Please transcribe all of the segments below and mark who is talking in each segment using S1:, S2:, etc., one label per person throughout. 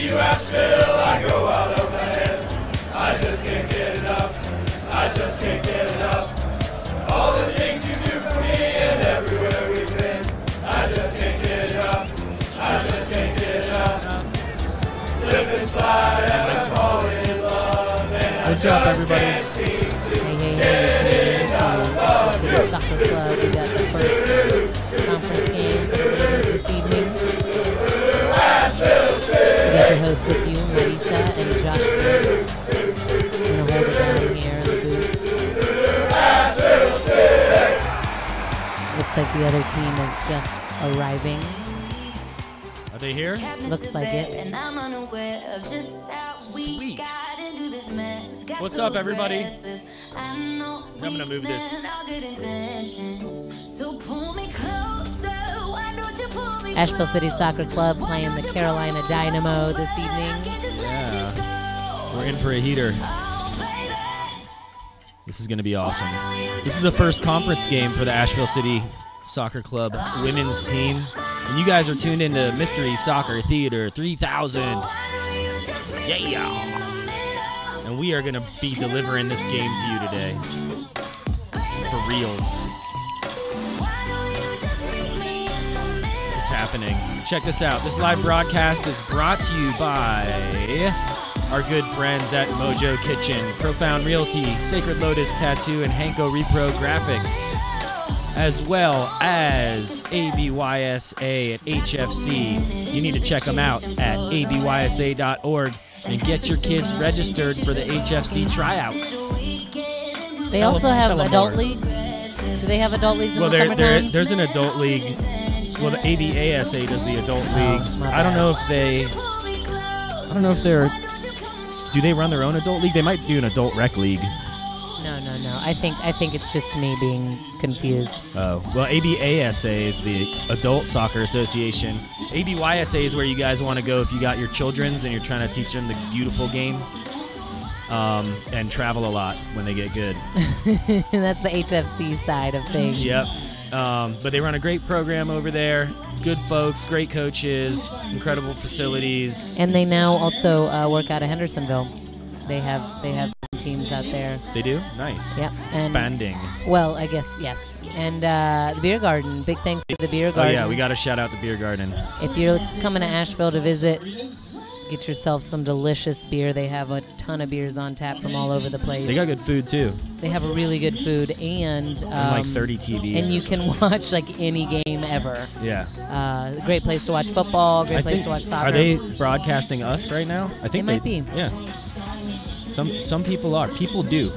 S1: see you, Asheville, I go out of my head. I just can't get enough. I just can't get enough. All the things you do for me and everywhere we've been. I just can't get enough. I just can't get enough. Slip and slide as I fall in love. And
S2: what's up, everybody?
S3: Hey, the Soccer Club. We got the first conference game for the ladies this evening. We got your hosts with you, Marisa and Josh. We're going to hold it down here in the booth. Looks like the other team is just arriving.
S2: Are they here?
S3: Looks like it.
S2: Sweet. What's up, everybody? I'm going to move this.
S3: Asheville City Soccer Club playing the Carolina Dynamo this evening.
S2: Yeah. We're in for a heater. This is going to be awesome. This is the first conference game for the Asheville City Soccer Club women's team. And you guys are tuned into Mystery Soccer Theater 3000. Yeah. And we are going to be delivering this game to you today. For reals. It's happening. Check this out. This live broadcast is brought to you by our good friends at Mojo Kitchen, Profound Realty, Sacred Lotus Tattoo, and Hanko Repro Graphics, as well as ABYSA at HFC. You need to check them out at abysa.org and get your kids registered for the HFC tryouts.
S3: They also have adult leagues. Do they have adult leagues in the summertime?
S2: There's an adult league. Well, the ABASA does the adult leagues. I don't know if they're. Do they run their own adult league? They might do an adult rec league.
S3: No. I think it's just me being confused.
S2: Oh, well, ABASA is the Adult Soccer Association. ABYSA is where you guys want to go if you got your children's and you're trying to teach them the beautiful game. And travel a lot when they get good.
S3: That's the HFC side of things.
S2: Yep. But they run a great program over there. Good folks, great coaches, incredible facilities.
S3: And they now also work out of Hendersonville. They have teams out there.
S2: They do? Nice.
S3: Yep.
S2: Expanding.
S3: Well, I guess, yes. And the Beer Garden. Big thanks to the Beer Garden.
S2: Oh, yeah, we got to shout out the Beer Garden.
S3: If you're coming to Asheville to visit, get yourself some delicious beer. They have a ton of beers on tap from all over the place.
S2: They got good food, too.
S3: They have really good food and
S2: like 30 TVs.
S3: And you can watch like any game ever.
S2: Yeah.
S3: Great place to watch football, great place to watch soccer.
S2: Are they broadcasting us right now? I think
S3: they might be.
S2: Yeah. Some people are. People do.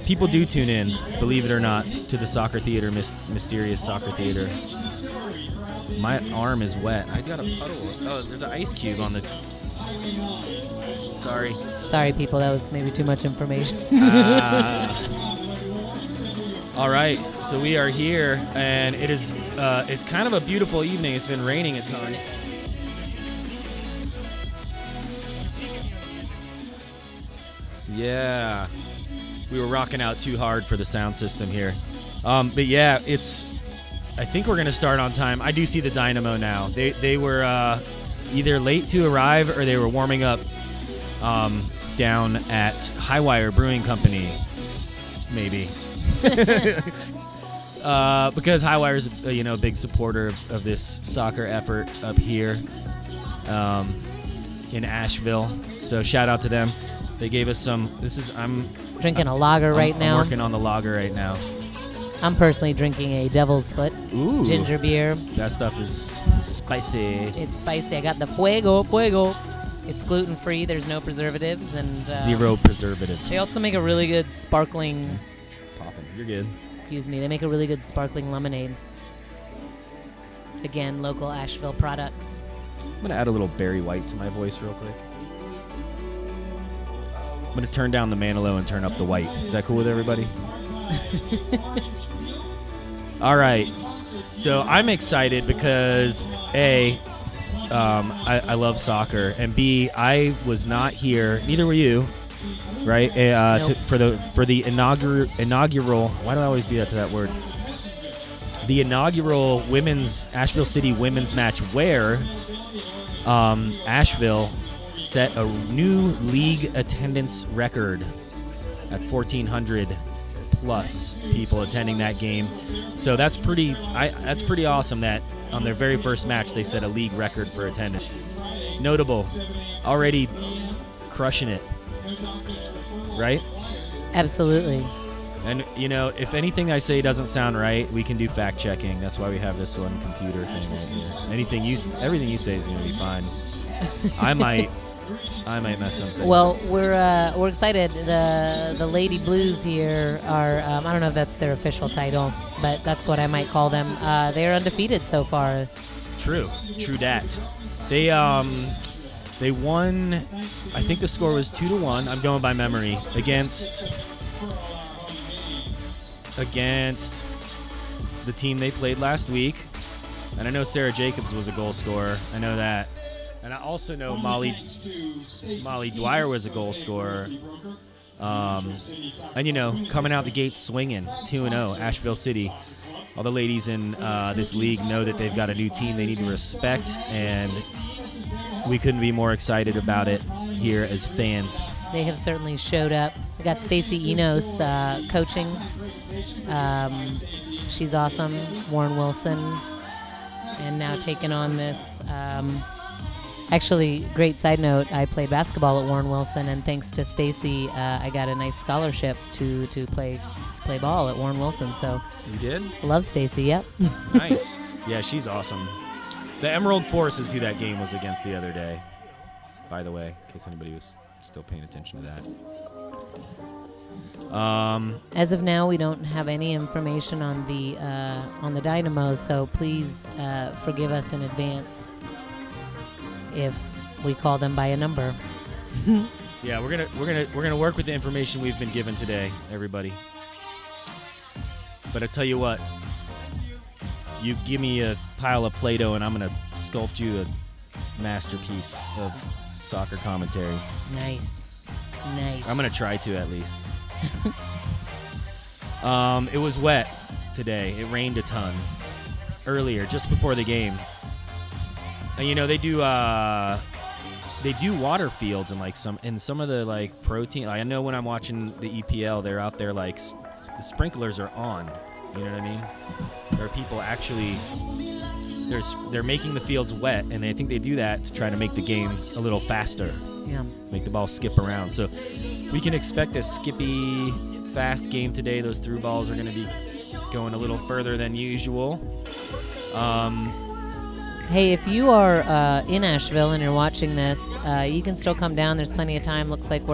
S2: People do tune in, believe it or not, to the soccer theater, mysterious soccer theater. My arm is wet. I got a puddle. Oh, there's an ice cube on the... Sorry.
S3: Sorry, people. That was maybe too much information.
S2: All right. So we are here, and it is it's kind of a beautiful evening. It's been raining a ton. Yeah. We were rocking out too hard for the sound system here. But yeah, I think we're going to start on time. I do see the Dynamo now. They were either late to arrive or they were warming up down at Highwire Brewing Company, maybe. Because Highwire is a big supporter of this soccer effort up here in Asheville. So shout out to them. They gave us some. I'm
S3: drinking a lager right now.
S2: I'm working on the lager right now.
S3: I'm personally drinking a Devil's Foot ginger beer.
S2: That stuff is spicy.
S3: It's spicy. I got the Fuego. It's gluten-free. There's no preservatives and
S2: zero preservatives.
S3: They also make a really good sparkling.
S2: Poppin'. You're good.
S3: Excuse me. They make a really good sparkling lemonade. Again, local Asheville products.
S2: I'm gonna add a little Barry White to my voice real quick. I'm going to turn down the Manilow and turn up the white. Is that cool with everybody? All right. So I'm excited because, A, I love soccer, and B, I was not here. Neither were you, right?
S3: Nope.
S2: For the inaugural. Why do I always do that to that word? The inaugural Asheville City women's match where Asheville set a new league attendance record at 1,400 plus people attending that game. So that's pretty awesome that on their very first match they set a league record for attendance. Notable. Already crushing it. Right?
S3: Absolutely.
S2: And, you know, if anything I say doesn't sound right, we can do fact checking. That's why we have this one computer thing right here. Everything you say is going to be fine. I might mess up things.
S3: Well, we're excited. The Lady Blues here are I don't know if that's their official title, but that's what I might call them. They are undefeated so far.
S2: True that. They won. I think the score was 2-1. I'm going by memory against the team they played last week. And I know Sarah Jacobs was a goal scorer. I know that. And I also know Molly Dwyer was a goal scorer. And, you know, coming out the gates swinging, 2-0, Asheville City. All the ladies in this league know that they've got a new team they need to respect, and we couldn't be more excited about it here as fans.
S3: They have certainly showed up. We got Stacy Enos coaching. She's awesome. Warren Wilson. And now taking on this. Actually, great side note, I played basketball at Warren Wilson, and thanks to Stacy, I got a nice scholarship to play ball at Warren Wilson. So
S2: you did?
S3: Love Stacy, yep.
S2: Nice. Yeah, she's awesome. The Emerald Force is who that game was against the other day, by the way, in case anybody was still paying attention to that.
S3: As of now, we don't have any information on the Dynamo, so please forgive us in advance if we call them by a number.
S2: Yeah, we're gonna work with the information we've been given today, everybody. But I tell you what, you give me a pile of Play-Doh and I'm gonna sculpt you a masterpiece of soccer commentary.
S3: Nice.
S2: I'm gonna try to at least. It was wet today. It rained a ton earlier, just before the game. And you know they do water fields and some of the like protein. I know when I'm watching the EPL, they're out there like the sprinklers are on. You know what I mean? There are people actually they're making the fields wet, and I think they do that to try to make the game a little faster.
S3: Yeah.
S2: Make the ball skip around. So we can expect a skippy, fast game today. Those through balls are going to be going a little further than usual.
S3: Hey, if you are in Asheville and you're watching this, you can still come down. There's plenty of time. Looks like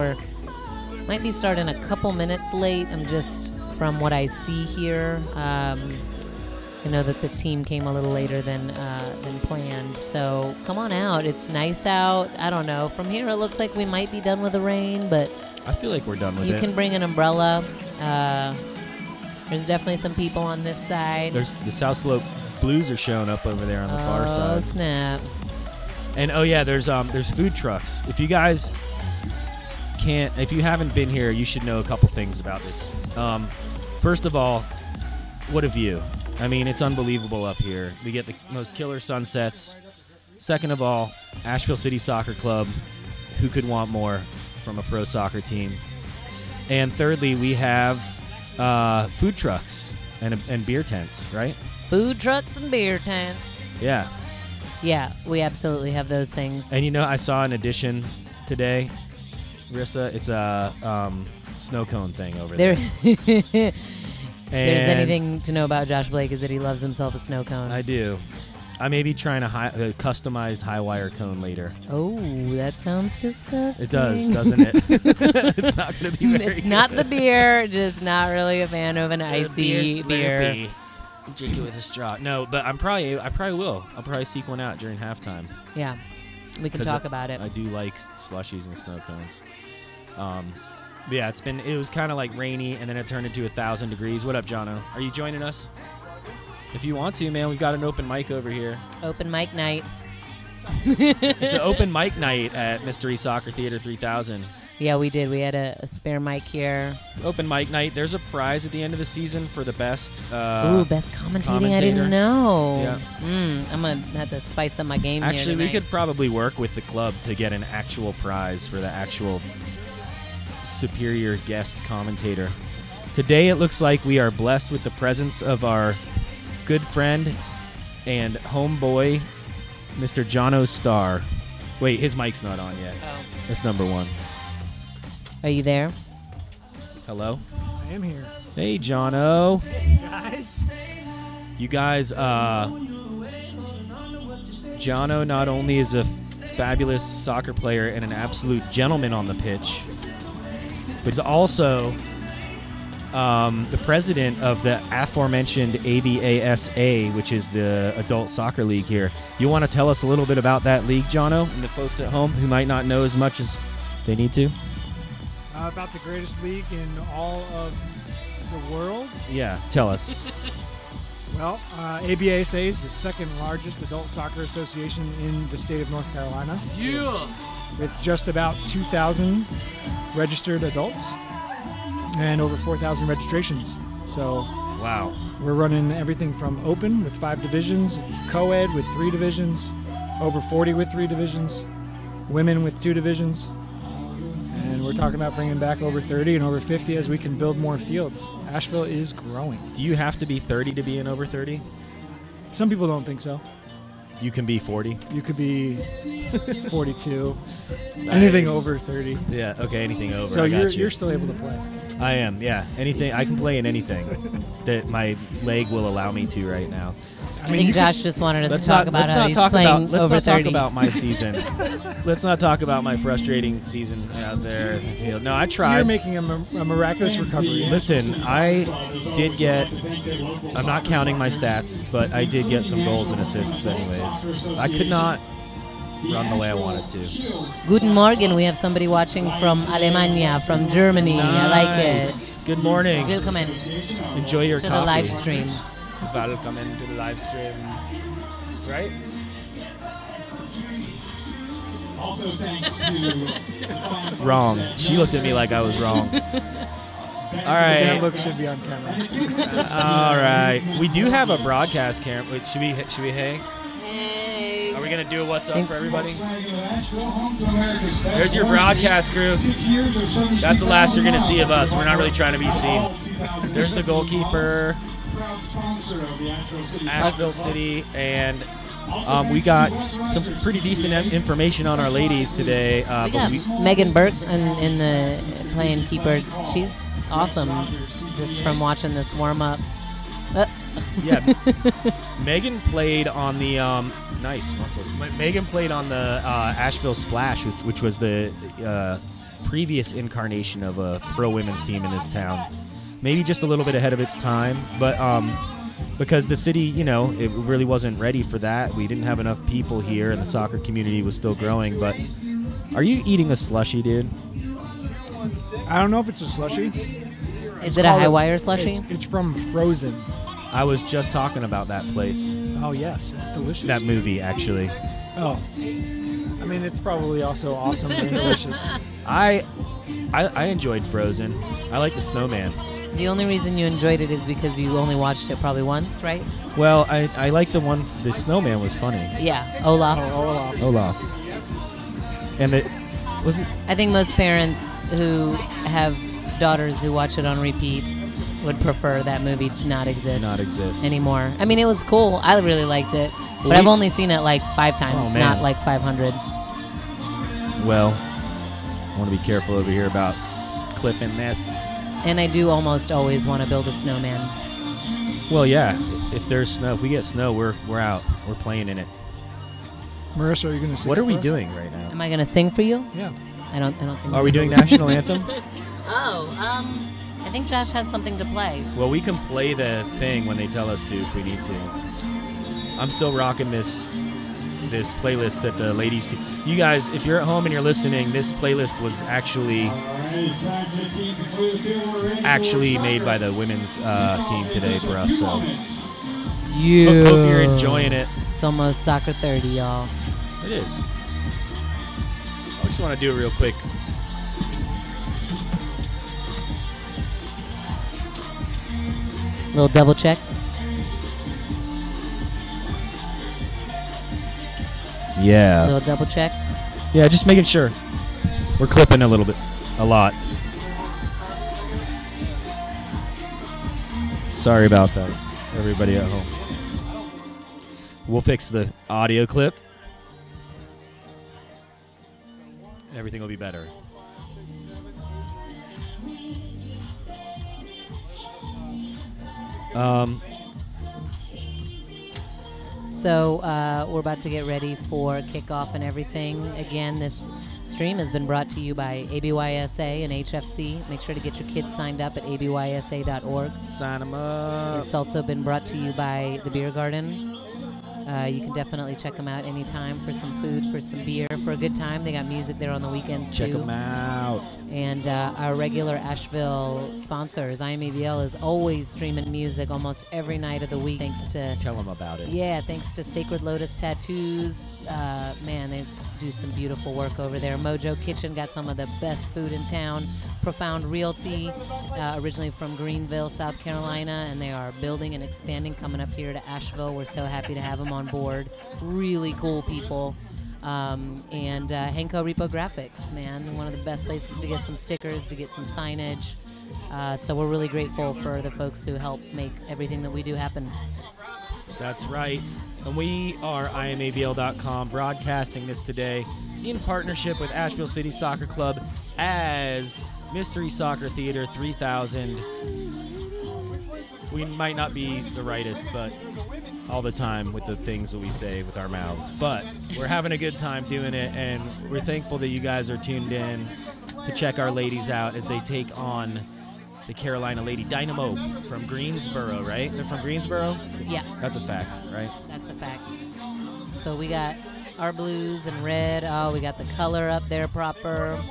S3: might be starting a couple minutes late. I'm just from what I see here. I know that the team came a little later than planned. So come on out. It's nice out. I don't know. From here, it looks like we might be done with the rain, but
S2: I feel like we're done with it.
S3: You can bring an umbrella. There's definitely some people on this side.
S2: There's the South Slope Blues are showing up over there on the far side.
S3: Oh, snap.
S2: And oh yeah, there's food trucks. If you guys if you haven't been here, you should know a couple things about this. First of all, what a view. I mean, it's unbelievable up here. We get the most killer sunsets. Second of all, Asheville City Soccer Club. Who could want more from a pro soccer team? And thirdly, we have food trucks and beer tents, right?
S3: Food trucks and beer tents.
S2: Yeah.
S3: Yeah, we absolutely have those things.
S2: And you know, I saw an addition today, Rissa. It's a snow cone thing over there.
S3: If there's anything to know about Josh Blake is that he loves himself a snow cone.
S2: I do. I may be trying a customized high wire cone later.
S3: Oh, that sounds disgusting.
S2: It does, doesn't it? It's not going to be very
S3: It's
S2: good.
S3: not the beer, just not really a fan of an icy beer.
S2: Drink it with a straw. No, but I probably will. I'll probably seek one out during halftime.
S3: Yeah, we can talk about it.
S2: I do like slushies and snow cones. But yeah, it was kind of like rainy, and then it turned into 1,000 degrees. What up, Jono? Are you joining us? If you want to, man, we've got an open mic over here.
S3: Open mic night.
S2: It's an open mic night at Mystery Soccer Theater 3000.
S3: Yeah, we did. We had a spare mic here.
S2: It's open mic night. There's a prize at the end of the season for the best.
S3: Ooh, best commentating.
S2: commentator.
S3: I didn't know.
S2: Yeah.
S3: I'm gonna have to spice up my game.
S2: Actually,
S3: here
S2: we
S3: tonight.
S2: could probably work with the club to get an actual prize for the actual superior guest commentator. Today, it looks like we are blessed with the presence of our good friend and homeboy, Mr. Jono Starr. Wait, his mic's not on yet.
S3: Oh.
S2: That's number one.
S3: Are you there?
S2: Hello?
S4: I am here.
S2: Hey, Jono.
S4: Hey, guys.
S2: You guys, Jono not only is a fabulous soccer player and an absolute gentleman on the pitch, but he's also the president of the aforementioned ABASA, which is the adult soccer league here. You want to tell us a little bit about that league, Jono, and the folks at home who might not know as much as they need to?
S4: About the greatest league in all of the world.
S2: Yeah, tell us.
S4: Well, ABASA is the second largest adult soccer association in the state of North Carolina.
S5: Yeah.
S4: With just about 2,000 registered adults and over 4,000 registrations. So
S2: Wow.
S4: we're running everything from open with 5 divisions, co-ed with 3 divisions, over 40 with 3 divisions, women with 2 divisions. And we're talking about bringing back over 30 and over 50 as we can build more fields. Asheville is growing.
S2: Do you have to be 30 to be in over 30?
S4: Some people don't think so.
S2: You can be 40?
S4: You could be 42. Anything
S2: Nice.
S4: over 30.
S2: Yeah, okay, anything over.
S4: So
S2: I got
S4: you're still able to play.
S2: I am, yeah. Anything I can play in anything that my leg will allow me to right now.
S3: I think Josh just wanted us to talk about
S2: let's
S3: how
S2: not
S3: he's
S2: talk
S3: playing
S2: about let's
S3: over
S2: not
S3: 30.
S2: talk about my season. Let's not talk about my frustrating season out there in the field. No, I tried.
S4: You're making a miraculous recovery.
S2: Listen, I did get. I'm not counting my stats, but I did get some goals and assists anyways. I could not run the way I wanted to.
S3: Guten Morgen. We have somebody watching from Alemania, from Germany. I like
S2: Nice. Good morning.
S3: it. Willkommen
S2: Enjoy your
S3: to
S2: coffee.
S3: the live stream.
S2: Welcome to the live stream. Right?
S1: Also thanks to
S2: Wrong. She looked at me like I was wrong. All
S4: That
S2: right.
S4: look should be on camera.
S2: All right. We do have a broadcast camera. Wait, should we hey?
S3: Hey.
S2: Are we going to do a what's up for everybody?
S1: There's
S2: There's your broadcast crew. That's the last you're going to see of us. We're not really trying to be seen. There's the goalkeeper, Asheville City, and we got some pretty decent information on our ladies today.
S3: We
S2: but
S3: got Megan Burke in the playing keeper. She's awesome just from watching this warm up.
S2: Yeah, Megan played on the nice muscles. Megan played on the Asheville Splash, which was the previous incarnation of a pro women's team in this town. Maybe just a little bit ahead of its time, but because the city, it really wasn't ready for that. We didn't have enough people here, and the soccer community was still growing. But are you eating a slushie, dude?
S4: I don't know if it's a slushie.
S3: Is it a high wire slushie?
S4: It's from Frozen.
S2: I was just talking about that place,
S4: Oh, yes. It's delicious.
S2: that movie, actually.
S4: Oh. I mean, it's probably also awesome and delicious.
S2: I enjoyed Frozen. I like the snowman.
S3: The only reason you enjoyed it is because you only watched it probably once, right?
S2: Well, I like the one. The snowman was funny.
S3: Yeah, Olaf.
S2: Olaf. And it wasn't.
S3: I think most parents who have daughters who watch it on repeat would prefer that movie not exist anymore. I mean, it was cool. I really liked it, but I've only seen it like 5 times, not like 500.
S2: Well, I want to be careful over here about clipping this.
S3: And I do almost always want to build a snowman.
S2: Well, yeah. If there's snow, if we get snow, we're out. We're playing in it.
S4: Marissa, are you going to sing?
S2: What are we
S4: for us?
S2: doing right now?
S3: Am I gonna sing for you?
S4: Yeah.
S3: I don't think so.
S2: Are we doing national anthem?
S3: I think Josh has something to play.
S2: Well, we can play the thing when they tell us to if we need to. I'm still rocking this playlist that the ladies you guys, if you're at home and you're listening, this playlist was actually made by the women's team today for us. So
S3: Yeah.
S2: hope you're enjoying it.
S3: It's almost soccer 30, y'all.
S2: It is. I just want to do a real quick
S3: Little double check.
S2: Yeah.
S3: Little double check.
S2: Yeah, just making sure. We're clipping a little bit. A lot. Sorry about that, everybody at home. We'll fix the audio clip. Everything will be better.
S3: So we're about to get ready for kickoff and everything. Again, this stream has been brought to you by ABYSA and HFC. Make sure to get your kids signed up at abysa.org.
S2: Sign them up.
S3: It's also been brought to you by the Beer Garden. You can definitely check them out anytime for some food, for some beer, for a good time. They got music there on the weekends, too.
S2: Check them out.
S3: And our regular Asheville sponsors, IMAVL, is always streaming music almost every night of the week. Thanks to...
S2: Tell them about it.
S3: Yeah, thanks to Sacred Lotus Tattoos. Man, they do some beautiful work over there. Mojo Kitchen got some of the best food in town. Profound Realty, originally from Greenville, South Carolina, and they are building and expanding, coming up here to Asheville. We're so happy to have them on board. Really cool people. And Henko Repo Graphics, man, one of the best places to get some stickers, to get some signage. So we're really grateful for the folks who help make everything that we do happen.
S2: That's right. And we are IMAVL.com broadcasting this today in partnership with Asheville City Soccer Club as Mystery Soccer Theater 3000. We might not be the rightest, but all the time with the things that we say with our mouths. But we're having a good time doing it, and we're thankful that you guys are tuned in to check our ladies out as they take on the Carolina Lady Dynamo from Greensboro, right? They're from Greensboro?
S3: Yeah.
S2: That's a fact, right?
S3: That's a fact. So we got our blues and red. Oh, we got the color up there proper.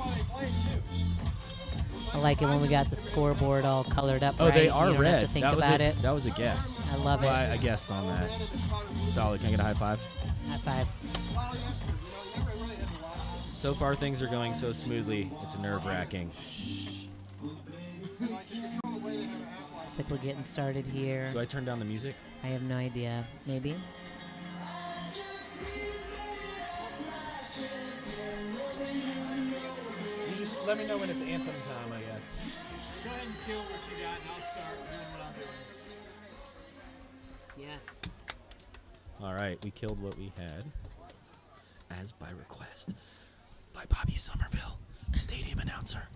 S3: I like it when we got the scoreboard all colored up.
S2: Oh,
S3: right?
S2: they are
S3: you don't
S2: red.
S3: Have to think about it.
S2: That was a guess.
S3: I love it.
S2: I guessed on that. Solid. Can I get a high five?
S3: High five.
S2: So far, things are going so smoothly. It's nerve-wracking.
S3: Looks like we're getting started here.
S2: Do I turn down the music?
S3: I have no idea. Maybe.
S2: You just let me know when it's anthem time, I guess.
S4: Go ahead and kill what you got, and I'll start doing what I'm doing.
S3: Yes.
S2: All right, we killed what we had, as by request, by Bobby Somerville, stadium announcer.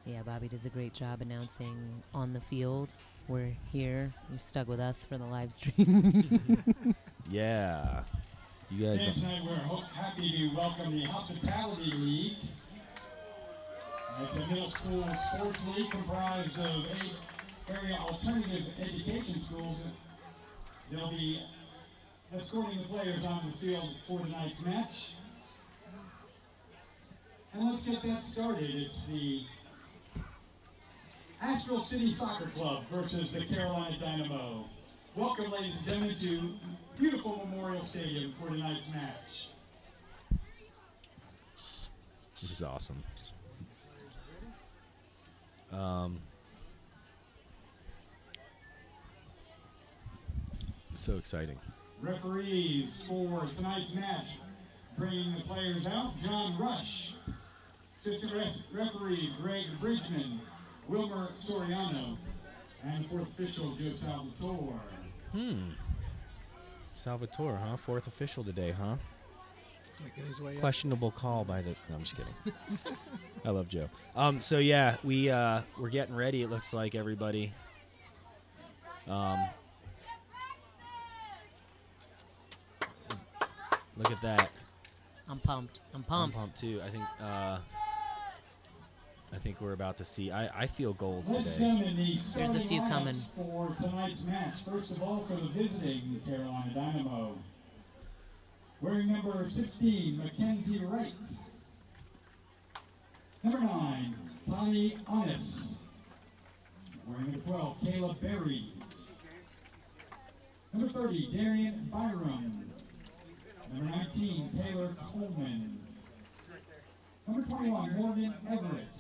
S3: Yeah, Bobby does a great job announcing on the field. We're here. You've stuck with us for the live stream.
S2: Yeah. You guys
S5: Yes, tonight we're happy to welcome the Hospitality League. It's a middle school sports league comprised of 8 area alternative education schools. They'll be escorting the players on the field for tonight's match. And let's get that started. It's the Asheville City Soccer Club versus the Carolina Dynamo. Welcome, ladies and gentlemen, to beautiful Memorial Stadium for tonight's match.
S2: This is awesome. So exciting.
S5: Referees for tonight's match, bringing the players out, John Rush. Assistant referees, Greg Bridgman, Wilmer Soriano, and fourth official, Joe Salvatore.
S2: Salvatore, huh? Fourth official today, huh?
S4: Making his way up.
S2: Questionable call by the... No, I'm just kidding. I love Joe. So, yeah, we're getting ready, it looks like, everybody. Look at that.
S3: I'm pumped. I'm pumped.
S2: I'm pumped, too. I think we're about to see. I feel goals today.
S3: There's a few coming.
S5: For tonight's match, first of all, for the visiting Carolina Dynamo. Wearing number 16, Mackenzie Wright. Number 9, Tommy Onnis. Wearing number 12, Caleb Berry. Number 30, Darian Byram. Number 19, Taylor Coleman. Number 21, Morgan Everett.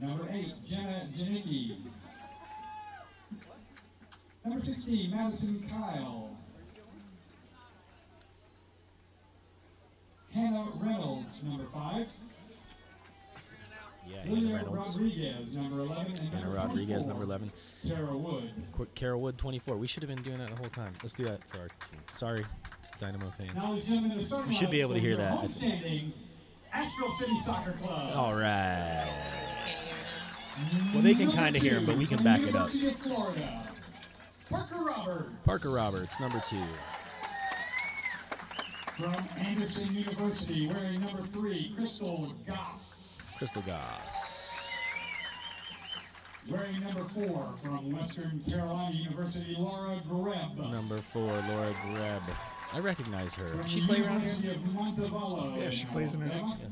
S5: Number 8, Jenna Janicki. Number 16, Madison Kyle. Hannah Reynolds, number 5.
S2: Yeah, Hannah Reynolds.
S5: Rodriguez, number 11. And
S2: Hannah Rodriguez, number 11.
S5: Kara Wood.
S2: Kara Wood, 24. We should have been doing that the whole time. Let's do that for our team. Sorry, Dynamo fans.
S5: Now, ladies and gentlemen, the starting
S2: You should be able to hear
S5: lineup
S2: that.
S5: for your homestanding Asheville City Soccer Club.
S2: All right. Well, they can kind of hear him, but we can back it up.
S5: University of Florida, Parker Roberts.
S2: Parker Roberts, number 2.
S5: From Anderson University, wearing number 3, Crystal Goss.
S2: Crystal Goss.
S5: Wearing number 4, from Western Carolina University, Laura Greb.
S2: Number 4, Laura Greb. I recognize her.
S5: From
S2: Does she
S5: the
S2: play around
S5: University
S2: here?
S5: of Montevallo.
S4: Yeah, she plays in
S5: Alabama.
S4: it.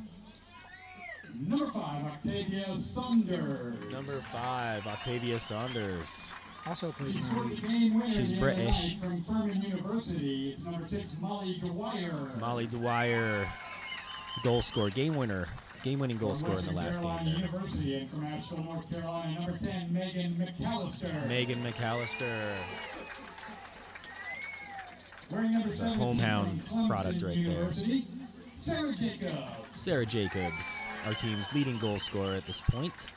S5: Number 5, Octavia Saunders.
S2: Number 5, Octavia Saunders.
S4: Also plays
S5: She
S4: in
S5: scored the
S4: the
S5: game winner
S2: She's
S5: the other
S2: British.
S5: night from Furman University. It's number 6, Molly Dwyer.
S2: Molly Dwyer, goal scorer, game winning goal
S5: From
S2: scorer in the
S5: Western
S2: last
S5: Carolina
S2: game there.
S5: University, and from Asheville, North Carolina, number 10, Megan McAllister.
S2: Megan McAllister.
S5: Wearing number
S2: It's a
S5: 17
S2: hometown
S5: from Clemson
S2: product right there.
S5: University, Sarah Jacobs.
S2: Sarah Jacobs, our team's leading goal scorer at this point.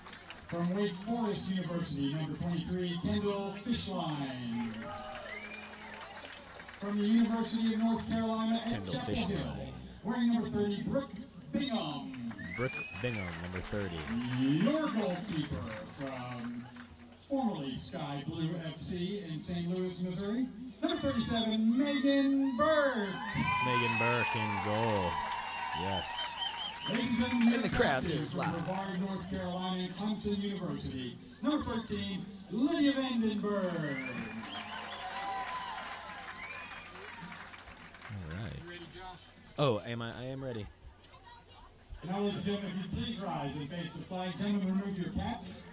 S5: From Wake Forest University, number 23, Kendall Fishline. From the University of North Carolina at
S2: Kendall
S5: Chapel Hill,
S2: Fishline.
S5: wearing number 30, Brooke Bingham.
S2: Brooke Bingham, number 30.
S5: Your goalkeeper from formerly Sky Blue FC in St. Louis, Missouri, number 37, Megan Burke.
S2: Megan Burke in goal. Yes.
S5: Ladies and gentlemen,
S2: And the crowd
S5: captain
S2: is
S5: from
S2: loud.
S5: Brevard, North Carolina, and Clemson University, number 13, Lydia Vandenberg.
S2: All right. Oh, I am ready.
S5: Now, ladies and gentlemen, if you please rise and face the flag. Gentlemen, remove your caps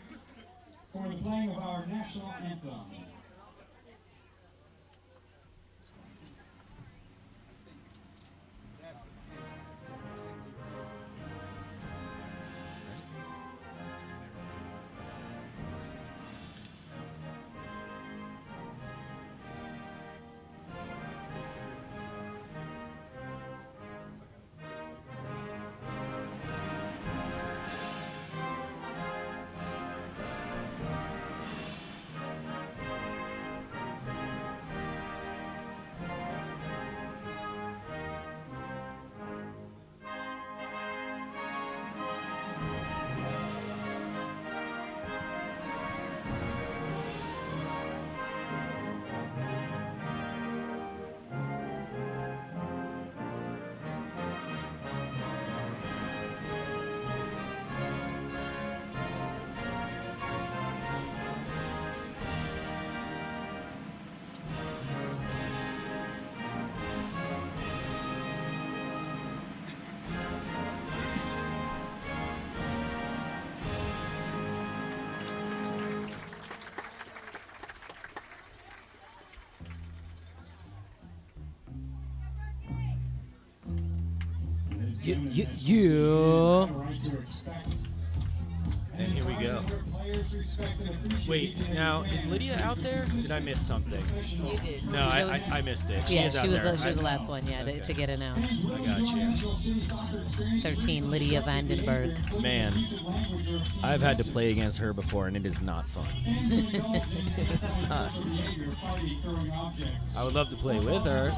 S5: for the playing of our national anthem.
S3: You.
S2: And here we go. Wait, now is Lydia out there? Did I miss something?
S3: You did.
S2: No, I missed it.
S3: Yeah,
S2: is
S3: she
S2: out
S3: was
S2: there.
S3: she was the last one. Yeah, to get announced.
S2: I got you.
S3: 13, Lydia Vandenberg.
S2: Man, I've had to play against her before, and it is not fun. It's not. I would love to play with her.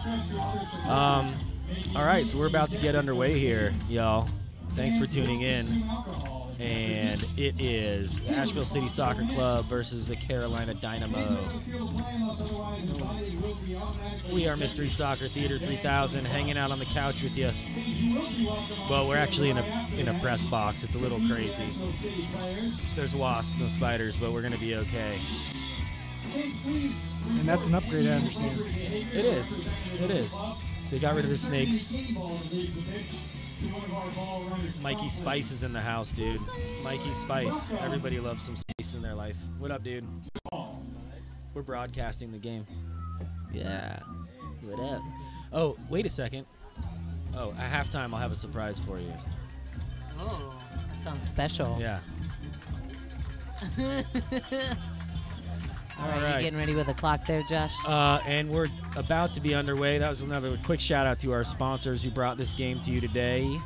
S2: All right, so we're about to get underway here, y'all. Thanks for tuning in. And it is the Asheville City Soccer Club versus the Carolina Dynamo. We are Mystery Soccer Theater 3000, hanging out on the couch with you. Well, we're actually in a press box. It's a little crazy. There's wasps and spiders, but we're gonna be okay.
S4: And that's an upgrade, I understand.
S2: It is. It is. They got rid of the snakes. Mikey Spice is in the house, dude. Mikey Spice. Everybody loves some spice in their life. What up, dude? We're broadcasting the game. Yeah. What up? Oh, wait a second. Oh, at halftime, I'll have a surprise for you.
S3: Oh, that sounds special.
S2: Yeah.
S3: All right, you getting ready with the clock there, Josh?
S2: And we're about to be underway. That was another quick shout out to our sponsors who brought this game to you today.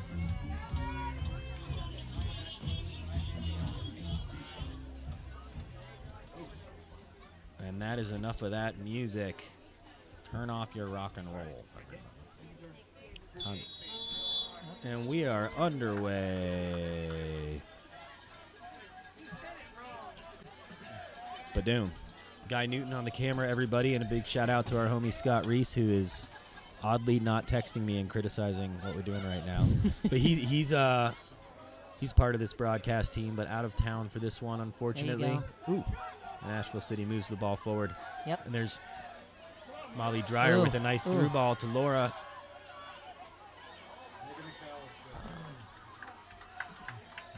S2: And that is enough of that music. Turn off your rock and roll. And we are underway. Badoom. Guy Newton on the camera, everybody, and a big shout out to our homie Scott Reese, who is oddly not texting me and criticizing what we're doing right now. But he's part of this broadcast team, but out of town for this one, unfortunately. Ooh. And Asheville City moves the ball forward.
S3: Yep.
S2: And there's Molly Dreyer with a nice through ball to Laura.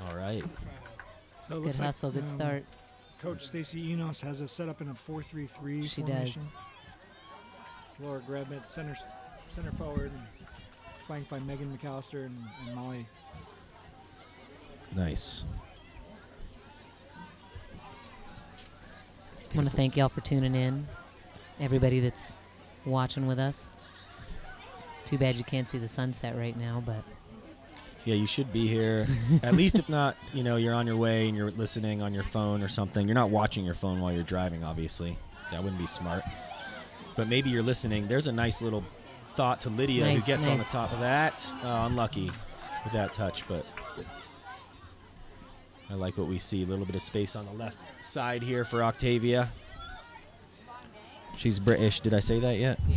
S2: All right.
S4: So
S3: Good hustle, good start.
S4: Coach Stacy Enos has us set up in a 4-3-3
S3: She
S4: formation.
S3: does.
S4: Laura Grabnett, center forward, and flanked by Megan McAllister and Molly.
S2: Nice.
S3: I want to thank y'all for tuning in. Everybody that's watching with us. Too bad you can't see the sunset right now, but
S2: Yeah, you should be here. At least if not, you're on your way and you're listening on your phone or something. You're not watching your phone while you're driving, obviously. That wouldn't be smart. But maybe you're listening. There's a nice little thought to Lydia who gets on the top of that. Unlucky with that touch, but I like what we see. A little bit of space on the left side here for Octavia. She's British. Did I say that yet?
S6: Yeah.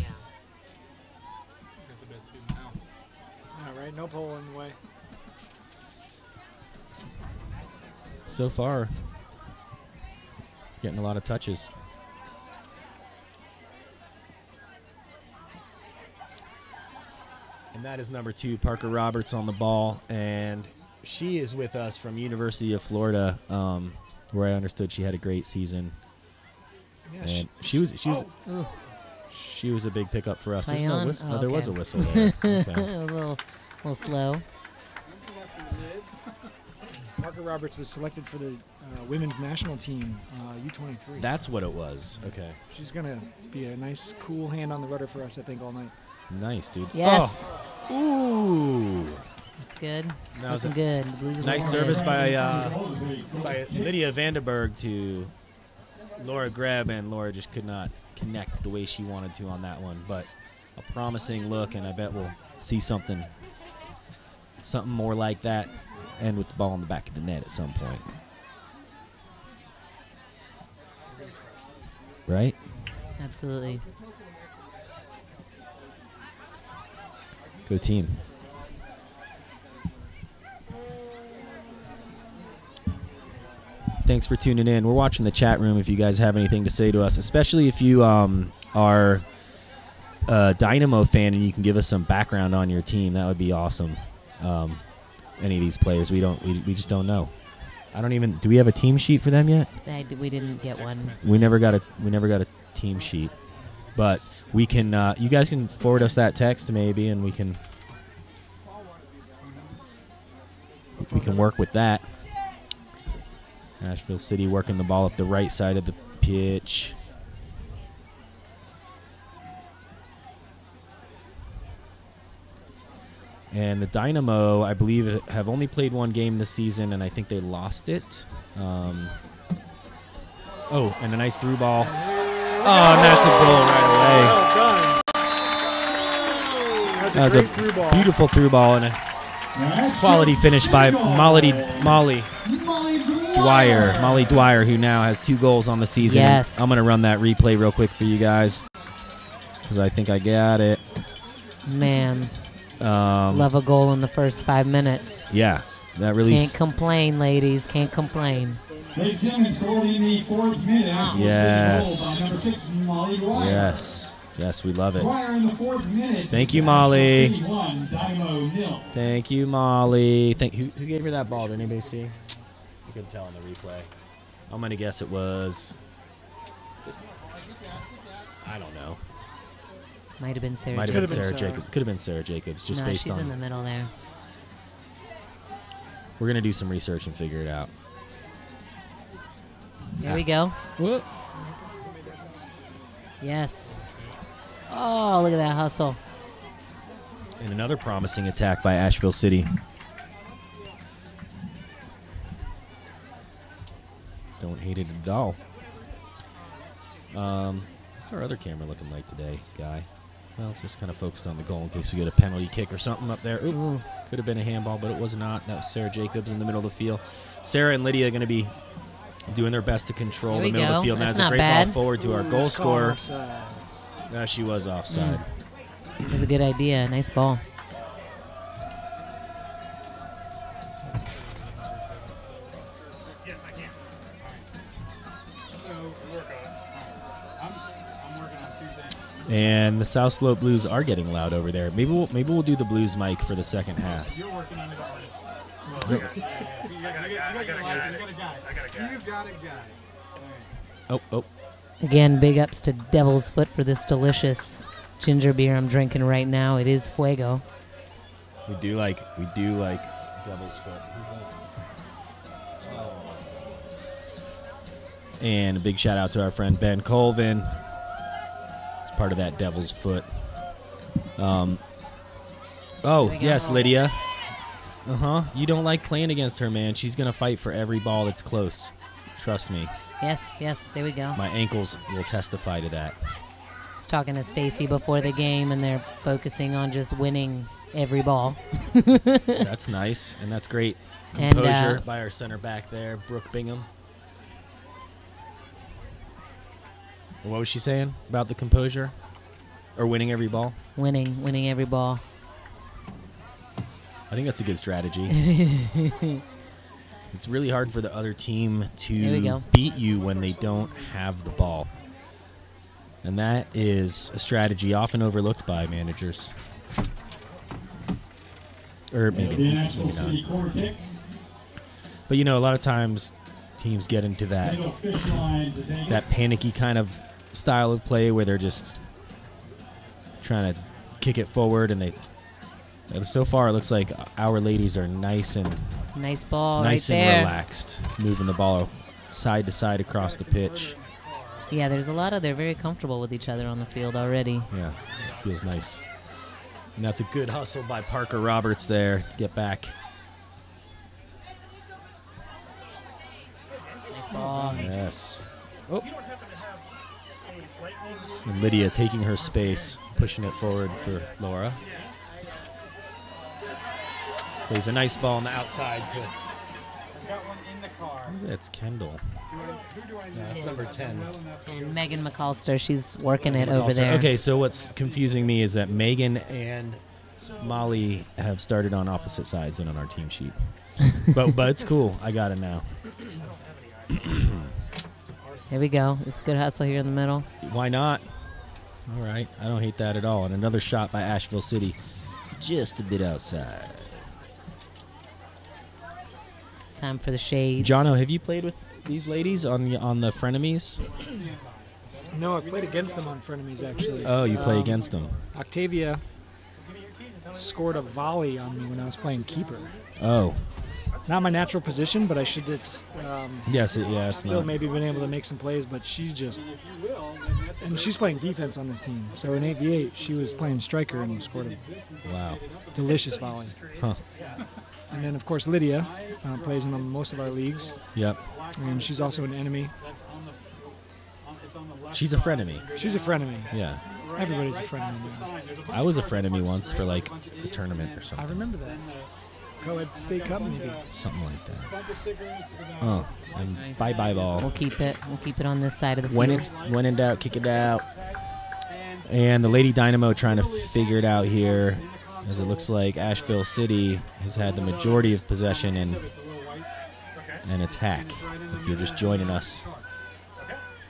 S6: Got the best seat in the house.
S4: All right, no pole in the way.
S2: So far, getting a lot of touches. And that is number 2, Parker Roberts on the ball. And she is with us from University of Florida, where I understood she had a great season.
S4: Yeah,
S2: And she was a big pickup for us. There's no whistle.
S3: Oh,
S2: there was a
S3: okay.
S2: whistle there. Okay.
S3: a little slow.
S4: Parker Roberts was selected for the women's national team, U23.
S2: That's what it was. Okay.
S4: She's going to be a nice, cool hand on the rudder for us, I think, all night.
S2: Nice, dude.
S3: Yes.
S2: Oh. Ooh.
S3: That's good.
S2: That was
S3: Looking good. The Blues are
S2: Nice
S3: looking
S2: service
S3: good.
S2: by Lydia Vandenberg to Laura Greb, and Laura just could not connect the way she wanted to on that one. But a promising look, and I bet we'll see something more like that, and with the ball in the back of the net at some point. Right?
S3: Absolutely.
S2: Go team. Thanks for tuning in. We're watching the chat room if you guys have anything to say to us, especially if you are a Dynamo fan and you can give us some background on your team. That would be awesome. Any of these players, we just don't know. Do we have a team sheet for them yet?
S3: We didn't get one.
S2: We never got a team sheet. But we can you guys can forward us that text maybe, and we can work with that. Asheville City working the ball up the right side of the pitch. And the Dynamo, I believe, have only played one game this season, and I think they lost it. And a nice through ball. Oh, and that's a goal right away.
S4: That's a great through ball.
S2: Beautiful through ball and a quality finish by Molly Dwyer, who now has 2 goals on the season.
S3: Yes.
S2: I'm going to run that replay real quick for you guys because I think I got it.
S3: Man, love a goal in the first 5 minutes.
S2: Yeah, that really
S3: Can't complain, ladies. Can't complain.
S5: Ladies and gentlemen, scored in the 4th minute. Asheville
S2: Yes.
S5: City goal by number 6, Molly Dwyer.
S2: Yes, we love it.
S5: Dwyer in the 4th minute.
S2: Thank you, Molly.
S5: Asheville City 1, Dynamo 0.
S2: Thank you, Molly. Who gave her that ball? Did anybody see? You couldn't tell in the replay. I'm going to guess it was... I don't know.
S3: Might have been Sarah
S2: Might have been
S3: Jacobs.
S2: Sarah Jacobs. Could have been Sarah Jacobs, just
S3: No,
S2: based
S3: she's
S2: on...
S3: in the middle there.
S2: We're going to do some research and figure it out.
S3: Here we go.
S2: Whoop.
S3: Yes. Oh, look at that hustle.
S2: And another promising attack by Asheville City. Don't hate it at all. What's our other camera looking like today, Guy? Well, it's just kind of focused on the goal in case we get a penalty kick or something up there. Ooh, could have been a handball, but it was not. That was Sarah Jacobs in the middle of the field. Sarah and Lydia are going to be doing their best to control the middle of the field.
S3: That's
S2: a great
S3: bad.
S2: ball forward to our goal scorer. She was offside.
S3: It was a good idea. Nice ball.
S5: Yes, I can. So work on it. I'm working on 2 things.
S2: And the South Slope Blues are getting loud over there. Maybe we'll do the Blues mic for the second half.
S5: You're working on it already. You got a guy. You've got a guy.
S2: Oh.
S3: Again, big ups to Devil's Foot for this delicious ginger beer I'm drinking right now. It is Fuego.
S2: We do like Devil's Foot. And a big shout out to our friend Ben Colvin. He's part of that Devil's Foot. Yes, Lydia. You don't like playing against her, man. She's gonna fight for every ball that's close. Trust me.
S3: Yes, there we go.
S2: My ankles will testify to that.
S3: I was talking to Stacy before the game, and they're focusing on just winning every ball.
S2: That's nice, and that's great.
S3: And,
S2: Composure by our center back there, Brooke Bingham. What was she saying about the composure? Or winning every ball?
S3: Winning every ball.
S2: I think that's a good strategy. It's really hard for the other team to beat you when they don't have the ball. And that is a strategy often overlooked by managers. Or maybe not. But, a lot of times teams get into that panicky kind of style of play where they're just trying to kick it forward, and so far it looks like our ladies are nice and
S3: nice ball,
S2: nice
S3: right
S2: and
S3: there.
S2: relaxed, moving the ball side to side across the pitch.
S3: Yeah, they're very comfortable with each other on the field already.
S2: Yeah, feels nice. And that's a good hustle by Parker Roberts there. Get back.
S3: Nice ball.
S2: Yes. Oh. And Lydia taking her space, pushing it forward for Laura. Plays a nice ball on the outside to. What is it? It's Kendall. No, that's number 10.
S3: And Megan McAllister, she's working it over there.
S2: Okay, so what's confusing me is that Megan and Molly have started on opposite sides than on our team sheet. but it's cool. I got it now.
S3: Here we go. It's a good hustle here in the middle.
S2: Why not? All right. I don't hate that at all. And another shot by Asheville City. Just a bit outside.
S3: Time for the shades.
S2: Jono, have you played with these ladies on the frenemies?
S4: No, I played against them on frenemies, actually.
S2: Oh, you play against them.
S4: Octavia scored a volley on me when I was playing keeper.
S2: Oh.
S4: Not my natural position, but I should have
S2: it's
S4: still
S2: not.
S4: maybe been able to make some plays, but she just... And she's playing defense on this team. So in 8v8, she was playing striker and scored a delicious volley.
S2: Huh.
S4: And then, of course, Lydia plays in most of our leagues.
S2: Yep.
S4: And she's also an enemy.
S2: She's a frenemy.
S4: She's a frenemy.
S2: Yeah.
S4: Everybody's a frenemy now.
S2: I was a frenemy once for like a tournament or something.
S4: I remember that. Co-ed state cup maybe.
S2: Something like that. Oh, and
S3: Nice.
S2: bye-bye ball.
S3: We'll keep it on this side of the
S2: When
S3: field.
S2: when in doubt, kick it out. And the Lady Dynamo trying to figure it out here, as it looks like Asheville City has had the majority of possession and attack. If you're just joining us,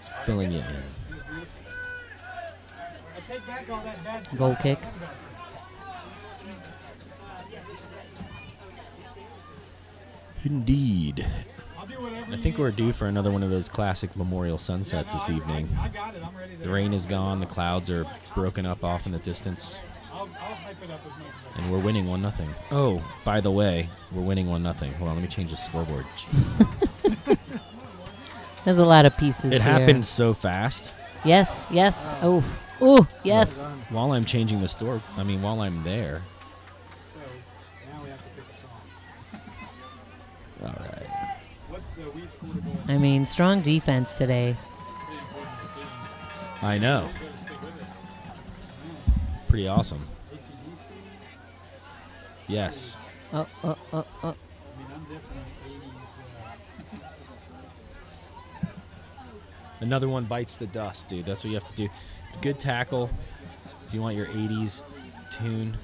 S2: just filling you in.
S3: Goal kick.
S2: Indeed. I think we're due for another one of those classic memorial sunsets this evening. The rain is gone, the clouds are broken up off in the distance, and we're winning 1-0. Oh, by the way, we're winning 1-0. Hold on, let me change the scoreboard.
S3: There's a lot of pieces
S2: It
S3: here.
S2: happened so fast.
S3: Yes, yes. Oh, oh, yes.
S2: While I'm changing the store, while I'm there.
S5: So now we have to pick a song.
S2: All right.
S5: What's the we scored a goal?
S3: I mean, strong defense today.
S5: It's pretty important to see.
S2: I know.
S5: You gotta stick with it.
S2: It's pretty awesome.
S5: ACDC?
S2: Yes.
S3: Oh, oh, oh, oh.
S5: I mean, I'm definitely 80s.
S2: Another one bites the dust, dude. That's what you have to do. Good tackle if you want your 80s tune.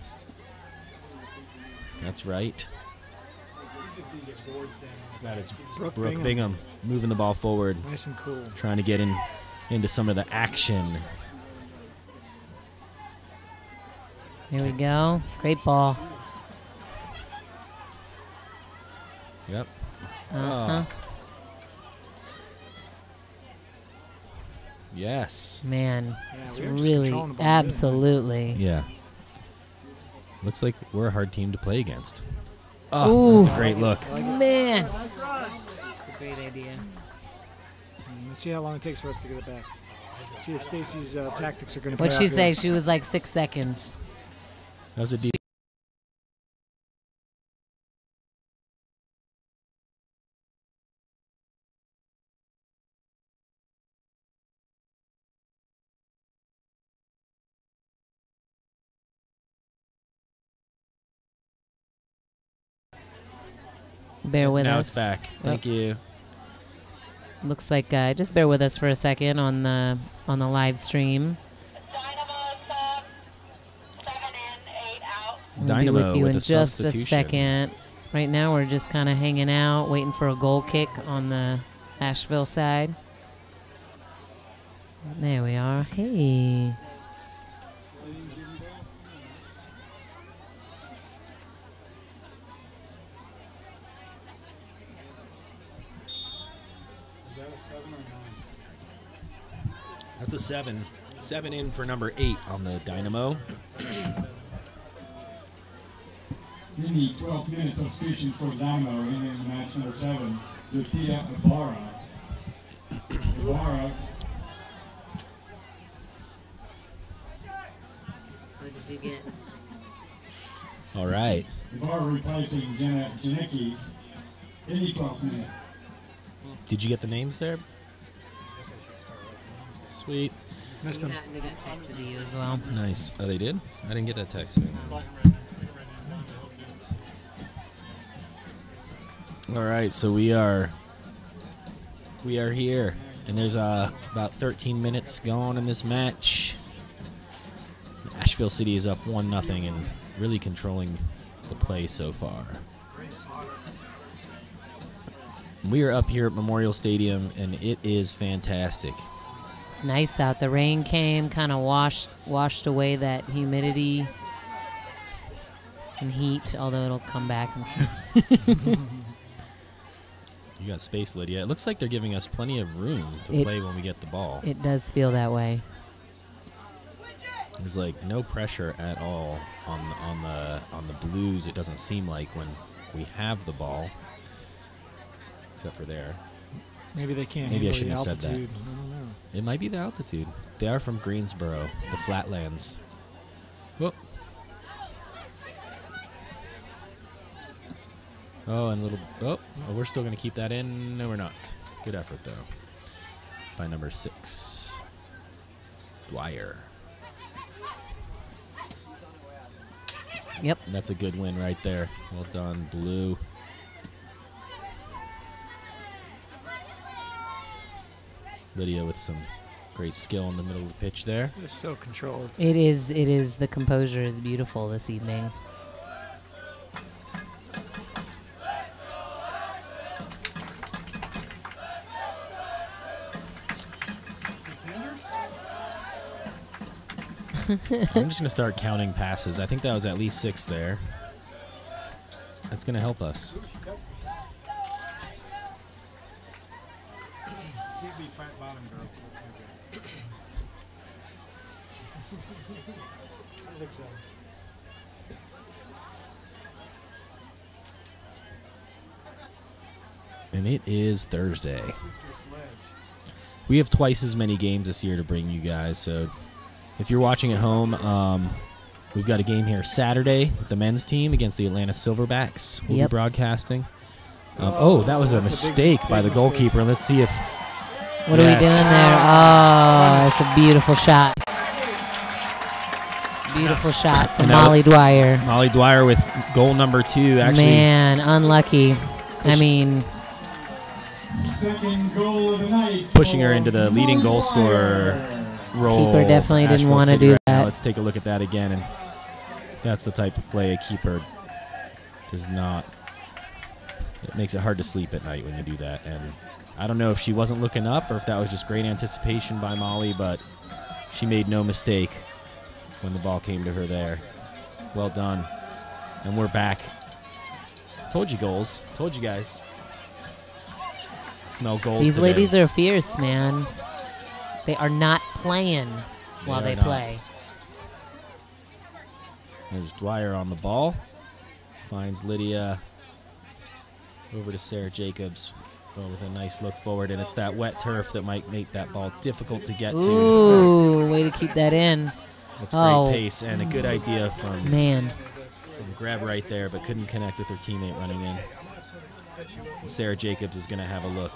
S2: That's right.
S5: She's just going to get bored standing
S2: That
S5: there.
S2: is
S4: Brooke
S2: Brooke
S4: Bingham.
S2: Bingham moving the ball forward,
S4: Nice and cool.
S2: trying to get into some of the action.
S3: Here we go. Great ball.
S2: Yep.
S3: Uh-huh.
S2: Yes.
S3: Man,
S4: Yeah,
S3: it's
S4: we were just
S3: really,
S4: controlling the ball,
S3: absolutely.
S2: Yeah. Looks like we're a hard team to play against. Oh,
S3: Ooh.
S2: that's a great look.
S3: Man. It's a great idea.
S4: Let's see how long it takes for us to get it back. See if Stacy's tactics are going to pay
S3: What'd she
S4: off
S3: say?
S4: here.
S3: She was like 6 seconds.
S2: That was a deep.
S3: Bear with
S2: Now
S3: us.
S2: it's back. Thank you.
S3: Looks like just bear with us for a second on the live stream. We'll
S2: Dynamo
S3: be with you
S2: with
S3: in
S2: a
S3: just a
S2: substitution.
S3: second. Right now we're just kind of hanging out, waiting for a goal kick on the Asheville side. There we are. Hey.
S5: Is that a 7 or 9?
S2: That's a 7. 7 in for number 8 on the Dynamo.
S5: In the 12th minute substitution for Dynamo in match number 7, Lupita Ibarra. Ibarra,
S3: What did you get?
S2: All right.
S5: Ibarra replacing Jenna Janicki in the 12th minute.
S2: Did you get the names there? Sweet.
S4: Missed him.
S3: They got texted to you as well.
S2: Nice. Oh, they did? I didn't get that text. All right, so we are here, and there's about 13 minutes gone in this match. Asheville City is up 1-0 and really controlling the play so far. We are up here at Memorial Stadium, and it is fantastic.
S3: It's nice out. The rain came, kind of washed away that humidity and heat, although it'll come back, I'm sure.
S2: You got space, Lydia. It looks like they're giving us plenty of room to play when we get the ball.
S3: It does feel that way.
S2: There's like no pressure at all on the Blues. It doesn't seem like when we have the ball, except for there.
S4: Maybe they can't
S2: Maybe I
S4: handle the
S2: shouldn't have said that.
S4: altitude. I don't know.
S2: It might be the altitude. They are from Greensboro, the Flatlands. Whoop. Oh, and a little. Oh, we're still going to keep that in. No, we're not. Good effort, though. By number 6, Dwyer.
S3: Yep.
S2: And that's a good win right there. Well done, Blue. Lydia with some great skill in the middle of the pitch there.
S4: They're so controlled.
S3: It is. The composure is beautiful this evening.
S2: I'm just going to start counting passes. I think that was at least 6 there. That's going to help us.
S5: Can't be fat bottom girls. That's no good. I think so.
S2: And it is Thursday. We have twice as many games this year to bring you guys, so if you're watching at home, we've got a game here Saturday with the men's team against the Atlanta Silverbacks. We'll be broadcasting. That was a mistake by the goalkeeper. Let's see if...
S3: What are we doing there? Oh, that's a beautiful shot. Beautiful shot from Molly Dwyer.
S2: Molly Dwyer with goal number 2. Actually,
S3: man, unlucky. I mean...
S5: Second goal of the night.
S2: Pushing her into the leading goal scorer role.
S3: Keeper definitely didn't want to do that.
S2: Now let's take a look at that again. And that's the type of play a keeper does not... It makes it hard to sleep at night when you do that. And I don't know if she wasn't looking up or if that was just great anticipation by Molly, but she made no mistake when the ball came to her there. Well done. And we're back. Told you goals. Told you guys. Smell goals.
S3: These
S2: today.
S3: ladies are fierce, man. They are not playing while they play.
S2: There's Dwyer on the ball. Finds Lydia over to Sarah Jacobs with a nice look forward, and it's that wet turf that might make that ball difficult to get to.
S3: Ooh, way to keep that in.
S2: That's great pace and a good idea from Greb right there, but couldn't connect with her teammate running in. And Sarah Jacobs is going to have a look.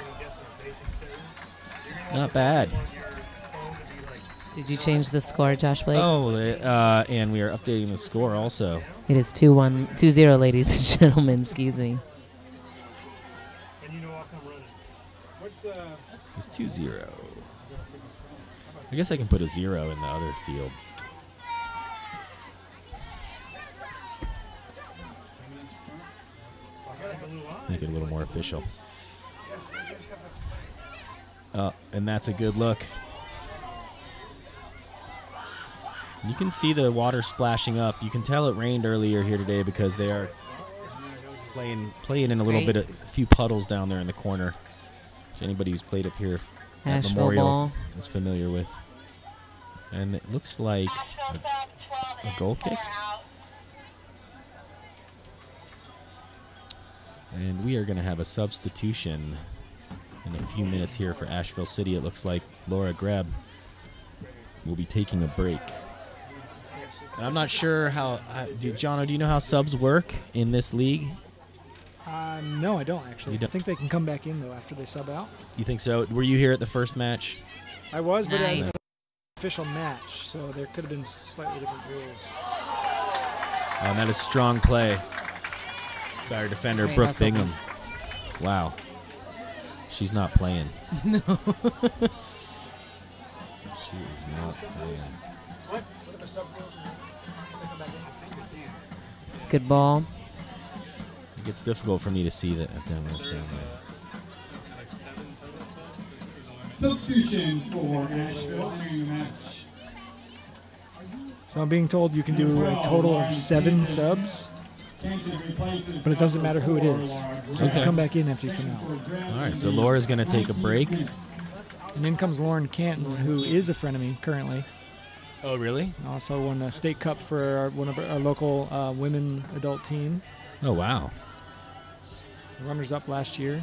S2: Not bad.
S3: Did you change the score, Josh Blake?
S2: Oh, and we are updating the score also.
S3: It is 2-0, ladies and gentlemen. Excuse me.
S2: It's 2-0. I guess I can put a 0 in the other field. Make it a little more official. And that's a good look. You can see the water splashing up. You can tell it rained earlier here today because they are playing in a little bit of a few puddles down there in the corner. Anybody who's played up here at
S3: Asheville
S2: Memorial
S3: ball
S2: is familiar with. And it looks like a goal kick. And we are going to have a substitution in a few minutes here for Asheville City. It looks like Laura Greb will be taking a break. And I'm not sure how... Jono, do you know how subs work in this league?
S4: No, I don't, actually. I think they can come back in, though, after they sub out.
S2: You think so? Were you here at the first match?
S4: I was, but it was an official match, so there could have been slightly different rules.
S2: And that is strong play by our defender, Brooke Bingham. Wow. She's not playing.
S3: No.
S2: She is not playing.
S3: It's a good ball.
S2: It gets difficult for me to see that down there.
S5: Substitution for Asheville entering the match.
S4: So I'm being told you can do a total of 7 subs, but it doesn't matter who it is. So you can come back in after you come out.
S2: All right, so Laura's going to take a break.
S4: And in comes Lauren Canton, who is a frenemy currently.
S2: Oh, really?
S4: Also won a state cup for one of our local women adult team.
S2: Oh, wow.
S4: Runners-up last year.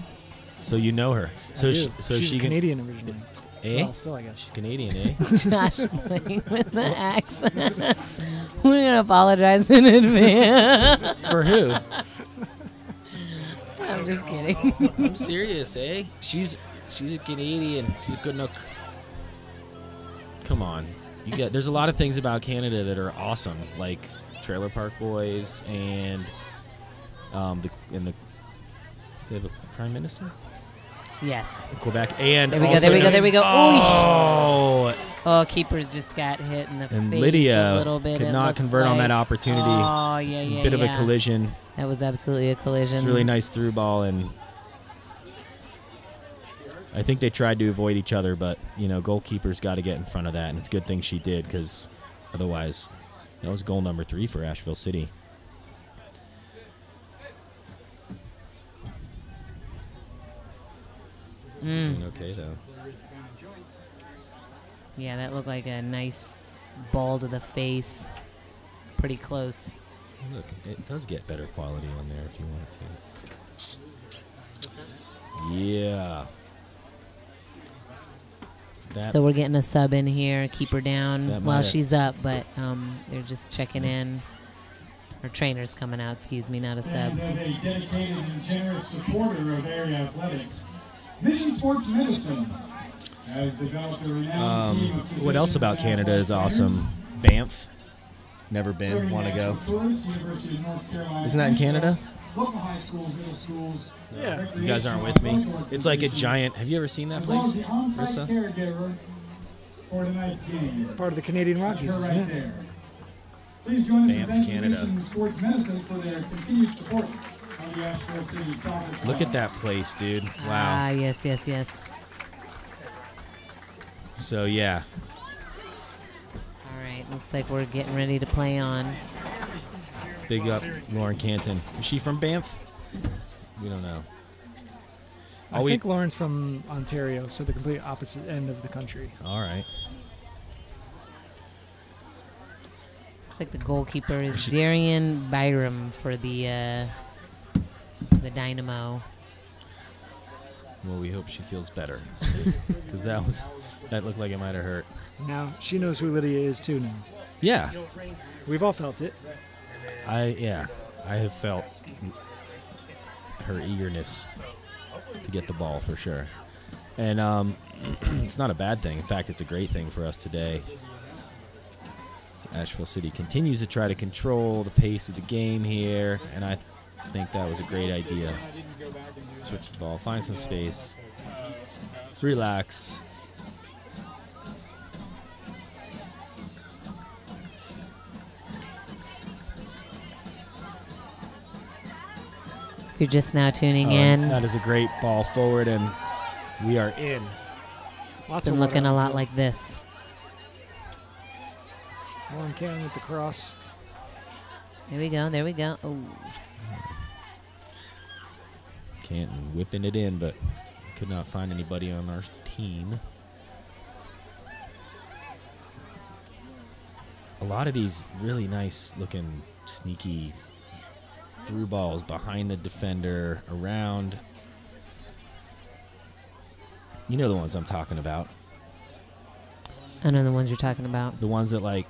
S2: So you know her. So
S4: she's Canadian originally.
S2: Eh?
S4: Well, still, I guess.
S2: She's Canadian, eh?
S3: Josh playing with the accent. We're going to apologize in advance.
S2: For who?
S3: I'm just kidding.
S2: I'm serious, eh? She's a Canadian. She's a good nook. Come on. There's a lot of things about Canada that are awesome, like Trailer Park Boys and they have a prime minister?
S3: Yes.
S2: In Quebec. And
S3: there we go.
S2: Oh,
S3: keepers just got hit in the face
S2: Lydia
S3: a little bit.
S2: could not convert on that opportunity.
S3: Oh, yeah.
S2: Bit of a collision.
S3: That was absolutely a collision.
S2: It's really nice through ball, and I think they tried to avoid each other, but, goalkeeper's got to get in front of that, and it's a good thing she did, because otherwise that was goal number 3 for Asheville City. Okay, though.
S3: Yeah, that looked like a nice ball to the face. Pretty close.
S2: Look, it does get better quality on there if you want it to. Yeah.
S3: So we're getting a sub in here, keep her down while
S2: have-
S3: she's up, but they're just checking in. Her trainer's coming out, excuse me, not a sub.
S5: As a dedicated and generous supporter of area athletics, Mission Sports Medicine has developed a renowned team of
S2: what else about Canada is awesome? Banff. Never been. Want to go. Isn't that in Canada?
S5: Local high schools, middle schools.
S4: Yeah.
S2: You guys aren't with me. It's like a giant. Have you ever seen that
S5: As well as
S2: place,
S5: the on-site
S2: Rissa?
S5: caregiver for tonight's game.
S4: It's part of the Canadian Rockies,
S5: Her
S4: isn't
S5: right
S4: it?
S5: there. Please join us
S2: Banff,
S5: in
S2: Canada.
S5: thanking Mission Sports Medicine for their continued support of the Asheville City Soccer Club.
S2: Look at that place, dude.
S3: Ah,
S2: Wow.
S3: yes, yes, yes.
S2: So yeah.
S3: All right, looks like we're getting ready to play on.
S2: Big up Lauren Canton. Is she from Banff? We don't know.
S4: I think Lauren's from Ontario, so the complete opposite end of the country.
S2: All right.
S3: Looks like the goalkeeper is Darian Byram for the Dynamo.
S2: Well, we hope she feels better, because that looked like it might have hurt.
S4: Now she knows who Lydia is too. Now
S2: Yeah,
S4: we've all felt it.
S2: I have felt her eagerness to get the ball for sure, and it's not a bad thing. In fact, it's a great thing for us today. Asheville City continues to try to control the pace of the game here, and I think that was a great idea. Switch the ball, find some space, relax.
S3: If you're just now tuning in,
S2: That is a great ball forward, and we are in.
S3: it's been looking a lot like this.
S4: Lauren Cannon with the cross.
S3: There we go, there we go. Oh,
S2: Canton whipping it in, but could not find anybody on our team. A lot of these really nice looking sneaky through balls behind the defender, around. You know the ones I'm talking about.
S3: I know the ones you're talking about.
S2: The ones that, like,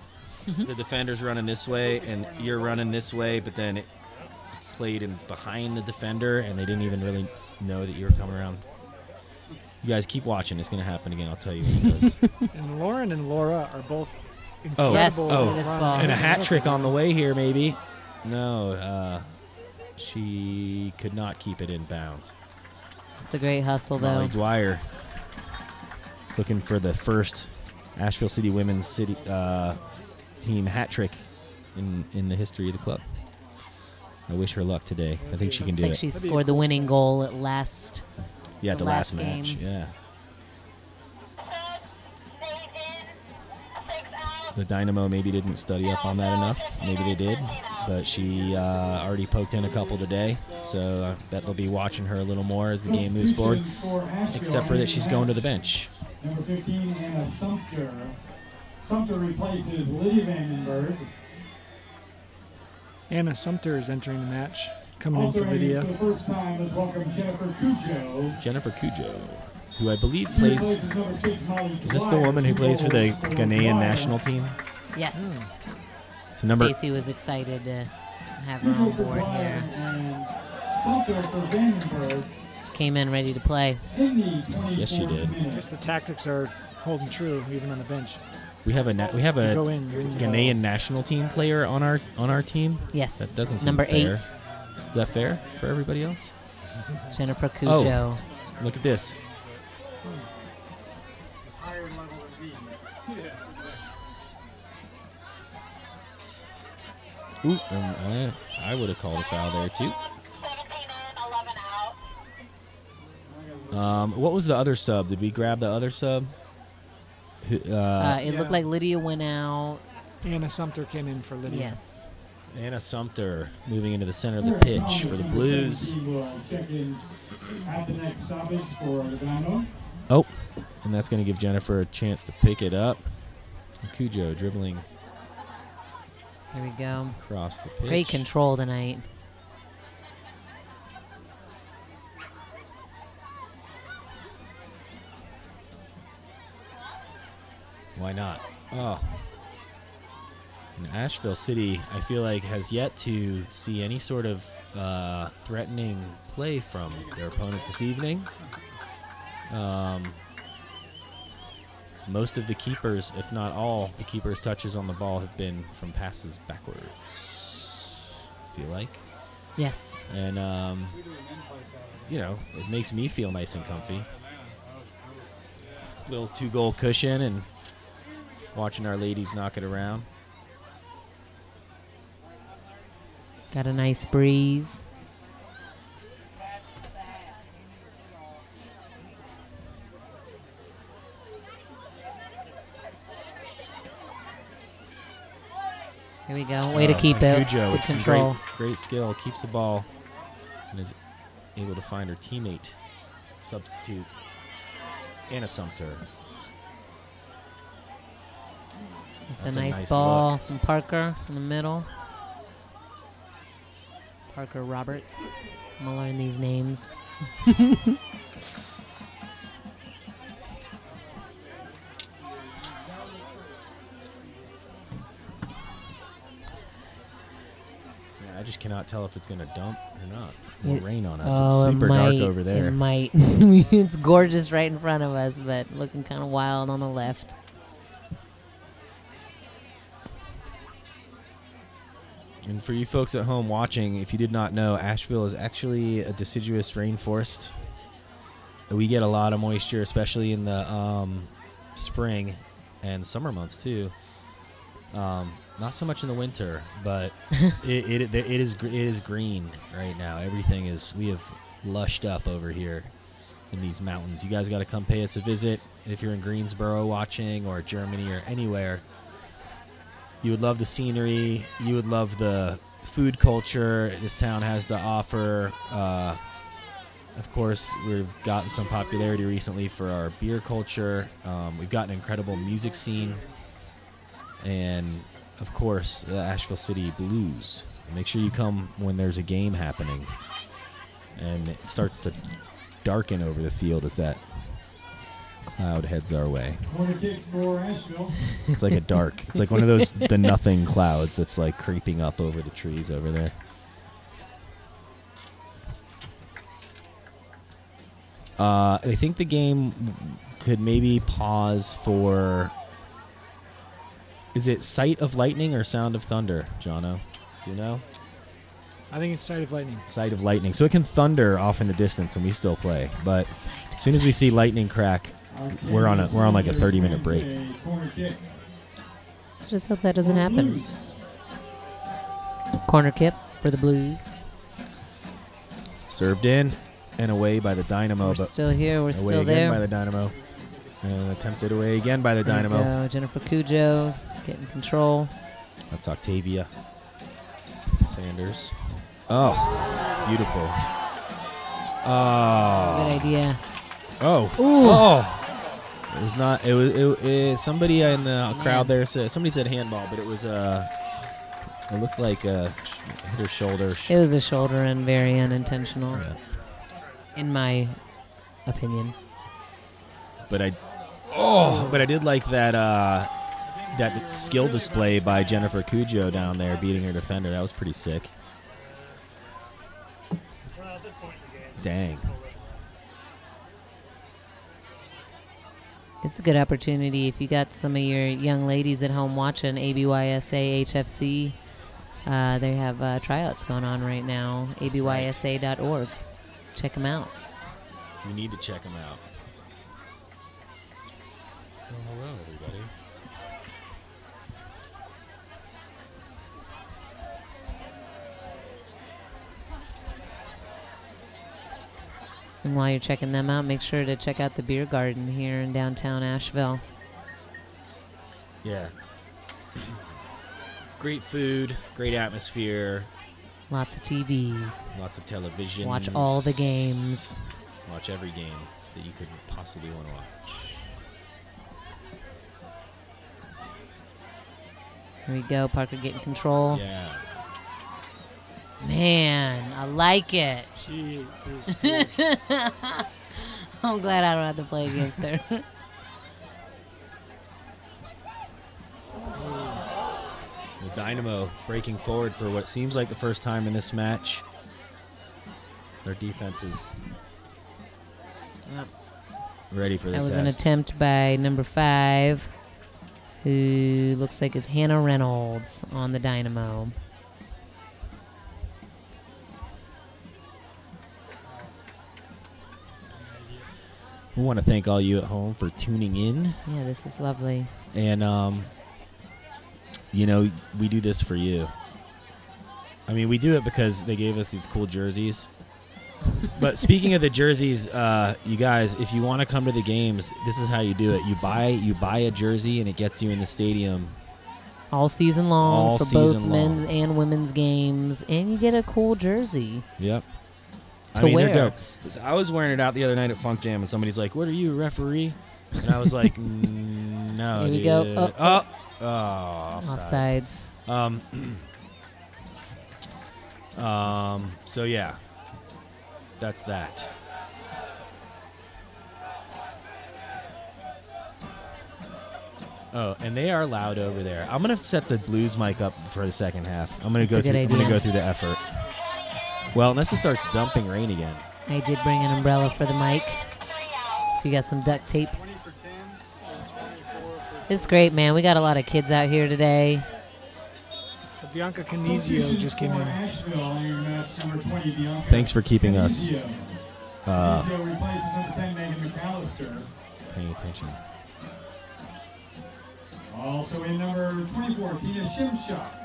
S2: the defender's running this way and you're running this way, but then it's played in behind the defender and they didn't even really know that you were coming around. You guys keep watching. It's going to happen again. I'll tell you when it does.
S4: And Lauren and Laura are both
S2: Oh,
S3: Yes,
S4: incredible.
S3: look at this ball.
S2: And a hat trick on the way here, maybe. No, she could not keep it in bounds.
S3: It's a great hustle, though.
S2: Molly Dwyer looking for the first Asheville City Women's City team hat trick in the history of the club. I wish her luck today. I think she can
S3: Looks
S2: do
S3: like
S2: it.
S3: she scored the winning goal at last.
S2: Yeah, the last
S3: last
S2: match.
S3: game.
S2: Yeah. The Dynamo maybe didn't study up on that enough. Maybe they did, but she already poked in a couple today, so I bet they'll be watching her a little more as the game moves forward, except for that she's going to the bench.
S5: Number 15, Anna Sumter. Sumter replaces Lydia Vandenberg.
S4: Anna Sumter is entering the match, coming in
S5: Also
S4: for
S5: entering
S4: Lydia.
S5: for the first time, let's welcome Jennifer Cujo.
S2: Jennifer Cujo, who I believe
S5: She
S2: plays.
S5: replaces number 6, Molly
S2: Is this the
S5: Dwyer.
S2: woman who plays for the
S5: For
S2: Ghanaian
S5: Dwyer.
S2: national team?
S3: Yes.
S2: So number
S3: Stacy was excited to have her
S5: Cujo
S3: on
S5: for
S3: board
S5: Dwyer
S3: here.
S5: and Sumter for Vandenberg
S3: Came in ready to play.
S5: in the 24th
S2: Yes, she did.
S4: I
S5: minute.
S4: guess the tactics are holding true even on the bench.
S2: we have a
S4: You go in, you're in.
S2: Ghanaian national team player on our team.
S3: Yes.
S2: That doesn't seem
S3: Number
S2: fair.
S3: 8,
S2: Is that fair for everybody else?
S3: Jennifer Cujo.
S2: Look at this. Ooh, and I would have called a foul there too. What was the other sub? Did we grab the other sub?
S3: It looked like Lydia went out.
S4: Anna Sumter came in for Lydia.
S3: Yes.
S2: Anna Sumter moving into the center of the pitch for the Blues.
S5: He will check in at the next stoppage for the Dynamo.
S2: Oh, and that's going to give Jennifer a chance to pick it up. Cujo dribbling
S3: Here we go.
S2: across the pitch.
S3: Great control tonight.
S2: Why not? Oh. And Asheville City, I feel like, has yet to see any sort of threatening play from their opponents this evening. Most of the keepers, if not all, the keepers' touches on the ball have been from passes backwards, I feel like.
S3: Yes.
S2: And, you know, it makes me feel nice and comfy. Little 2-goal cushion and watching our ladies knock it around.
S3: Got a nice breeze. Here we go. Way to keep it.
S2: Cujo
S3: Good
S2: with some
S3: control.
S2: great skill. Keeps the ball and is able to find her teammate, substitute, Anna Sumter.
S3: It's
S2: That's
S3: a
S2: a
S3: nice
S2: nice
S3: ball
S2: look.
S3: from Parker in the middle. Parker Roberts. I'm going to learn these names.
S2: I just cannot tell if it's going to dump or not. It will
S3: It-
S2: rain on us.
S3: Oh,
S2: It's
S3: it
S2: super dark
S3: might,
S2: over there.
S3: It might. It's gorgeous right in front of us, but looking kind of wild on the left.
S2: And for you folks at home watching, if you did not know, Asheville is actually a deciduous rainforest. We get a lot of moisture, especially in the spring and summer months too. Not so much in the winter, but it is green right now. Everything is, we have lushed up over here in these mountains. You guys got to come pay us a visit if you're in Greensboro watching, or Germany, or anywhere. You would love the scenery. You would love the food culture this town has to offer. Of course, we've gotten some popularity recently for our beer culture. We've got an incredible music scene. And, of course, the Asheville City Blues. Make sure you come when there's a game happening. And it starts to darken over the field as that cloud heads our way.
S5: Corner kick for Asheville.
S2: It's like a dark. It's like one of those the nothing clouds that's like creeping up over the trees over there. I think the game could maybe pause for. Is it Sight of Lightning or Sound of Thunder, Jono? Do you know?
S4: I think it's Sight of Lightning.
S2: Sight of Lightning. So it can thunder off in the distance and we still play. But as soon as we see lightning crack, we're on like a 30-minute break.
S5: Corner kick.
S3: Let's just hope that doesn't happen. Corner kick for the Blues.
S2: Served in and away by the Dynamo.
S3: We're
S2: but
S3: still here. We're
S2: away
S3: still
S2: again
S3: there.
S2: by the Dynamo. And attempted away again by the
S3: There we
S2: Dynamo.
S3: go. Jennifer Cujo getting control.
S2: That's Octavia Sanders. Oh, beautiful. Oh.
S3: Good idea.
S2: Oh.
S3: Ooh.
S2: Oh. It was not. It was somebody in the crowd there said. Somebody said handball, but it was it looked like hit her shoulder.
S3: It was a shoulder and very unintentional,
S2: Yeah.
S3: in my opinion.
S2: But I did like that that skill display by Jennifer Cujo down there beating her defender. That was pretty sick. Dang.
S3: It's a good opportunity if you got some of your young ladies at home watching ABYSA HFC. They have tryouts going on right now. ABYSA.org. Check them out.
S2: You need to check them out. Well, hello, everybody.
S3: And while you're checking them out, make sure to check out the beer garden here in downtown Asheville.
S2: Yeah. Great food, great atmosphere,
S3: Lots of TVs.
S2: lots of television.
S3: Watch all the games.
S2: Watch every game that you could possibly want to watch.
S3: Here we go. Parker getting control.
S2: Yeah.
S3: Man, I like it.
S4: She is fierce.
S3: I'm glad I don't have to play against her.
S2: Dynamo breaking forward for what seems like the first time in this match. Their defense is ready for the test.
S3: That was an attempt by number 5, who looks like is Hannah Reynolds on the Dynamo.
S2: We want to thank all you at home for tuning in.
S3: Yeah, this is lovely.
S2: And, you know, we do this for you. I mean, we do it because they gave us these cool jerseys. But speaking of the jerseys, you guys, if you want to come to the games, this is how you do it. You buy a jersey, and it gets you in the stadium
S3: all season long
S2: all
S3: for
S2: season
S3: both men's and women's games, and you get a cool jersey.
S2: Yep.
S3: To
S2: I mean,
S3: wear.
S2: they're dope. I was wearing it out the other night at Funk Jam, and somebody's like, "What are you, a referee?" And I was like, "No,
S3: Here we
S2: dude."
S3: go.
S2: Offsides. So yeah, that's that. Oh, and they are loud over there. I'm gonna set the blues mic up for the second half. I'm gonna go through the effort. Well, unless it starts dumping rain again.
S3: I did bring an umbrella for the mic. If you got some duct tape.
S6: 20 for 10 and 24 for
S3: It's great, man. We got a lot of kids out here today.
S4: So Bianca Canizio just came in.
S5: Asheville on your match number 20, Bianca.
S2: Thanks for keeping us
S5: Canizio replaces number 10, Megan McAllister.
S2: paying attention.
S5: Also in number 24, Tina Shimshock.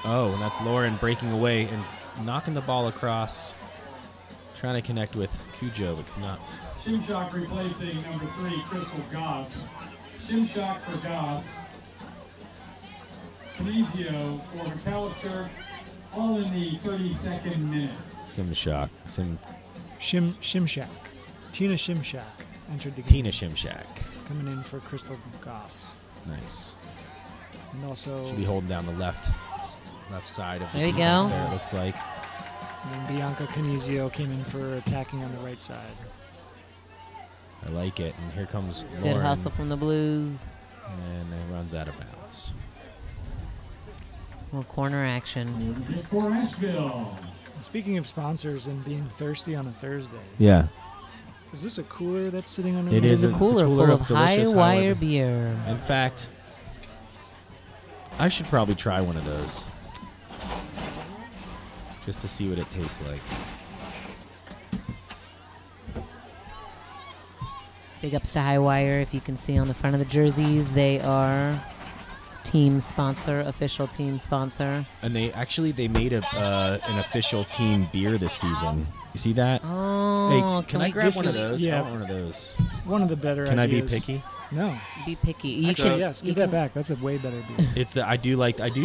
S2: Oh, and that's Lauren breaking away and knocking the ball across, trying to connect with Cujo, but could not.
S5: Shimshock replacing number 3, Crystal Goss. Shimshock for Goss. Canizio for McAllister, all in the 32nd minute.
S2: Shimshock.
S4: Shimshak. Tina Shimshak entered the game.
S2: Tina Shimshak.
S4: Coming in for Crystal Goss.
S2: Nice.
S4: And also,
S2: Should be holding down the left side of the
S3: There you
S2: defense
S3: go.
S2: there, it looks like.
S4: and Bianca Canizio came in for attacking on the right side.
S2: I like it. And here comes
S3: It's
S2: Lauren.
S3: good hustle from the Blues.
S2: And it runs out of bounds.
S3: Little corner action.
S5: Pick for Asheville.
S4: Speaking of sponsors and being thirsty on a Thursday,
S2: Yeah.
S4: is this a cooler that's sitting under
S2: It
S3: It
S4: me?
S3: is a
S2: it's a
S3: cooler
S2: cooler
S3: full
S2: of
S3: of high
S2: delicious
S3: wire
S2: High-Wire.
S3: beer.
S2: In fact, I should probably try one of those. Just to see what it tastes like.
S3: Big ups to High Wire. If you can see on the front of the jerseys, they are team sponsor, official team sponsor.
S2: And they made an official team beer this season. You see that?
S3: Oh,
S2: Hey, can I grab
S4: this
S2: one of
S4: is-
S2: those?
S4: yeah.
S2: I want one of those.
S4: One of the better
S2: Can I be
S4: ideas.
S2: picky?
S4: No.
S3: be picky? You
S4: Actually,
S3: can.
S4: yes.
S3: you
S4: Give that
S3: can-
S4: back. That's a way better beer.
S2: It's the I do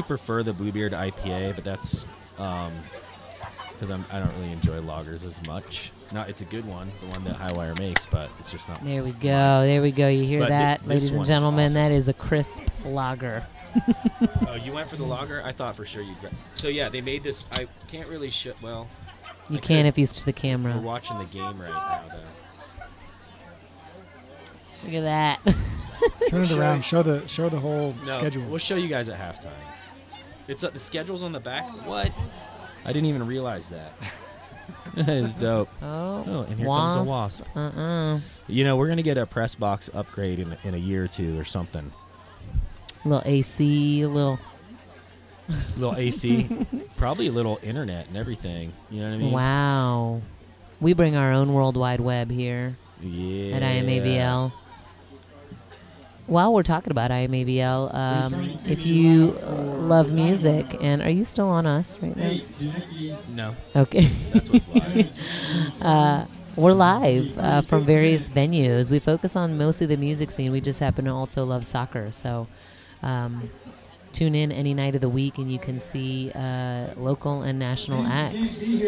S2: prefer the Bluebeard IPA, but that's because I don't really enjoy lagers as much. No, it's a good one, the one that Highwire makes, but it's just not.
S3: There we go. There we go. You hear
S2: But
S3: that,
S2: this
S3: ladies and
S2: one's
S3: gentlemen?
S2: awesome.
S3: That is a crisp lager.
S2: Oh, you went for the lager? I thought for sure you'd grab. So yeah, they made this. I can't really well.
S3: You
S2: I
S3: can
S2: could-
S3: if you switch the
S2: We're
S3: camera.
S2: watching the game right now, though.
S3: Look at that.
S4: Turn it around. Show the whole
S2: No,
S4: schedule.
S2: we'll show you guys at halftime. It's the schedule's on the back. What? I didn't even realize that. That is dope.
S3: Oh,
S2: and here comes a wasp. You know, we're gonna get a press box upgrade in a year or two or something.
S3: Little AC, little.
S2: Little AC, probably a little internet and everything. You know what I mean?
S3: Wow. We bring our own World Wide Web here
S2: Yeah.
S3: at IMABL. While we're talking about IMABL, if you love music, and are you still on us right now?
S5: Hey, Jackie.
S2: No,
S3: Okay.
S2: that's what's live.
S3: We're live from various venues. We focus on mostly the music scene. We just happen to also love soccer. So tune in any night of the week and you can see local and national acts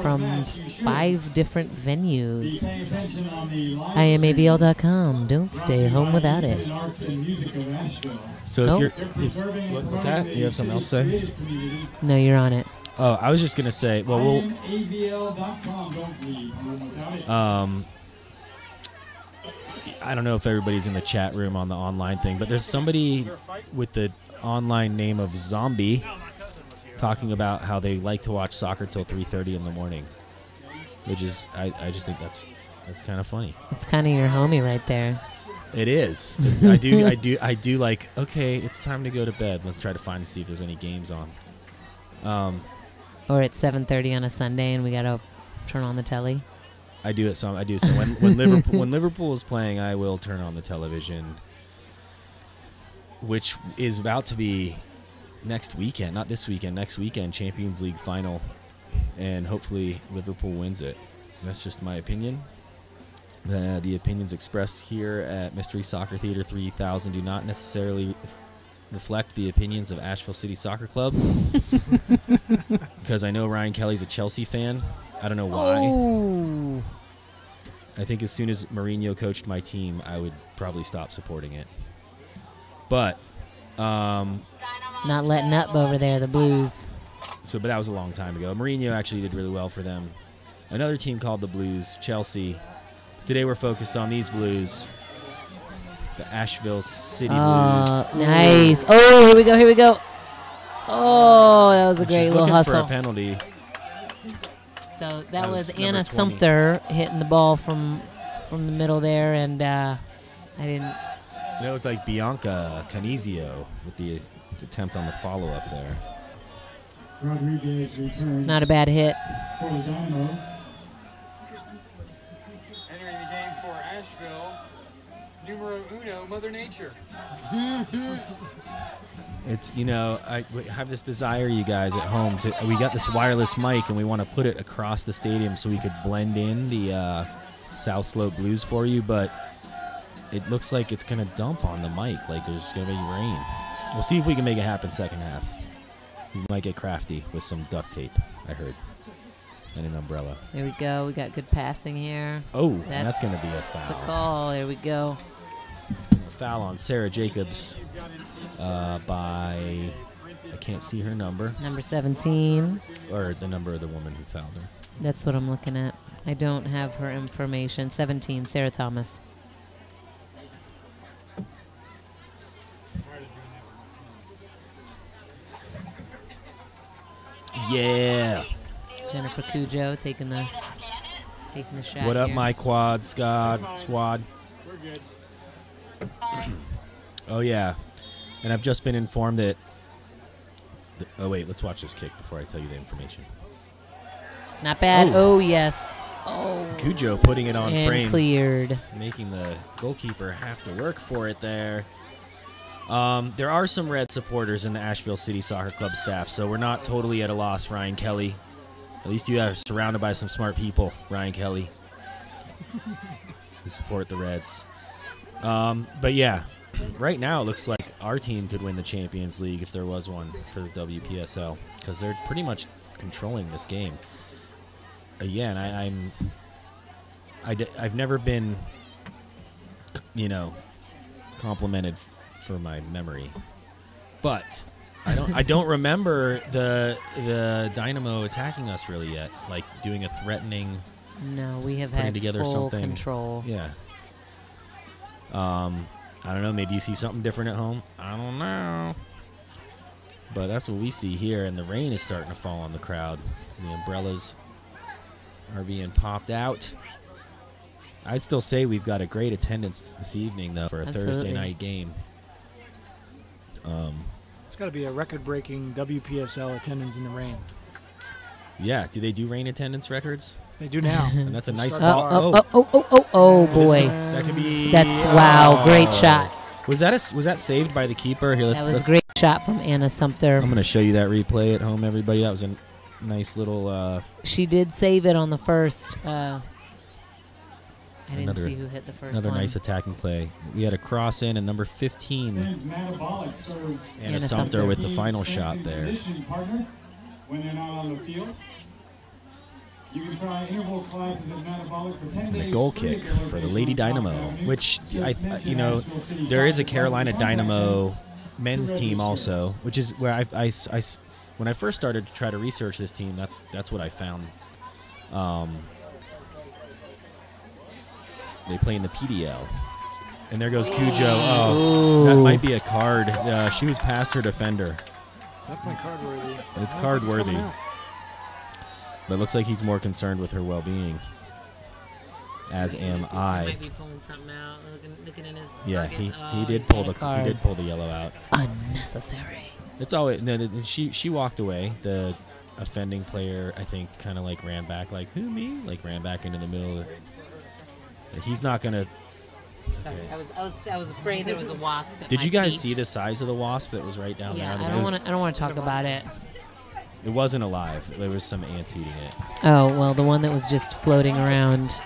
S3: from 5 different venues.
S5: Pay attention on the live
S3: IMABL.com. Don't stay home without it.
S5: Arts and Music of Asheville.
S2: So
S3: Oh.
S2: if you're,
S5: They're preserving and
S2: what's that?
S5: promoting
S2: You have something else to say?
S5: creative community.
S3: No, you're on it.
S2: Oh, I was just gonna say. Well, we'll
S5: IMABL.com. Don't leave home without it.
S2: I don't know if everybody's in the chat room on the online thing, but there's somebody with the online name of Zombie talking about how they like to watch soccer till 3:30 in the morning, which is I just think that's kind of funny.
S3: It's kind of your homie right there.
S2: It is. I do like. Okay, it's time to go to bed. Let's try to find and see if there's any games on.
S3: Or it's 7:30 on a Sunday and we gotta turn on the telly.
S2: I do so when Liverpool is playing, I will turn on the television, which is about to be next weekend, not this weekend, next weekend, Champions League final, and hopefully Liverpool wins it. That's just my opinion. The opinions expressed here at Mystery Soccer Theater 3000 do not necessarily reflect the opinions of Asheville City Soccer Club, because I know Ryan Kelly's a Chelsea fan. I don't know why.
S3: Oh.
S2: I think as soon as Mourinho coached my team, I would probably stop supporting it. But
S3: Not letting up over there, the Blues.
S2: but that was a long time ago. Mourinho actually did really well for them. Another team called the Blues, Chelsea. Today we're focused on these Blues, the Asheville City Blues.
S3: Nice. Oh, here we go. Oh, that was a great little hustle.
S2: For a penalty.
S3: So that was
S2: number
S3: Anna
S2: 20.
S3: Sumter hitting the ball from the middle there, and I didn't.
S2: It looked like Bianca Canizio with the attempt on the follow-up there.
S5: Rodriguez returns
S3: It's not a bad hit.
S5: for the Dynamo.
S6: Entering the game for Asheville, numero uno, Mother Nature.
S2: It's, I have this desire, you guys at home, we got this wireless mic and we want to put it across the stadium so we could blend in the South Slope Blues for you, but it looks like it's going to dump on the mic, like there's going to be rain. We'll see if we can make it happen second half. We might get crafty with some duct tape, I heard, and an umbrella.
S3: There we go. We got good passing here.
S2: Oh, and that's going to be a
S3: That's
S2: foul.
S3: a call. There we go.
S2: A foul on Sarah Jacobs by, I can't see her number,
S3: Number 17.
S2: or the number of the woman who fouled her.
S3: That's what I'm looking at. I don't have her information. 17, Sarah Thomas.
S2: Yeah.
S3: Jennifer Cujo taking the shot.
S2: What up,
S3: here.
S2: my quad squad?
S6: We're good.
S2: Oh, yeah. And I've just been informed that... oh, wait. Let's watch this kick before I tell you the information.
S3: It's not bad.
S2: Oh.
S3: Oh, yes. Oh.
S2: Cujo putting it on
S3: And
S2: frame.
S3: cleared.
S2: Making the goalkeeper have to work for it there. There are some red supporters in the Asheville City Soccer Club staff, so we're not totally at a loss, Ryan Kelly. At least you are surrounded by some smart people, Ryan Kelly, who support the Reds. But yeah, right now it looks like our team could win the Champions League if there was one for the WPSL, because they're pretty much controlling this game. Again, I've never been, complimented for my memory, but I don't remember the Dynamo attacking us really yet, like doing a threatening.
S3: No, we have
S2: Putting
S3: had
S2: together
S3: full
S2: something.
S3: control.
S2: Yeah. I don't know. Maybe you see something different at home. I don't know. But that's what we see here, and the rain is starting to fall on the crowd. The umbrellas are being popped out. I'd still say we've got a great attendance this evening, though, for a
S3: Absolutely.
S2: Thursday night game.
S4: It's got to be a record-breaking WPSL attendance in the rain.
S2: Yeah. Do they do rain attendance records?
S4: They do now.
S2: And that's a nice
S4: Start
S2: ball.
S3: Oh, boy.
S2: That could be.
S3: That's wow. Great
S2: Oh.
S3: shot.
S2: Was that saved by the keeper? Here,
S3: That was a great shot from Anna Sumter.
S2: I'm going to show you that replay at home, everybody. That was a nice little.
S3: She did save it on the first. I didn't
S2: Another-
S3: see who hit the first
S2: Another
S3: one.
S2: nice attacking play. We had a cross in, and number 15,
S5: Men's metabolic serves
S2: Anna
S3: Anna
S2: Sumter
S3: Sumter.
S2: with the
S5: team's
S2: final
S5: strength
S2: shot
S5: and
S2: there.
S5: conditioning partner when they're not on the field. You can try interval classes at Metabolic for 10
S2: And
S5: days.
S2: a goal
S5: free
S2: kick
S5: at their
S2: for the
S5: location
S2: Lady
S5: on
S2: Dynamo,
S5: Fox Avenue.
S2: which,
S5: Just mention Asheville City
S2: there is a
S5: Soccer
S2: Carolina
S5: Club
S2: Dynamo men's
S5: to
S2: team
S5: register.
S2: also, which is where when I first started to try to research this team, that's what I found. They play in the PDL. And there goes Cujo. Oh, that might be a card. She was past her defender.
S4: Definitely card worthy.
S2: It's card worthy. But it looks like he's more concerned with her well-being. As am I.
S3: Might be pulling something out. Looking in his
S2: Yeah,
S3: pockets.
S2: he did pull the yellow out.
S3: Unnecessary.
S2: It's always she walked away. The offending player, I think, kind of like ran back, like who me? Like ran back into the middle of it. He's not gonna.
S3: Sorry, I was afraid there was a wasp. At
S2: Did
S3: my
S2: you guys
S3: feet.
S2: see the size of the wasp that was right down
S3: Yeah,
S2: there?
S3: I don't want to talk about it.
S2: It wasn't alive. There was some ants eating it.
S3: Oh well, the one that was just floating around.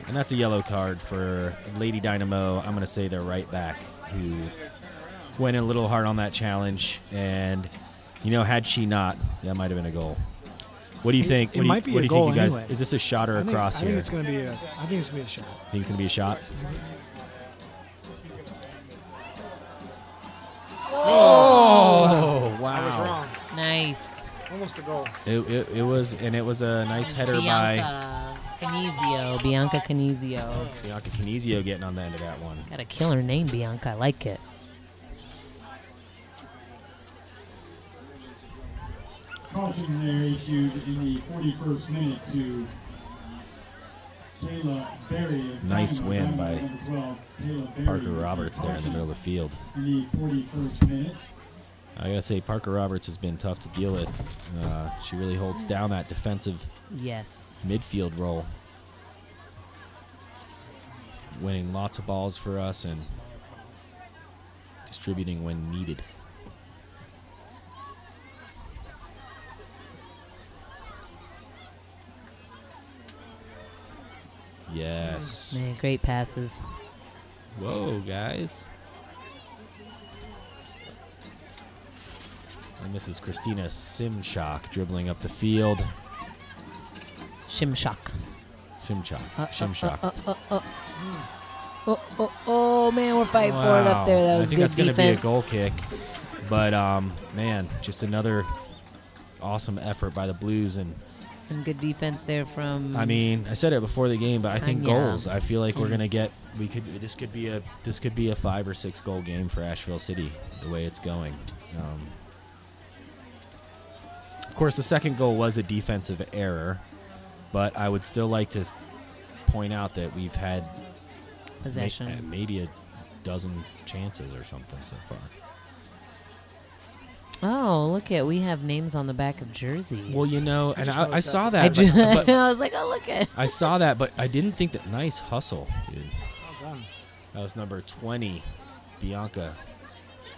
S2: And that's a yellow card for Lady Dynamo. I'm going to say they're right back, who went in a little hard on that challenge. And, had she not, that might have been a goal. What do you think?
S4: It might be a goal
S2: you guys?
S4: anyway.
S2: Is this a shot or a cross here?
S4: I think it's going to be a shot.
S2: Think it's going to be a shot? Oh, wow.
S6: I was wrong.
S3: Nice.
S6: Almost a goal.
S2: It was a nice header by
S3: Bianca Canizio.
S2: Bianca Canizio getting on the end of that one.
S3: Got a killer name, Bianca. I like it.
S5: Caution there issued in the 41st minute to Kayla Berry. Of
S2: Nice
S5: Dynamo,
S2: win
S5: Dynamo
S2: by
S5: number 12, Kayla Berry.
S2: Parker Roberts there in the middle of the field.
S5: In the 41st minute.
S2: I gotta say, Parker Roberts has been tough to deal with. She really holds down that defensive midfield role, winning lots of balls for us and distributing when needed. Yes.
S3: Man, great passes.
S2: Whoa, guys. And this is Christina Simchak dribbling up the field.
S3: Shimshak.
S2: Shimchak.
S3: Oh, man, we're fighting for it up there. That was
S2: I think
S3: good
S2: that's going to
S3: defense.
S2: be a goal kick. But, man, just another awesome effort by the Blues. And
S3: good defense there from.
S2: I mean, I said it before the game, but I think
S3: Tanya.
S2: goals. I feel like we're going to get. This could be a 5 or 6 goal game for Asheville City, the way it's going. Of course, the second goal was a defensive error, but I would still like to point out that we've had
S3: possession.
S2: Maybe a dozen chances or something so far.
S3: Oh, look at, we have names on the back of jerseys.
S2: Well, and I saw that.
S3: But I was like, oh, look at.
S2: I saw that, but I didn't think that. Nice hustle, dude.
S4: Well done.
S2: That was number 20, Bianca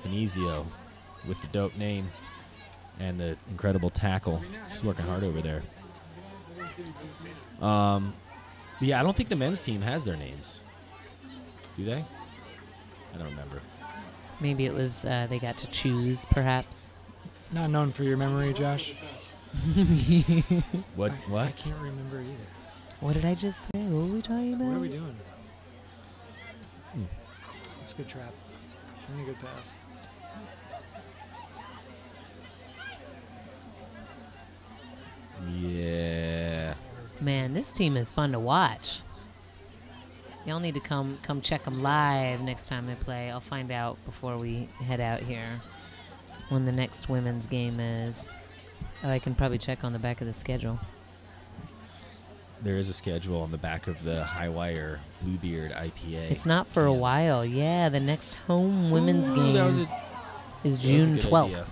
S2: Canizio, with the dope name and the incredible tackle. She's working hard over there. Yeah, I don't think the men's team has their names. Do they? I don't remember.
S3: Maybe it was they got to choose, perhaps.
S4: Not known for your memory, Josh.
S2: What?
S4: I can't remember either.
S3: What did I just say? What were we talking about?
S4: What are we doing? That's a good trap. And a good pass.
S2: Yeah.
S3: Man, this team is fun to watch. Y'all need to come check them live next time they play. I'll find out before we head out here when the next women's game is. Oh, I can probably check on the back of the schedule.
S2: There is a schedule on the back of the High Wire Bluebeard IPA.
S3: It's not for a while. Yeah, the next home women's game is June 12th.
S2: Idea.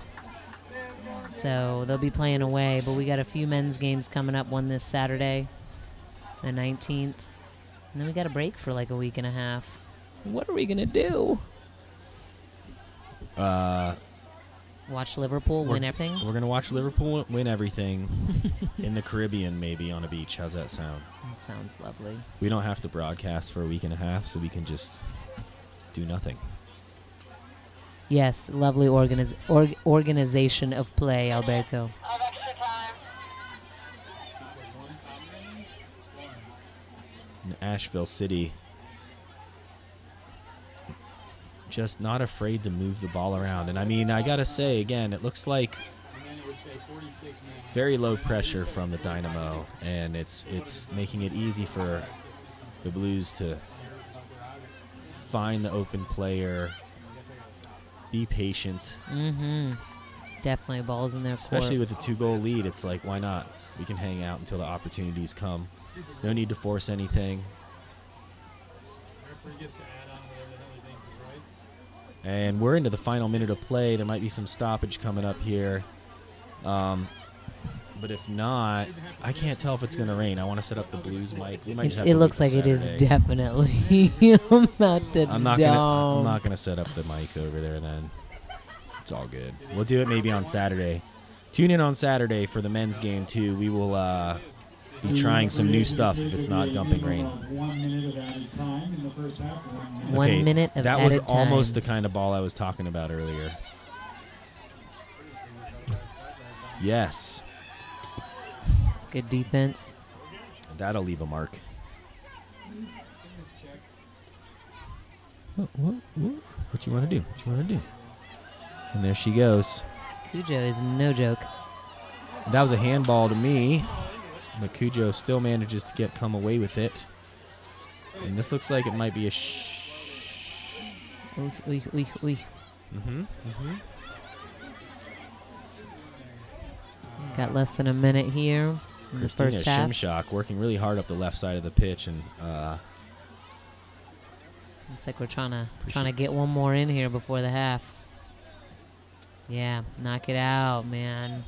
S3: So they'll be playing away, but we got a few men's games coming up. One this Saturday, the 19th. And then we got a break for like a week and a half. What are we going to do? Watch Liverpool win everything?
S2: We're going to watch Liverpool win everything in the Caribbean, maybe on a beach. How's that sound?
S3: That sounds lovely.
S2: We don't have to broadcast for a week and a half, so we can just do nothing.
S3: Yes, lovely organization of play, Alberto.
S2: In Asheville City, just not afraid to move the ball around. And I mean, I gotta say again, it looks like very low pressure from the Dynamo, and it's making it easy for the Blues to find the open player. Be patient.
S3: Mm-hmm. Definitely balls in their
S2: Especially
S3: court.
S2: with a 2-goal lead, it's like, why not? We can hang out until the opportunities come. No need to force anything. And we're into the final minute of play. There might be some stoppage coming up here. But if not, I can't tell if it's going to rain. I want to set up the Blues mic. We might just have
S3: It
S2: to
S3: looks
S2: wait
S3: like
S2: till
S3: it is
S2: Saturday.
S3: definitely about to
S2: I'm not gonna set up the mic over there then. It's all good. We'll do it maybe on Saturday. Tune in on Saturday for the men's game too. We will be trying some new stuff if it's not dumping rain.
S5: 1 minute of added time in the first half.
S3: 1 minute of
S2: that was
S3: added time.
S2: almost the kind of ball I was talking about earlier. Yes,
S3: Good defense.
S2: that'll leave a mark. What you want to do? What you want to do? And there she goes.
S3: Cujo is no joke.
S2: That was a handball to me, but Cujo still manages to come away with it. And this looks like it might be a
S3: Oy, oy, oy, oy. Got less than a minute here in the
S2: Christina
S3: first half.
S2: Shimshock working really hard up the left side of the pitch, and
S3: Looks like we're trying to get one more in here before the half. Yeah, knock it out, man.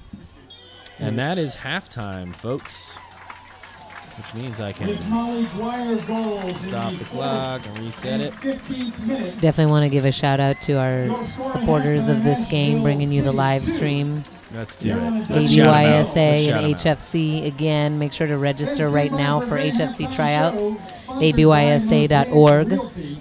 S2: that is halftime, folks. Which means I can
S5: With Molly Dwyer goals
S2: stop
S5: in
S2: the clock and reset it.
S5: 15th minute.
S3: Definitely want to give a shout out to our supporters of this game, bringing you the live stream.
S2: Let's do it. Let's shout 'em out. Let's
S3: ABYSA
S2: shout 'em
S3: and
S2: out.
S3: HFC. Again, make sure to register right now for HFC tryouts. ABYSA.org.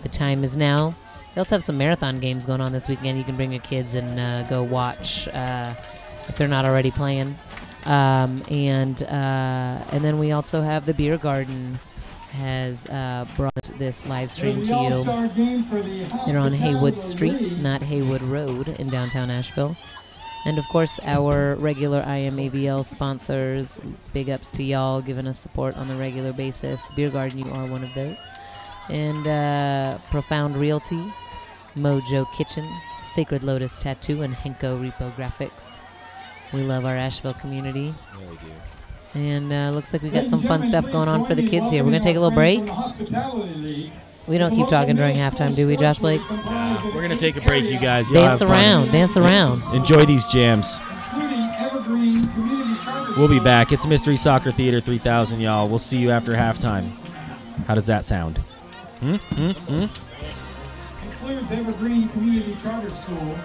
S3: The time is now. They also have some marathon games going on this weekend. You can bring your kids and go watch if they're not already playing. And then we also have the Beer Garden has brought this live stream to you. They're on Haywood Street, not Haywood Road in downtown Asheville. And of course, our regular IMAVL sponsors, big ups to y'all giving us support on the regular basis. Beer Garden, you are one of those. And Profound Realty, Mojo Kitchen, Sacred Lotus Tattoo, and Henko Repo Graphics. We love our Asheville community.
S2: Yeah, we do.
S3: And looks like we got some fun stuff going on for the kids here. We're going to take a little break. We don't keep talking during halftime, do we, Josh Blake?
S2: Yeah, we're going to take a break, you guys. Y'all
S3: Dance
S2: have fun.
S3: around, dance around.
S2: Enjoy these jams. We'll be back. It's Mystery Soccer Theater 3000, y'all. We'll see you after halftime. How does that sound?
S5: Includes Evergreen Community Charter School.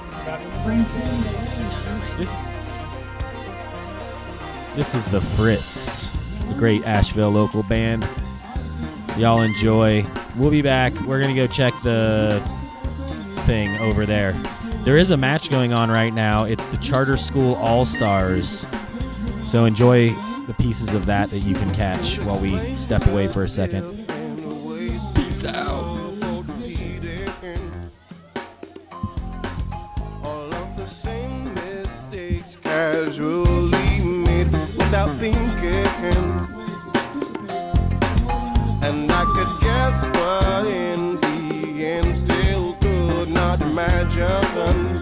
S2: This is the Fritz, the great Asheville local band. Y'all enjoy. We'll be back. We're going to go check the thing over there. There is a match going on right now. It's the Charter School All-Stars. So enjoy the pieces of that you can catch while we step away for a second. Peace out.
S7: All of the same mistakes casually made without thinking. And I could guess, but in the end still could not imagine.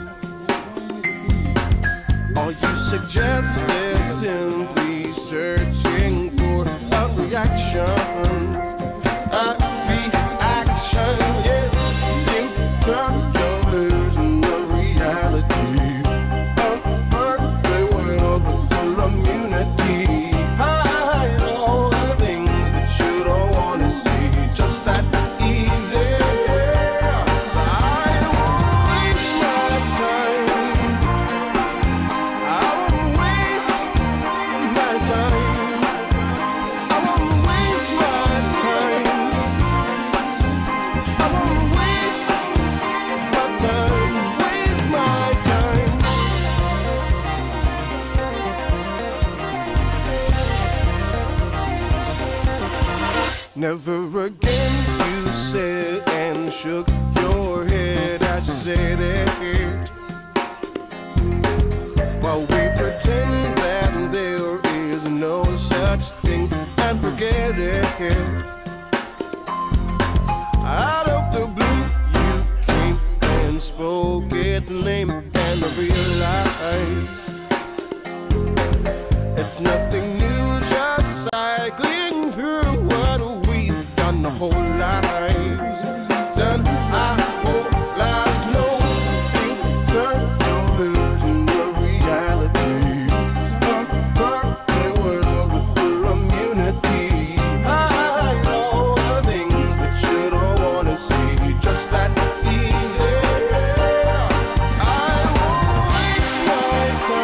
S7: All you suggest is simply searching for a reaction. A reaction is your version of reality. A perfect world full of immunity. Hide all the things that you don't want to see. Just that easy. I won't waste my time. I won't waste my time. I won't waste my time. I won't waste my time. Waste my time. Never again, you said, and shook your head as you said it. While we pretend that there is no such thing and forget it. Out of the blue, its name and I realize it's nothing new, just cycling through what we've done the whole lives. Done our whole lives, no eternal version of reality. A perfect world with full immunity. I know the things that you don't want to see, just that easy. I won't waste my time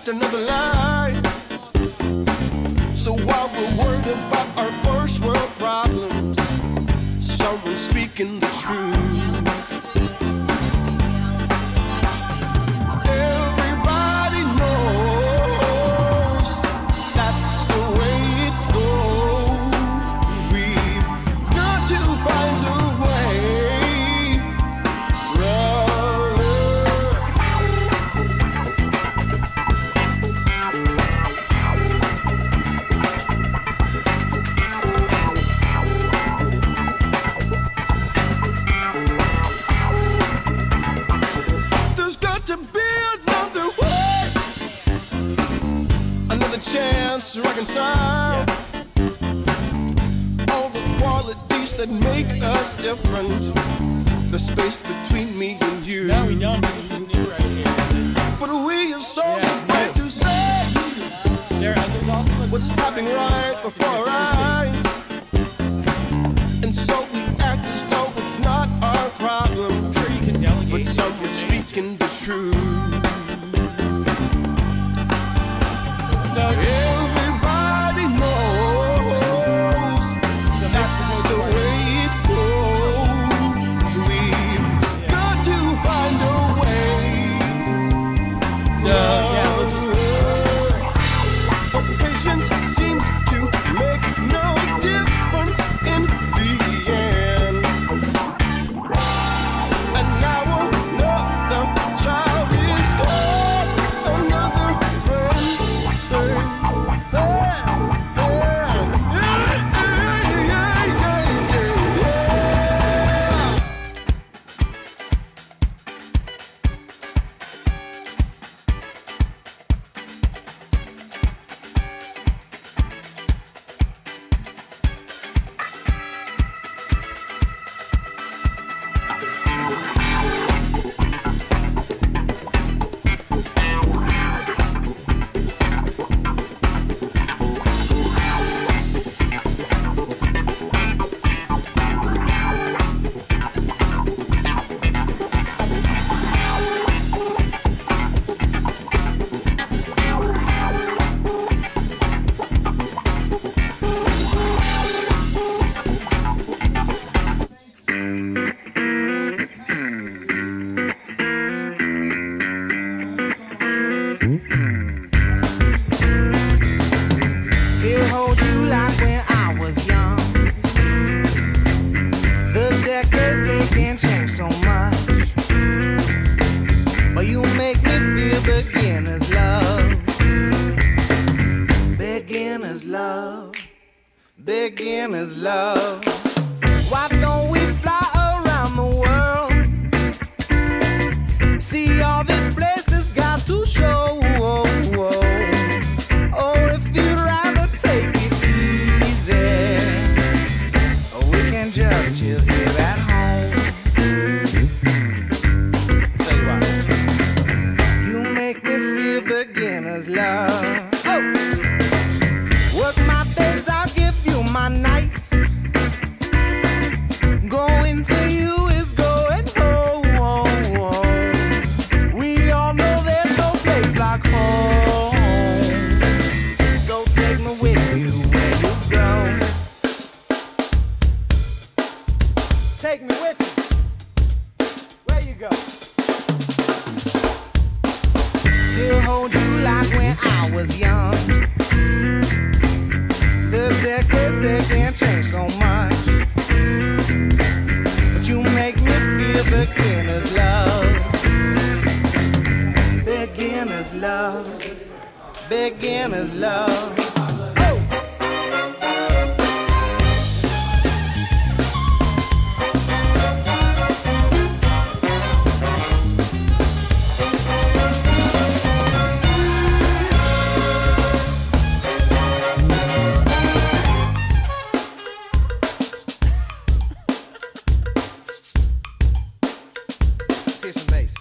S7: just another lie. So while we're worried about our first world problems, someone's speaking the truth. Everybody knows that's the way it goes. We've got to find a way. Chance to reconcile all the qualities that make us different. The space between me and you.
S2: No, we don't. This is new right here.
S7: But we are so afraid to say
S2: there's also
S7: what's happening right before our eyes. And so we act as though it's not our problem.
S2: Sure, you can delegate,
S7: but someone's speaking the truth. Everybody knows that's the way it goes. We've got to find a way.
S2: So, yeah, we'll
S7: but patience seems to make no difference in the end. And now another child is gone, another friend.
S8: Beginner's love. Why don't we fly around the world? See all these places got to show. Or if you'd rather take it easy, we can just chill here at home. Tell you what, you make me feel beginner's love. Oh, work my days, I'll give you my nights. Going to you is going home. We all know there's no place like home. So take me with you where you go. Take me with you. Where you go? Still hold you like when I was young. The decades, they can't change so much. But you make me feel beginner's love. Beginner's love. Beginner's love. Here's some bass.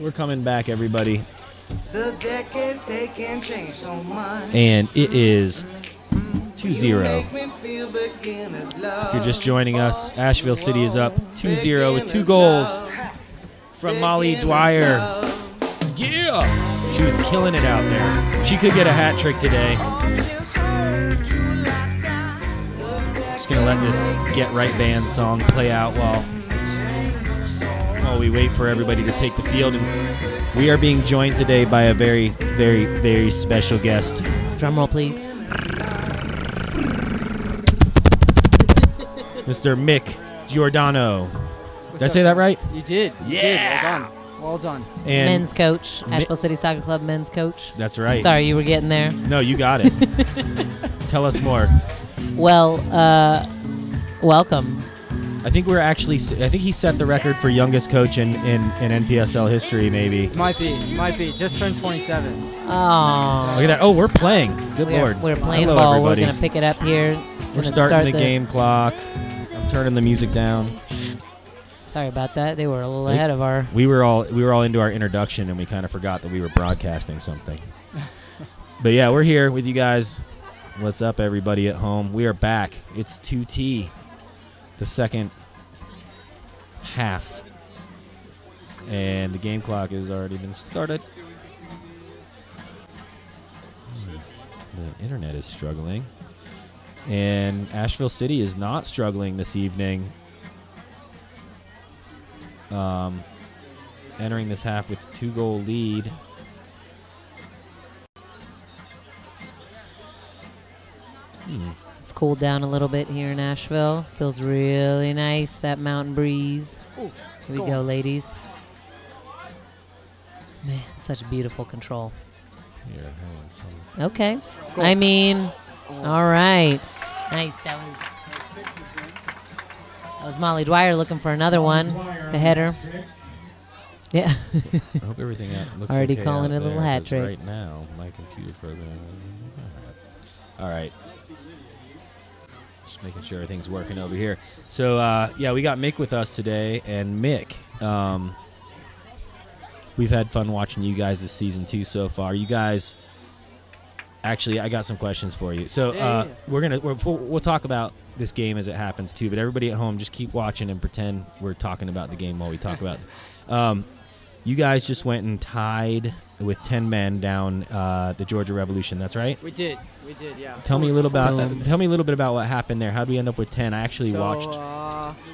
S2: We're coming back, everybody.
S8: The decades taking change so much.
S2: And it is 2-0.
S8: Make me feel beginner's love.
S2: If you're just joining us, Asheville City is up 2-0 with 2 goals from Molly Dwyer. Yeah! She was killing it out there. She could get a hat trick today. Just going to let this Get Right Band song play out while we wait for everybody to take the field. And we are being joined today by a very, very, very special guest.
S3: Drum roll, please.
S2: Mr. Mick Giordano. Did I say that right?
S9: You did. You
S2: Yeah.
S9: did. Well done.
S2: And
S3: Men's coach. Asheville City Soccer Club men's coach.
S2: that's right.
S3: Sorry, you were getting there.
S2: No, you got it. Tell us more.
S3: Well, welcome.
S2: I think he set the record for youngest coach in NPSL history, maybe.
S9: Might be. Just turned 27.
S3: Oh.
S2: Look at that. Oh, we're playing. Good Lord.
S3: We're playing
S2: Hello,
S3: ball.
S2: everybody.
S3: We're going to pick it up here.
S2: We're
S3: Gonna
S2: starting
S3: start
S2: the game clock. I'm turning the music down.
S3: Sorry about that. They were a little ahead of our...
S2: We were all into our introduction, and we kind of forgot that we were broadcasting something. But yeah, we're here with you guys. What's up, everybody at home? We are back. It's 2T. The second half, and the game clock has already been started. The internet is struggling, and Asheville City is not struggling this evening. Entering this half with a 2-goal lead.
S3: It's cooled down a little bit here in Asheville. Feels really nice, that mountain breeze.
S9: Ooh,
S3: Here we go, ladies. Man, such beautiful control.
S2: Here, hold on,
S3: Okay. I mean, all right. Nice. That was Molly Dwyer looking for another one. The header. Yeah.
S2: I hope everything looks
S3: Already
S2: okay
S3: calling
S2: out
S3: it a little
S2: there,
S3: hat
S2: 'cause
S3: trick.
S2: Right now, my computer program. All right. Just making sure everything's working over here. So, yeah, we got Mick with us today. And Mick, we've had fun watching you guys this season, too, so far. You guys, actually, I got some questions for you. So, we'll talk about this game as it happens, too. But everybody at home, just keep watching and pretend we're talking about the game while we talk about it. You guys just went and tied with 10 men down the Georgia Revolution. That's right?
S9: We did, yeah.
S2: Tell me a little bit about what happened there. How did we end up with 10? I actually watched.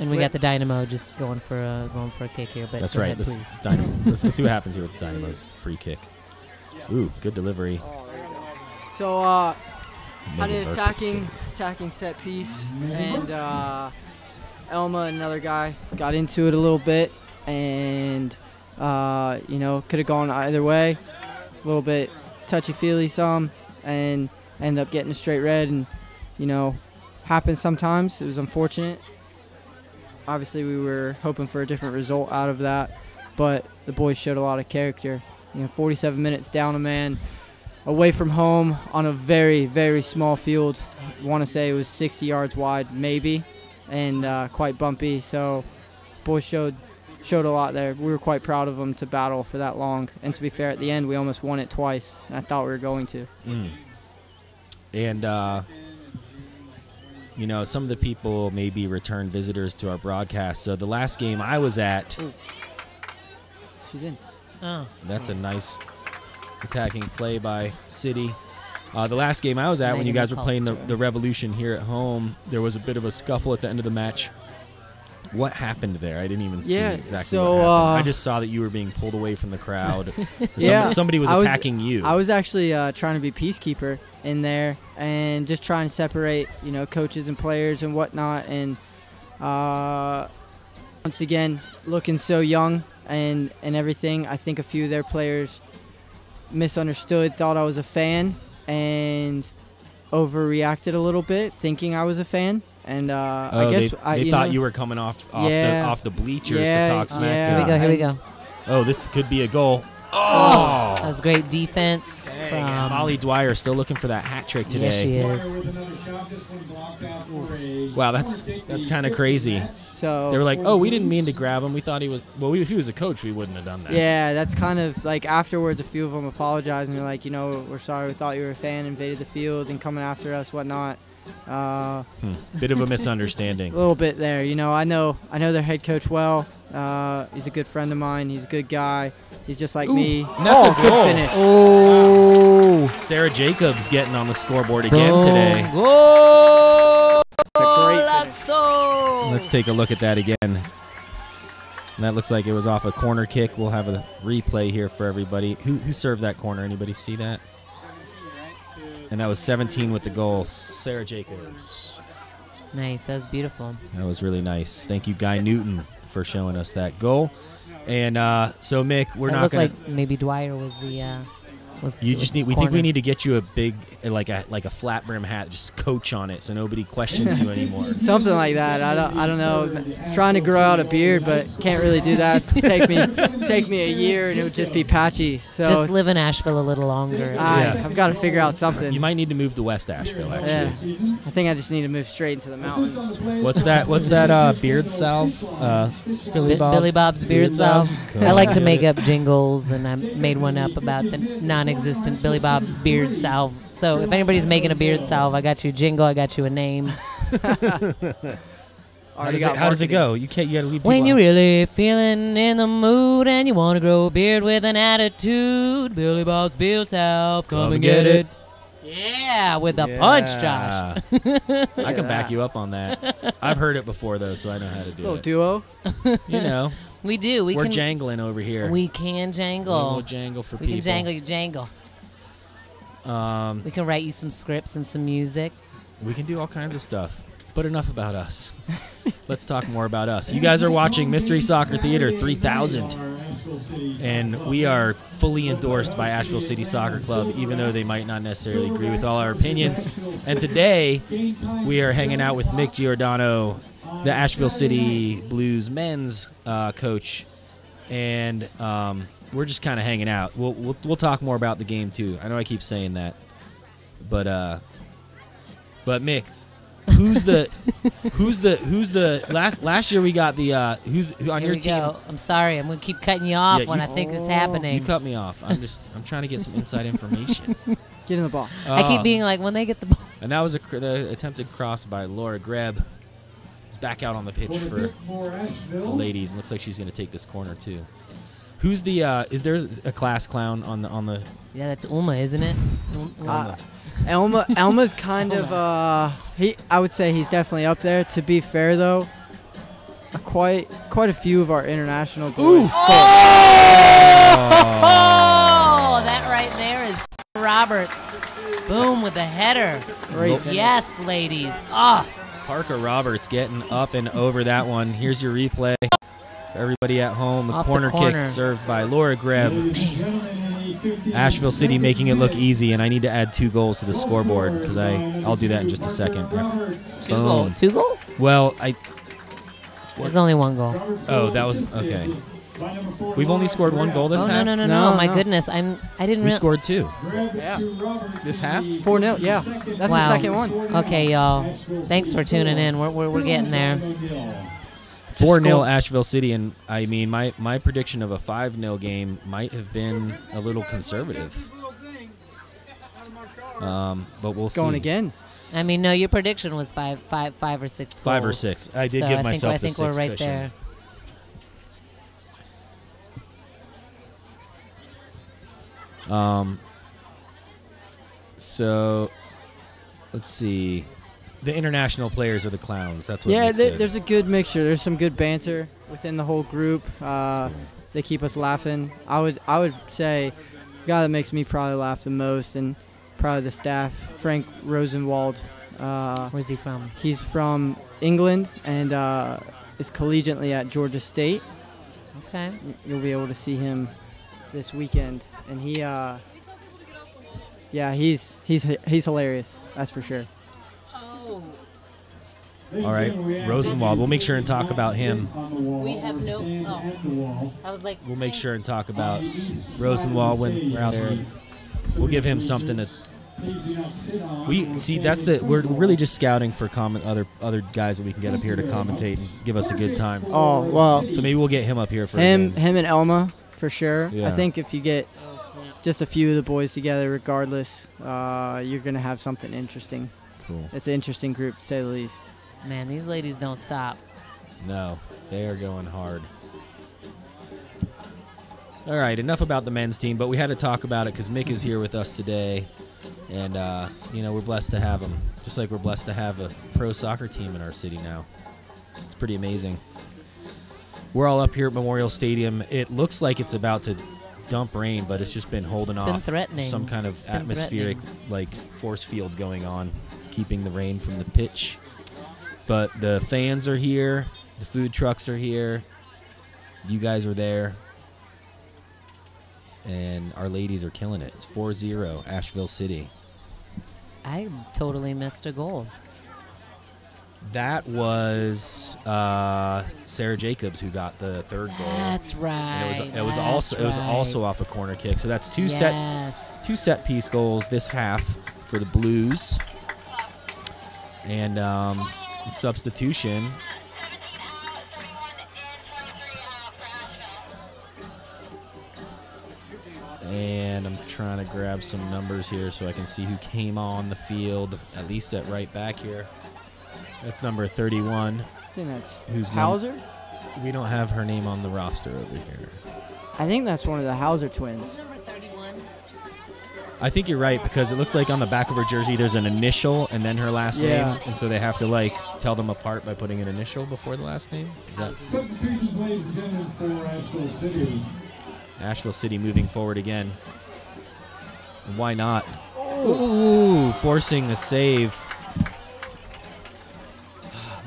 S3: And we got the Dynamo just going for a kick here. But
S2: That's
S3: go
S2: right.
S3: ahead,
S2: This
S3: please.
S2: Dynamo. Let's see what happens here with the Dynamo's free kick. Ooh, good delivery.
S9: So, had
S2: Megan
S9: an
S2: Burke with the
S9: attacking set piece, and Elma, another guy, got into it a little bit, and could have gone either way. A little bit touchy-feely some, and ended up getting a straight red, and happens sometimes. It was unfortunate. Obviously, we were hoping for a different result out of that, but the boys showed a lot of character. 47 minutes down a man, away from home on a very, very small field. I want to say it was 60 yards wide, maybe, and quite bumpy. So, boys showed a lot there. We were quite proud of them to battle for that long. And to be fair, at the end, we almost won it twice. I thought we were going to.
S2: And, some of the people may be return visitors to our broadcast. So the last game I was at.
S9: Ooh. She did.
S3: Oh.
S2: That's a nice attacking play by City. The last game I was at, when you
S3: Megan
S2: guys were playing
S3: McCulster.
S2: the Revolution here at home, there was a bit of a scuffle at the end of the match. What happened there? I didn't even see exactly
S9: so,
S2: what happened. I just saw that you were being pulled away from the crowd. Somebody was attacking you.
S9: I was actually trying to be peacekeeper in there and just trying to separate, coaches and players and whatnot. And once again, looking so young and everything, I think a few of their players misunderstood, thought I was a fan, and overreacted a little bit, thinking I was a fan. And I guess
S2: they thought you were coming off the bleachers to talk smack to
S3: Here
S2: them.
S3: we go.
S2: Oh, this could be a goal. Oh,
S3: That was great defense
S2: dang,
S3: from
S2: and Molly Dwyer still looking for that hat trick today.
S3: Yes, she is.
S5: With another shot, this one blocked out for a
S2: Wow, that's kind of crazy.
S9: So
S2: They were like, "Oh, we didn't mean to grab him. We thought he was." Well, if he was a coach, we wouldn't have done that.
S9: yeah, that's kind of like afterwards. A few of them apologized and they're like, we're sorry. We thought you were a fan, invaded the field and coming after us, whatnot.
S2: Bit of a misunderstanding.
S9: A little bit there. I know their head coach well. He's a good friend of mine. He's a good guy. He's just like me.
S2: That's a
S9: good
S2: goal.
S9: finish.
S3: Oh,
S2: Sarah Jacobs getting on the scoreboard again today.
S3: Goal!
S9: It's a great finish.
S3: Lasso!
S2: Let's take a look at that again. And that looks like it was off a corner kick. We'll have a replay here for everybody. Who served that corner? Anybody see that? And that was 17 with the goal. Sarah Jacobs.
S3: Nice. That was beautiful.
S2: That was really nice. Thank you, Guy Newton, for showing us that goal. And so, Mick, we're
S3: It
S2: not
S3: looked
S2: going
S3: like maybe Dwyer was the.
S2: You just need. We think we need to get you a big, like a flat brim hat, just coach on it, so nobody questions you anymore.
S9: Something like that. I don't know. Trying to grow out a beard, but can't really do that. Take me a year, and it would just be patchy. So
S3: Just live in Asheville a little longer.
S9: I've got to figure out something.
S2: You might need to move to West Asheville, actually.
S9: Yeah, I think I just need to move straight into the mountains.
S2: What's that? Beard salve? Billy Bob.
S3: Billy Bob's beard salve.
S2: Cool.
S3: I like to make up jingles, and I made one up about the non-existent Billy Bob beard salve. So if anybody's making a beard salve, I got you a jingle, I got you a name.
S2: How does it go? You gotta leave people
S3: When you're
S2: out.
S3: really feeling in the mood and you want to grow a beard with an attitude, Billy Bob's beard salve, come and get it. Yeah, with a punch, Josh.
S2: I can back you up on that. I've heard it before, though, so I know how to do
S9: Little
S2: it.
S9: duo.
S2: You know,
S3: We do.
S2: we're
S3: can
S2: jangling over here.
S3: We can jangle.
S2: We'll jangle for
S3: We
S2: people.
S3: can jangle you jangle. We can write you some scripts and some music.
S2: We can do all kinds of stuff, but enough about us. Let's talk more about us. You guys are watching Mystery Soccer Theater 3000, and we are fully endorsed by Asheville City Soccer Club, even though they might not necessarily agree with all our opinions. And today, we are hanging out with Mick Giordano, the Asheville City Blues men's coach, and we're just kind of hanging out. We'll talk more about the game too. I know I keep saying that, but Mick, who's the last year we got the who's on
S3: Here
S2: your
S3: we
S2: team?
S3: go. I'm sorry. I'm going to keep cutting you off
S2: Yeah,
S3: when
S2: you-
S3: I think it's happening.
S2: You cut me off. I'm trying to get some inside information.
S9: Get in the ball.
S3: I keep being like, when they get the ball.
S2: And that was the attempted cross by Laura Greb. It's back out on the pitch for the ladies. Looks like she's going to take this corner too. Who's the? Is there a class clown on the?
S3: Yeah, that's Uma, isn't it?
S9: Elma's kind of I would say he's definitely up there. To be fair though, quite a few of our international boys.
S3: Oh, that right there is Roberts. Boom with the header.
S9: Great finish.
S3: Yes, ladies. Ah,
S2: Parker Roberts getting up and over that one. Here's your replay. For everybody at home, the
S3: Off the
S2: corner
S3: corner.
S2: kick served by Laura Greb. Asheville City making it look easy, and I need to add 2 goals to the scoreboard because I'll do that in just a second. Boom.
S3: 2 goals?
S2: Well,
S3: There's only 1 goal.
S2: Oh, that was okay. We've only scored 1 goal this
S3: Oh,
S2: half.
S3: no.
S9: No,
S3: My
S9: no.
S3: goodness. I didn't
S2: We
S3: real-
S2: scored 2
S9: Yeah.
S2: this half.
S9: 4-0. Yeah. That's
S3: Wow.
S9: the second one.
S3: Okay, y'all. Thanks for tuning in. We're getting there.
S2: 4-0 Asheville City, and I mean my prediction of a 5-0 game might have been a little conservative. But we'll see.
S9: Going again.
S3: I mean, no, your prediction was five or six goals.
S2: 5 or 6. I did
S3: So
S2: give myself
S3: I
S2: the
S3: think we're
S2: 6
S3: right
S2: cushion.
S3: there.
S2: So let's see. The international players are the clowns. That's what
S9: Yeah,
S2: Nick said.
S9: there's a good mixture. There's some good banter within the whole group. They keep us laughing. I would say the guy that makes me probably laugh the most, and probably the staff, Frank Rosenwald.
S3: Where's he from?
S9: He's from England and is collegiately at Georgia State.
S3: Okay.
S9: You'll be able to see him this weekend, and he's hilarious. That's for sure.
S2: All right, Rosenwald. We'll make sure and talk about him.
S3: We have no. Oh, I was like.
S2: We'll make sure and talk about Rosenwald when we're out there. We'll give him something to. We see we're really just scouting for other guys that we can get up here to commentate and give us a good time.
S9: Oh well.
S2: So maybe we'll get him up here for
S9: him and Elma for sure.
S2: Yeah.
S9: I think if you get just a few of the boys together, regardless, you're gonna have something interesting.
S2: Cool.
S9: It's an interesting group to say the least.
S3: Man, these ladies don't stop.
S2: No, they are going hard. All right, enough about the men's team, but we had to talk about it because Mick is here with us today, and we're blessed to have him. Just like we're blessed to have a pro soccer team in our city now. It's pretty amazing. We're all up here at Memorial Stadium. It looks like it's about to dump rain, but it's just been holding off.
S3: It's been threatening.
S2: Some kind of atmospheric force field going on, keeping the rain from the pitch. But the fans are here. The food trucks are here. You guys are there. And our ladies are killing it. It's 4-0, Asheville City.
S3: I totally missed a goal.
S2: That was Sarah Jacobs who got the third goal.
S3: That's right.
S2: And it was also off a corner kick. So that's two set piece goals this half for the Blues. And substitution. And I'm trying to grab some numbers here so I can see who came on the field, at least at right back here. That's number 31.
S9: I think that's
S2: who's
S9: Hauser?
S2: We don't have her name on the roster over here.
S9: I think that's one of the Hauser twins.
S2: I think you're right because it looks like on the back of her jersey there's an initial and then her last name, and so they have to tell them apart by putting an initial before the last name. Is that
S5: Substitutions, ladies and gentlemen, for Asheville City.
S2: Asheville City moving forward again. Why not? Ooh, forcing the save.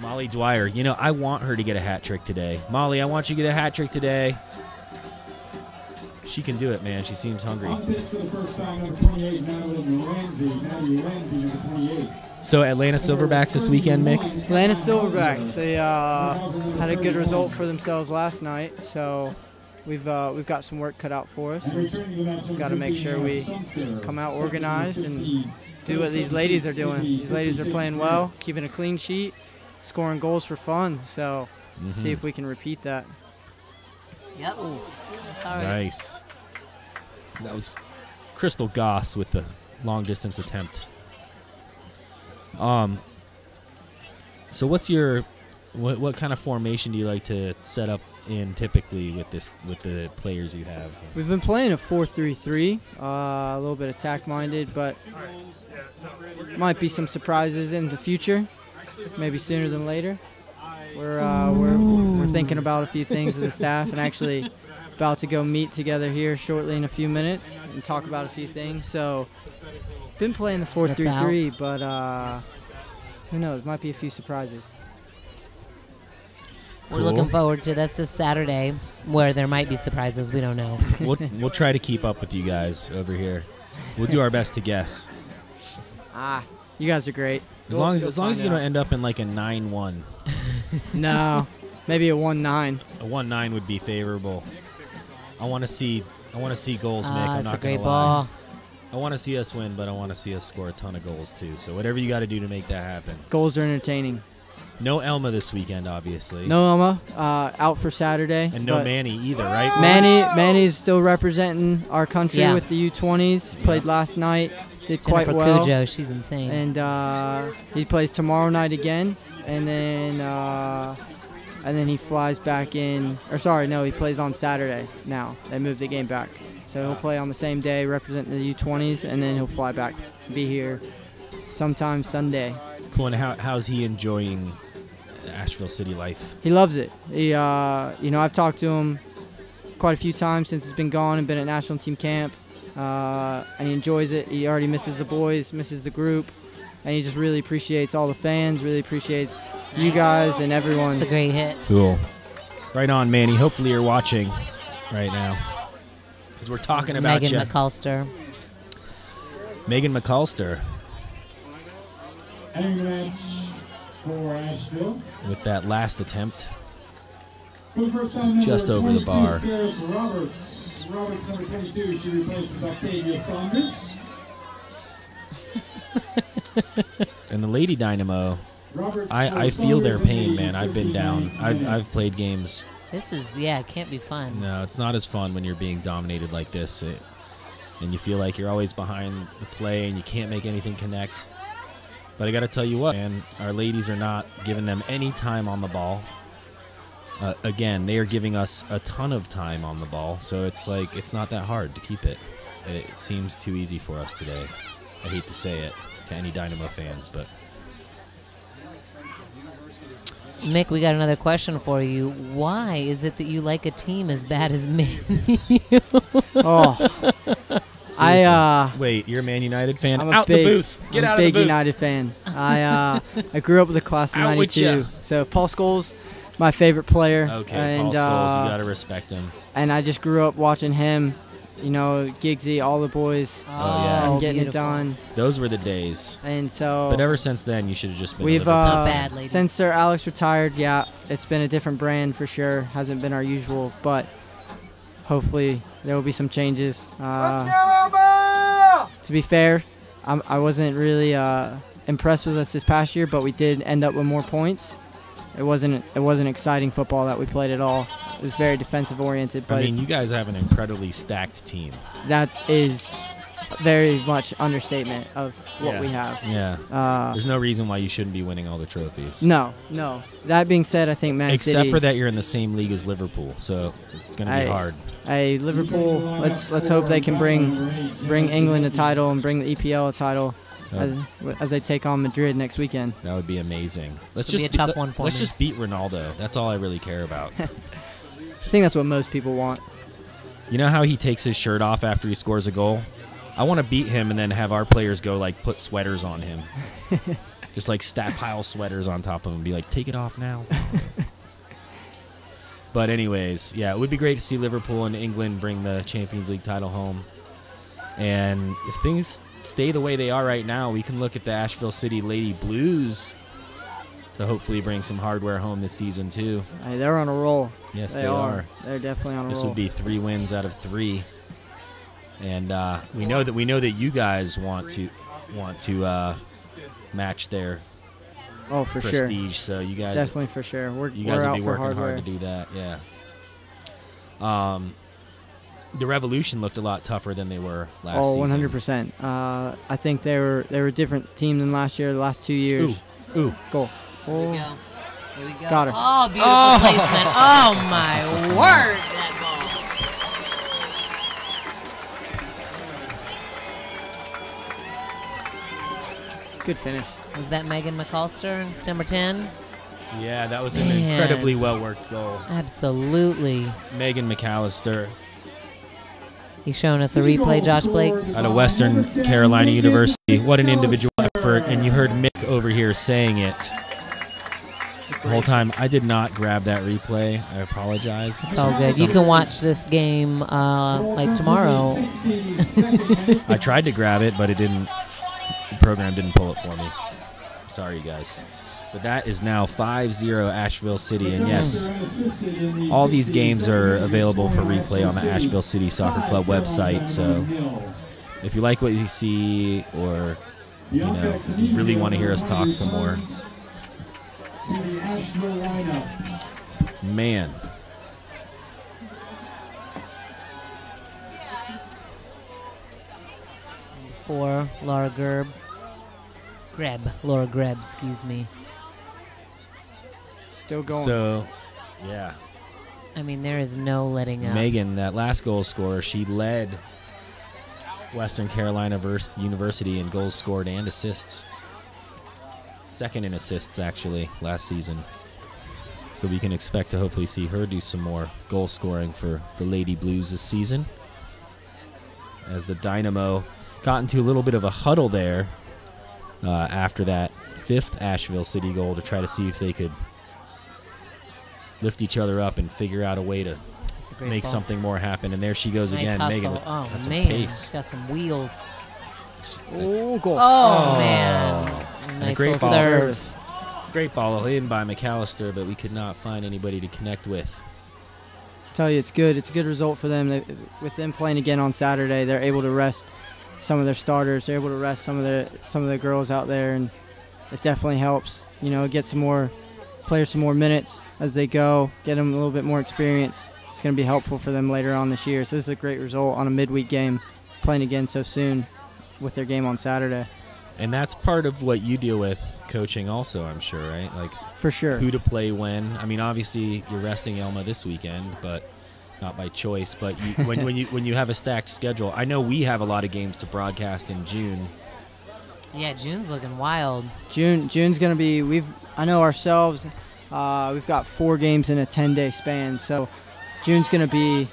S2: Molly Dwyer. I want her to get a hat trick today. Molly, I want you to get a hat trick today. She can do it, man. She seems hungry.
S5: On pitch for the first time, number 28, Natalie Lorenzi, number 28.
S2: So Atlanta Silverbacks this weekend, Mick?
S9: Atlanta Silverbacks. They had a good result for themselves last night, so we've got some work cut out for us. We've got to make sure we come out organized and do what these ladies are doing. These ladies are playing well, keeping a clean sheet, scoring goals for fun. So see if we can repeat that.
S3: Yep. Sorry.
S2: Nice. That was Crystal Goss with the long distance attempt. So what's your what kind of formation do you like to set up in typically with the players you have?
S9: We've been playing a 4-3-3, a little bit attack minded, but might be some surprises in the future, maybe sooner than later. We're thinking about a few things as a staff, and actually about to go meet together here shortly in a few minutes and talk about a few things. So been playing the 4-3-3, but who knows, might be a few surprises.
S3: We're looking forward to this Saturday, where there might be surprises. We don't know.
S2: We'll try to keep up with you guys over here. We'll do our best to guess.
S9: You guys are great.
S2: As long as you don't end up in like a 9-1.
S9: No, maybe a 1-9.
S2: A 1-9 would be favorable. I want to see goals, Mick. I'm not
S3: going
S2: to lie.
S3: Ball.
S2: I want to see us win, but I want to see us score a ton of goals too. So whatever you got to do to make that happen.
S9: Goals are entertaining.
S2: No Elma this weekend, obviously.
S9: No Elma, out for Saturday.
S2: And no Manny either, right?
S9: Manny's still representing our country with the U20s.
S2: Yeah.
S9: Played last night, did
S3: Jennifer
S9: quite well.
S3: Cujo, she's insane.
S9: And he plays tomorrow night again, and then he flies back in. Or sorry, no, he plays on Saturday now. They moved the game back, so he'll play on the same day representing the U20s, and then he'll fly back, be here sometime Sunday.
S2: Cool. And how's he enjoying Asheville City life?
S9: He loves it. He, I've talked to him quite a few times since he's been gone and been at national team camp, and he enjoys it. He already misses the boys, misses the group, and he just really appreciates all the fans, really appreciates you guys and everyone.
S3: It's a great hit.
S2: Cool. Right on, Manny. Hopefully you're watching right now, because we're talking about
S3: Megan McAllister.
S2: Megan McAllister.
S5: Entering the match for Asheville.
S2: with that last attempt.
S5: For the first time,
S2: Just
S5: number
S2: over the
S5: 22,
S2: bar.
S5: Ferris Roberts. Roberts, number 22, she replaces Octavia Saunders.
S2: And the Lady Dynamo,
S5: Roberts
S2: I
S5: for
S2: feel their
S5: Saunders
S2: pain,
S5: in the
S2: man. I've been
S5: 15
S2: down.
S5: minute.
S2: I've played games.
S3: This is, yeah, it can't be fun.
S2: No, it's not as fun when you're being dominated like this. And you feel like you're always behind the play and you can't make anything connect. But I got to tell you what, man, our ladies are not giving them any time on the ball. Again, they are giving us a ton of time on the ball, so it's like it's not that hard to keep it. It seems too easy for us today. I hate to say it to any Dynamo fans, but
S3: Mick, we got another question for you. Why is it that you like a team as bad as Man U?
S9: Oh,
S2: seriously. Wait, you're a Man United fan?
S9: I'm
S2: Out
S9: a big,
S2: the booth. Get
S9: I'm
S2: out
S9: a
S2: of
S9: big
S2: the booth.
S9: United fan. I grew up with the class of
S2: Out with ya.
S9: '92, so Paul Scholes, my favorite player.
S2: Okay,
S9: and,
S2: Paul Scholes, you got to respect him.
S9: And I just grew up watching him. You know, Giggsy, all the boys.
S2: yeah.
S9: And getting
S3: beautiful.
S9: it done.
S2: Those were the days.
S9: And so
S2: But ever since then, you should have just been
S9: we've
S2: a Liverpool
S3: not
S2: fan.
S3: bad, ladies.
S9: since Sir Alex retired, yeah, it's been a different brand for sure. Hasn't been our usual, but hopefully there will be some changes. To be fair, I wasn't really impressed with us this past year, but we did end up with more points. It wasn't exciting football that we played at all. It was very defensive oriented, but
S2: I mean, you guys have an incredibly stacked team.
S9: that is very much understatement of what
S2: Yeah.
S9: we have.
S2: Yeah. There's no reason why you shouldn't be winning all the trophies.
S9: No. That being said, I think Man
S2: Except
S9: City.
S2: for that you're in the same league as Liverpool, so it's going to be hard.
S9: Hey, Liverpool. Let's hope they can bring England a title and bring the EPL a title as they take on Madrid next weekend.
S2: That would be amazing. Let's
S3: This will
S2: just
S3: be a tough one for
S2: let's
S3: me.
S2: just beat Ronaldo. That's all I really care about.
S9: I think that's what most people want.
S2: You know how he takes his shirt off after he scores a goal? I want to beat him and then have our players go like put sweaters on him. Just like stack pile sweaters on top of him and be like, take it off now. But anyways, yeah, it would be great to see Liverpool and England bring the Champions League title home. And if things stay the way they are right now, we can look at the Asheville City Lady Blues to hopefully bring some hardware home this season too.
S9: Hey, they're on a roll.
S2: Yes,
S9: they
S2: they are.
S9: They're definitely on a
S2: This
S9: roll.
S2: would be 3 wins out of 3, and we know that you guys want to match their
S9: oh, for sure.
S2: prestige. So you guys
S9: Definitely for sure. We're
S2: will
S9: out
S2: be
S9: for
S2: working
S9: hardware.
S2: hard to do that. Yeah. The Revolution looked a lot tougher than they were last season.
S9: 100%. I think they were a different team than last year. The last 2 years.
S2: Ooh.
S9: Goal.
S3: Here we go. Here we go.
S9: Got her.
S3: Oh, beautiful placement. Oh, my word. That
S9: Good finish.
S3: ball. Was that Megan McAllister, number 10?
S2: Yeah, that was an
S3: Man.
S2: incredibly well worked goal.
S3: Absolutely.
S2: Megan McAllister
S3: He's showing us a replay, Josh Blake.
S2: out of Western Carolina University. What an individual effort, and you heard Mick over here saying it the whole time. I did not grab that replay. I apologize.
S3: It's all good. You can watch this game like tomorrow.
S2: I tried to grab it, but it didn't. The program didn't pull it for me. Sorry, you guys. But that is now 5-0 Asheville City, and yes, all these games are available for replay on the Asheville City Soccer Club website. So if you like what you see, or you really want to hear us talk some more, man.
S3: For Laura Laura Greb, excuse me.
S9: Still going.
S2: So, yeah.
S3: I mean, there is no letting up.
S2: Megan, that last goal scorer, she led Western Carolina University in goals scored and assists. Second in assists, actually, last season. So we can expect to hopefully see her do some more goal scoring for the Lady Blues this season. As the Dynamo got into a little bit of a huddle there after that 5th Asheville City goal to try to see if they could lift each other up and figure out a way to make
S3: ball.
S2: something more happen. And there she goes
S3: Nice
S2: again.
S3: hustle.
S2: Megan with
S3: Oh,
S2: got some
S3: man.
S2: pace.
S3: Got some wheels.
S9: Oh, goal.
S3: Oh, man.
S2: And
S3: Nice
S2: a great
S3: little
S2: ball.
S3: serve.
S2: Great ball in by McAllister, but we could not find anybody to connect with.
S9: I tell you, it's good. It's a good result for them. With them playing again on Saturday, they're able to rest some of their starters. They're able to rest some of the girls out there, and it definitely helps. You know, get some more players some more minutes as they go, get them a little bit more experience. It's going to be helpful for them later on this year. So this is a great result on a midweek game, playing again so soon with their game on Saturday.
S2: And that's part of what you deal with coaching also, I'm sure, right? Like,
S9: for sure.
S2: Who to play when. I mean, obviously you're resting Elma this weekend, but not by choice. But when you have a stacked schedule, I know we have a lot of games to broadcast in June.
S3: Yeah, June's looking wild.
S9: June's going to be, I know ourselves, we've got 4 games in a 10-day span. So June's going to be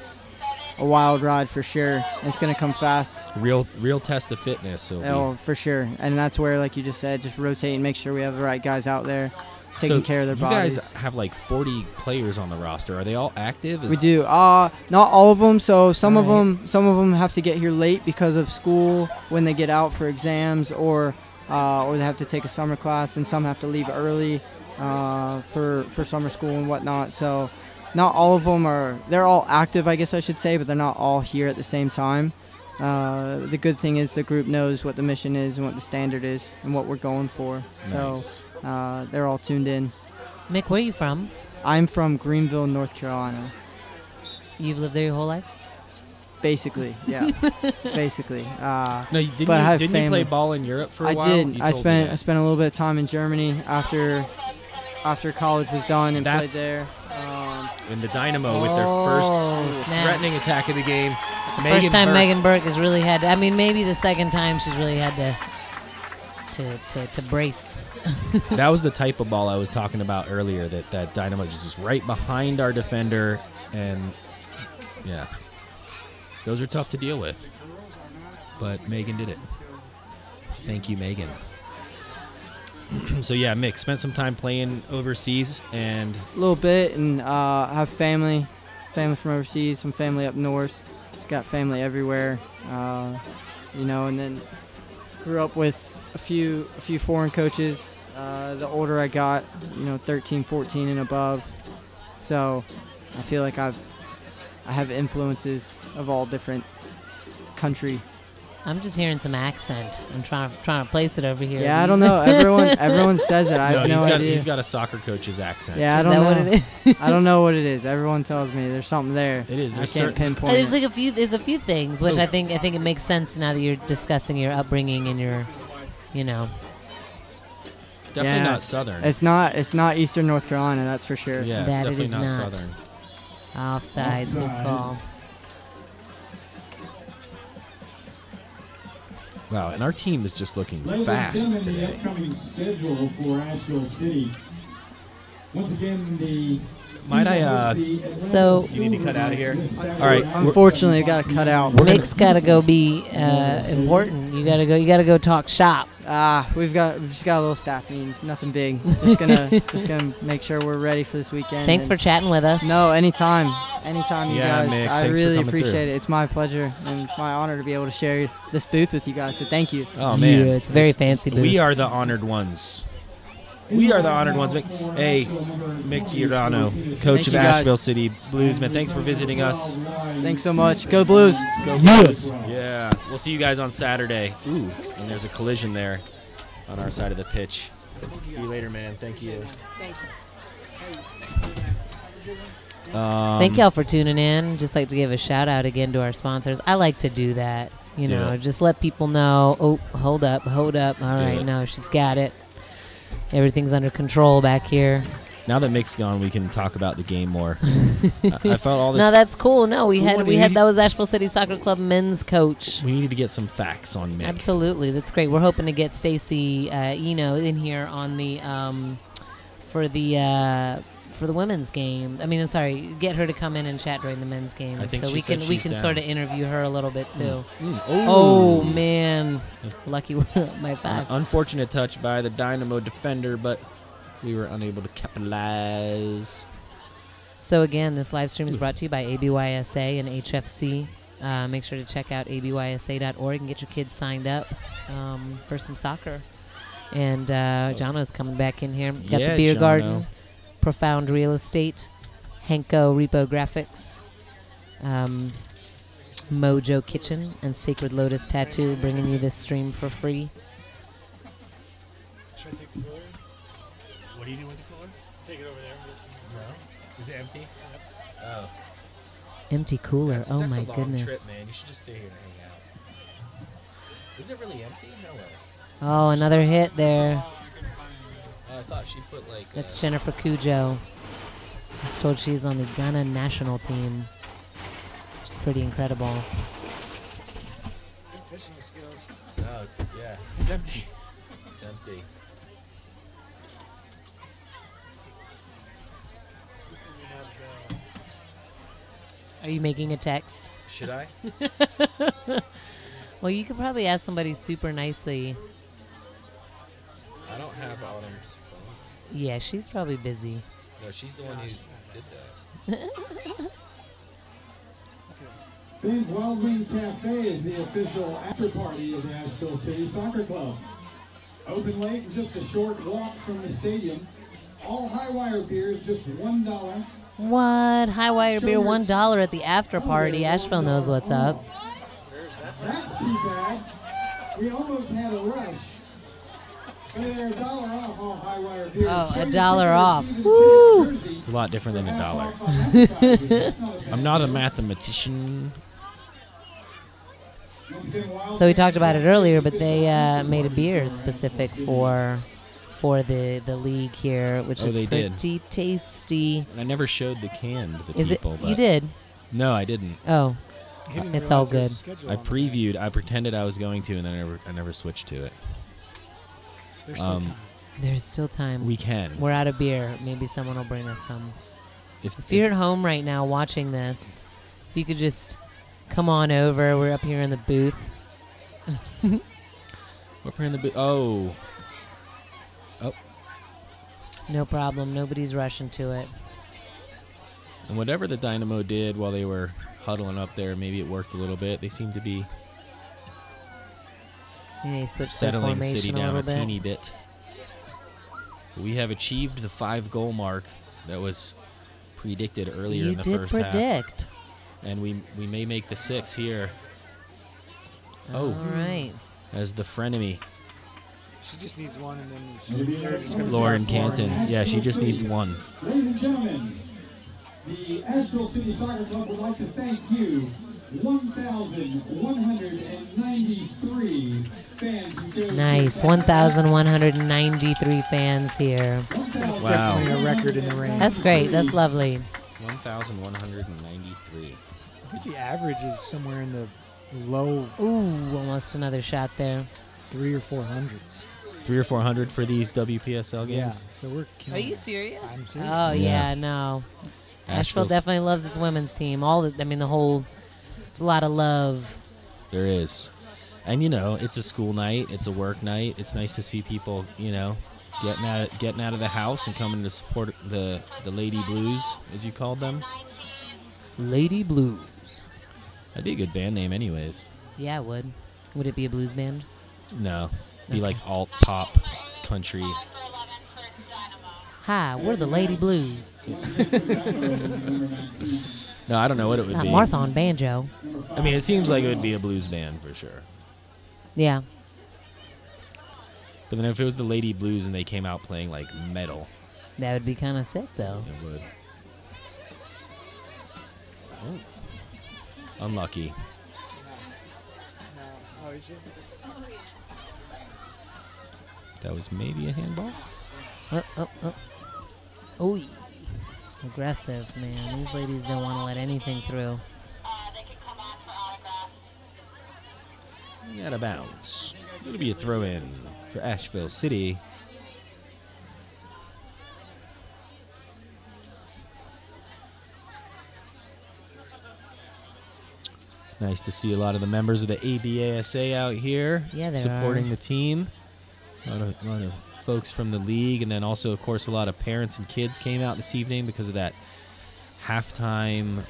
S9: a wild ride for sure. And it's going to come fast.
S2: Real test of fitness.
S9: For sure. And that's where, like you just said, just rotate and make sure we have the right guys out there taking care of their bodies.
S2: You guys have like 40 players on the roster. Are they all active?
S9: We do. Not all of them. So some of them have to get here late because of school when they get out for exams, or they have to take a summer class, and some have to leave early for summer school and whatnot. So not all of them they're all active, I guess I should say, but they're not all here at the same time. The good thing is the group knows what the mission is and what the standard is and what we're going for.
S2: Nice.
S9: So they're all tuned in.
S3: Mick, where are you from?
S9: I'm from Greenville, North Carolina.
S3: You've lived there your whole life?
S9: Basically, yeah. Basically.
S2: No, didn't you play ball in Europe for a while?
S9: I did. I spent a little bit of time in Germany after college was done and played there.
S2: In the Dynamo with their first threatening attack of the game.
S3: It's the first time Megan Burke has really had to, I mean, maybe the second time she's really had to brace.
S2: That was the type of ball I was talking about earlier, that Dynamo just was right behind our defender, and yeah, those are tough to deal with. But Megan did it. Thank you, Megan. So yeah, Mick, spent some time playing overseas and
S9: a little bit, and have family from overseas, some family up north. Just got family everywhere, and then grew up with a few foreign coaches. The older I got, 13, 14 and above. So I feel like I have influences of all different country.
S3: I'm just hearing some accent. I'm trying to place it over here.
S9: Yeah, I don't know. Everyone says it. I have no idea.
S2: He's got a soccer coach's accent.
S9: Yeah, I don't know what it is. I don't know what it is. Everyone tells me there's something there.
S2: It is.
S9: I can't pinpoint.
S3: There's like there's a few things which I think it makes sense now that you're discussing your upbringing and your,
S2: It's definitely not Southern.
S9: It's not Eastern North Carolina, that's for sure.
S2: Yeah,
S3: that
S2: it's definitely
S3: it is
S2: not
S3: not.
S2: Southern.
S3: Offsides, good call.
S2: Wow, and our team is just looking
S5: Ladies
S2: fast
S5: and gentlemen,
S2: today.
S5: the upcoming schedule for Asheville City. Once again, the
S2: Might I,
S3: So
S2: you need to cut out of here? All right.
S9: Unfortunately, got to cut out.
S3: Mick's got to go be important. You got to go talk shop.
S9: We've just got a little staff meeting, nothing big. Just gonna make sure we're ready for this weekend.
S3: Thanks for chatting with us.
S9: No, anytime, you
S2: Yeah,
S9: guys.
S2: Mick,
S9: I
S2: thanks for
S9: really
S2: coming
S9: appreciate it. It's my pleasure and it's my honor to be able to share this booth with you guys. So thank you.
S2: Oh man,
S3: Yeah, it's a very fancy booth.
S2: We are the honored ones. We are the honored ones. Hey, Mick Giordano, coach
S9: Thank
S2: of
S9: you, guys.
S2: Asheville City Bluesmen. Thanks for visiting us.
S9: Thanks so much. Go Blues.
S2: Go Blues. Yeah, we'll see you guys on Saturday. Ooh, and there's a collision there on our side of the pitch. See you later, man. Thank you.
S3: Thank y'all for tuning in. Just like to give a shout out again to our sponsors. I like to do that. Just let people know. Oh, hold up. All right, no, she's got it. Everything's under control back here.
S2: Now that Mick's gone, we can talk about the game more. I felt all this.
S3: No, that's cool. No, we had that was Asheville City Soccer Club men's coach.
S2: We needed to get some facts on Mick.
S3: Absolutely, that's great. We're hoping to get Stacy Eno in here on the for the women's game. I mean, I'm sorry, get her to come in and chat during the men's game,
S2: I think
S3: so
S2: she
S3: we
S2: said
S3: can
S2: she's
S3: sort
S2: down.
S3: of interview her a little bit too.
S2: Oh.
S3: Oh man, lucky my five.
S2: Unfortunate touch by the Dynamo defender, but we were unable to capitalize.
S3: So again, this live stream is brought to you by ABYSA and HFC. Make sure to check out abysa.org and get your kids signed up for some soccer. And Jono's coming back in here. Got
S2: Yeah,
S3: the Beer
S2: Jono.
S3: Garden, Profound Real Estate, Henko Repo Graphics, Mojo Kitchen, and Sacred Lotus Tattoo bringing you this stream for free.
S4: Should I take the cooler?
S10: What do you do with the cooler?
S4: Take it over there. And get some
S2: Is it empty? Oh.
S3: Empty cooler.
S2: That's
S3: oh
S2: a
S3: my
S2: long
S3: goodness.
S2: trip, man. You should just stay here and hang out. Is it really empty? No way.
S3: Oh, another hit there.
S2: Oh, I thought she put like.
S3: That's Jennifer Cujo. I was told she's on the Ghana national team, which is pretty incredible.
S4: good fishing skills.
S2: No, it's
S4: It's empty.
S2: It's empty.
S3: Are you making a text?
S2: Should I?
S3: Well, you could probably ask somebody super nicely.
S2: I don't have Autumn's phone.
S3: Yeah, she's probably busy.
S2: No, she's the one who did that.
S5: Finn's Wild Wing Cafe is the official after party of the Asheville City Soccer Club. Open late and just a short walk from the stadium. All high wire beers just $1.
S3: What? High wire beer, $1 at the after party. Asheville knows what's up.
S5: That's too bad. We almost had a rush. But they're $1 off all high wire beers.
S3: Oh,
S5: Show your
S3: $1
S5: ticket
S3: off.
S5: to see the
S3: Woo!
S5: jersey.
S2: It's a lot different than $1.
S5: $1.
S2: I'm not a mathematician.
S3: So we talked about it earlier, but they made a beer specific for the league here, which
S2: Oh,
S3: is
S2: they did.
S3: pretty tasty.
S2: I never showed the can to the
S3: Is it?
S2: people.
S3: You
S2: but-
S3: did?
S2: No, I didn't.
S3: Oh,
S4: He didn't
S3: it's all
S4: realize there was
S3: good.
S4: a schedule
S2: I
S4: on the back.
S2: previewed. I pretended I was going to, and then I never switched to it.
S4: There's still time.
S3: There's still time.
S2: We can.
S3: We're out of beer. Maybe someone will bring us some.
S2: If
S3: If you're at home right now watching this, if you could just come on over. We're up here in the booth.
S2: we're playing the oh.
S3: No problem. Nobody's rushing to it.
S2: And whatever the Dynamo did while they were huddling up there, maybe it worked a little bit. They seem to be
S3: Yeah, they switched their
S2: settling the
S3: formation
S2: city
S3: a
S2: down
S3: little
S2: a
S3: bit.
S2: teeny bit. We have achieved the 5-goal mark that was predicted earlier
S3: You
S2: in the
S3: did
S2: first half.
S3: predict.
S2: And we may make the 6 here. Oh,
S3: All right.
S2: as the frenemy.
S4: She just needs one, and then they're just going to
S2: Lauren Canton. Yeah, she just needs one.
S5: Ladies and gentlemen, the Asheville City Soccer Club would like to thank you, 1,193 fans who chose
S3: Nice. 1,193 fans here.
S4: That's
S2: Wow.
S4: definitely a record in the ring.
S3: That's great. That's lovely.
S2: 1,193.
S4: I think the average is somewhere in the low
S3: Ooh, almost another shot there.
S4: 300 or 400s.
S2: 300 or 400 for these WPSL games.
S4: Yeah, so we're killing it.
S3: serious?
S4: I'm serious.
S3: Oh,
S2: Yeah.
S3: yeah, no. Asheville
S2: Asheville's-
S3: definitely loves its women's team. The whole, there's a lot of love.
S2: There is. And, it's a school night. It's a work night. It's nice to see people, getting out of the house and coming to support the Lady Blues, as you called them.
S3: Lady Blues.
S2: That'd be a good band name anyways.
S3: Yeah, it would. Would it be a blues band?
S2: No. Be like alt pop country.
S3: Hi, we're the Lady Blues.
S2: No, I don't know what it would be.
S3: Martha on banjo.
S2: I mean, it seems like it would be a blues band for sure.
S3: Yeah.
S2: But then if it was the Lady Blues and they came out playing like metal,
S3: That would be kind of sick, though.
S2: it would. Oh. Unlucky.
S4: Oh, is it?
S2: That was maybe a handball.
S3: Oh, aggressive, man. These ladies don't want to let anything through.
S2: Out of bounds. It'll be a throw in for Asheville City. Nice to see a lot of the members of the ABASA out here
S3: Yeah, there
S2: supporting
S3: are.
S2: the team. A lot of folks from the league, and then also, of course, a lot of parents and kids came out this evening because of that halftime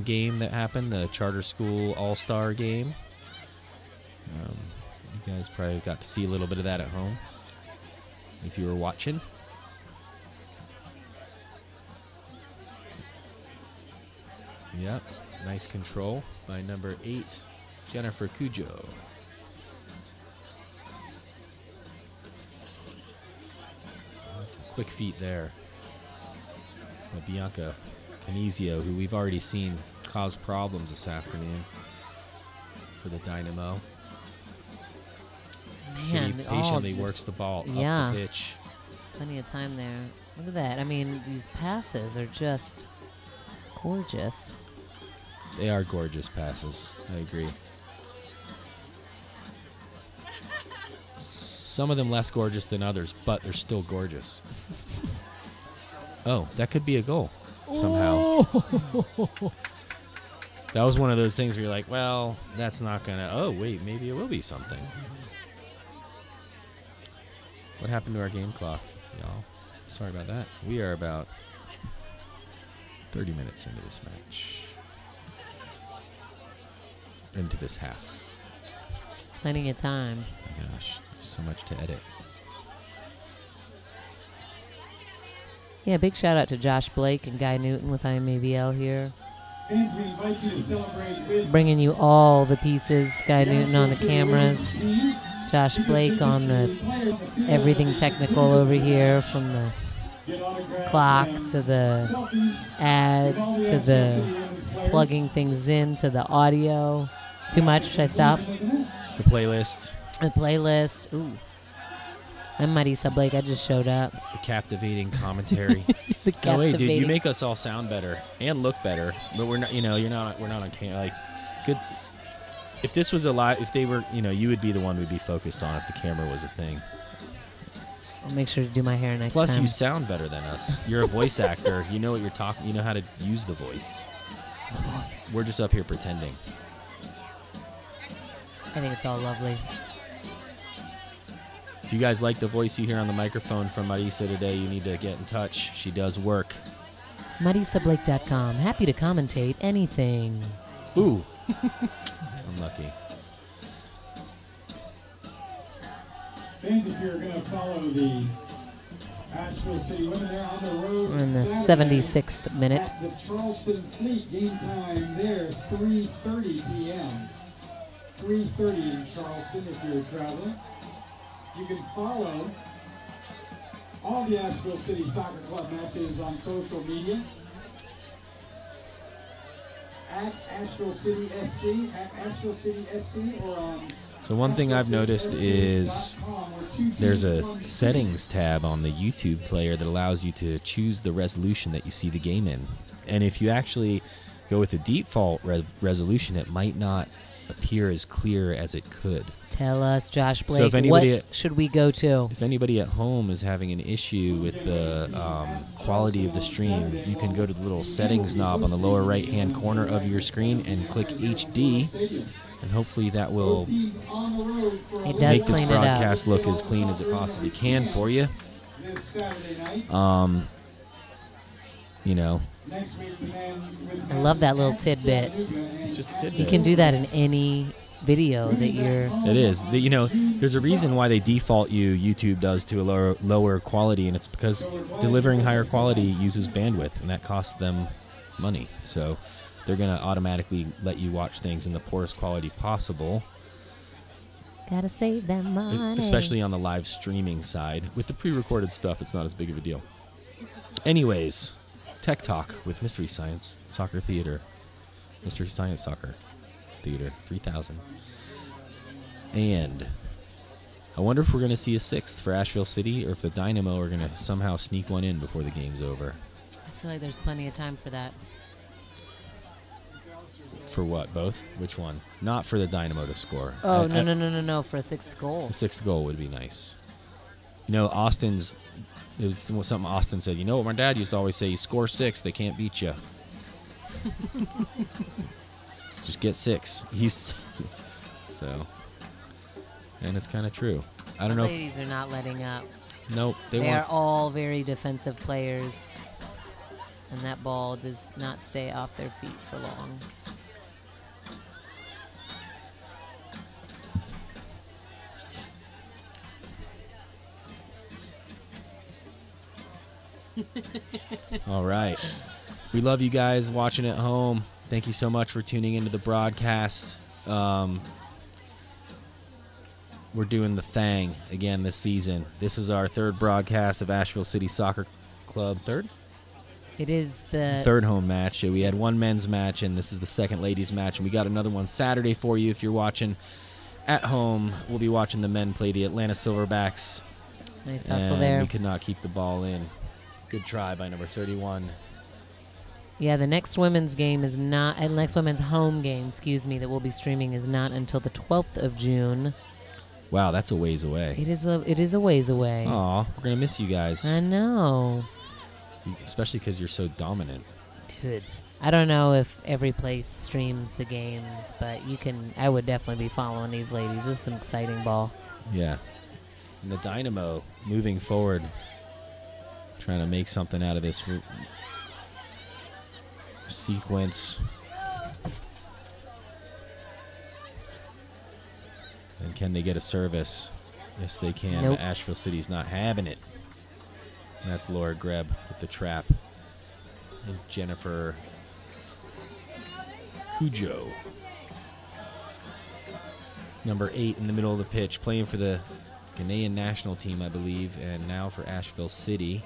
S2: game that happened, the charter school all-star game. You You guys probably got to see a little bit of that at home if you were watching. Yep, nice control by number 8, Jennifer Cujo. Some quick feet there. Bianca Canizio, who we've already seen cause problems this afternoon for the Dynamo. City patiently works the ball up the pitch.
S3: Plenty of time there. Look at that. I mean, these passes are just gorgeous.
S2: They are gorgeous passes. I agree. Some of them less gorgeous than others, but they're still gorgeous. Oh, that could be a goal somehow. That was one of those things where you're like, well, that's not going to... Oh, wait, maybe it will be something. What happened to our game clock, y'all? Sorry about that. We are about 30 minutes into this match. Into this half.
S3: Plenty of time.
S2: Oh my gosh, so much to edit.
S3: Yeah, big shout out to Josh Blake and Guy Newton with IMABL here.
S5: Fans, we invite you to celebrate with
S3: Bringing you all the pieces. Guy Newton on the cameras. Josh Blake on the everything technical over here, from the clock to the ads to the plugging things in to the audio. Too much? Should I stop?
S2: The playlist.
S3: The playlist. Ooh. I'm Marisa Blake. I just showed up.
S2: The captivating commentary.
S3: The captivating.
S2: Oh, wait, dude, you make us all sound better and look better, but we're not. You know, we're not on camera. Like, good. If this was a live, if they were, you know, you would be the one we'd be focused on if the camera was a thing.
S3: I'll make sure to do my hair next
S2: Plus,
S3: time.
S2: you sound better than us. You're a voice actor. You know what you're talking. You know how to use the voice.
S3: The voice.
S2: We're just up here pretending.
S3: I think it's all lovely.
S2: If you guys like the voice you hear on the microphone from Marisa today, you need to get in touch. She does work.
S3: MarisaBlake.com. Happy to commentate anything.
S2: Ooh. Unlucky.
S5: fans, if you're going to follow the Asheville City Women, they're on the road.
S3: We're in the
S5: Saturday
S3: 76th minute.
S5: at the Charleston Fleet. Game time there, 3:30 p.m. 3:30 in Charleston if you're a traveler. You can follow all the Asheville City Soccer Club matches on social media at Asheville City SC, or on
S2: So one thing I've noticed is there's a settings tab on the YouTube player that allows you to choose the resolution that you see the game in. And if you actually go with the default resolution, it might not appear as clear as it could.
S3: Tell us, Josh Blake,
S2: So if anybody
S3: what should we go to?
S2: If anybody at home is having an issue with the quality of the stream, you can go to the little settings knob on the lower right-hand corner of your screen and click HD, and hopefully that will make this broadcast look as clean as it possibly can for you. You know.
S3: I love that little tidbit.
S2: It's just a tidbit.
S3: You can do that in any video that you're...
S2: It is. You know, there's a reason why they default YouTube does to a lower quality, and it's because delivering higher quality uses bandwidth, and that costs them money. So they're going to automatically let you watch things in the poorest quality possible.
S3: Gotta save that money.
S2: Especially on the live streaming side. With the pre-recorded stuff, it's not as big of a deal. Anyways, Tech Talk with Mystery Science Soccer Theater. Mystery Science Soccer Theater 3000. And I wonder if we're going to see a 6th for Asheville City, or if the Dynamo are going to somehow sneak one in before the game's over.
S3: I feel like there's plenty of time for that.
S2: For what? Both? Which one? Not for the Dynamo to score.
S3: Oh, no, for a 6th goal.
S2: A 6th goal would be nice. You know, it was something Austin said. You know what my dad used to always say? You score 6, they can't beat you. Just get 6. So, and it's kind of true. I don't know.
S3: The ladies are not letting up.
S2: Nope.
S3: They are all very defensive players. And that ball does not stay off their feet for long.
S2: All right. We love you guys watching at home. Thank you so much for tuning into the broadcast. We're doing the thing again this season. This is our third broadcast of Asheville City Soccer Club. Third?
S3: It is the
S2: Third home match. We had one men's match, and this is the second ladies match. And we got another one Saturday for you if you're watching at home. We'll be watching the men play the Atlanta Silverbacks.
S3: Nice hustle
S2: and
S3: there.
S2: We could not keep the ball in. Good try by number 31.
S3: Yeah, the next women's game is not, next women's home game, excuse me, that we'll be streaming is not until the 12th of June.
S2: Wow, that's a ways away.
S3: It is a ways away.
S2: Aw, we're going to miss you guys.
S3: I know.
S2: Especially because you're so dominant.
S3: Dude, I don't know if every place streams the games, but you can. I would definitely be following these ladies. This is some exciting ball.
S2: Yeah. And the Dynamo moving forward, trying to make something out of this sequence. And can they get a service? Yes, they can.
S3: Nope.
S2: But Asheville City's not having it. And that's Laura Greb with the trap. And Jennifer Cujo. Number 8 in the middle of the pitch, playing for the Ghanaian national team, I believe, and now for Asheville City.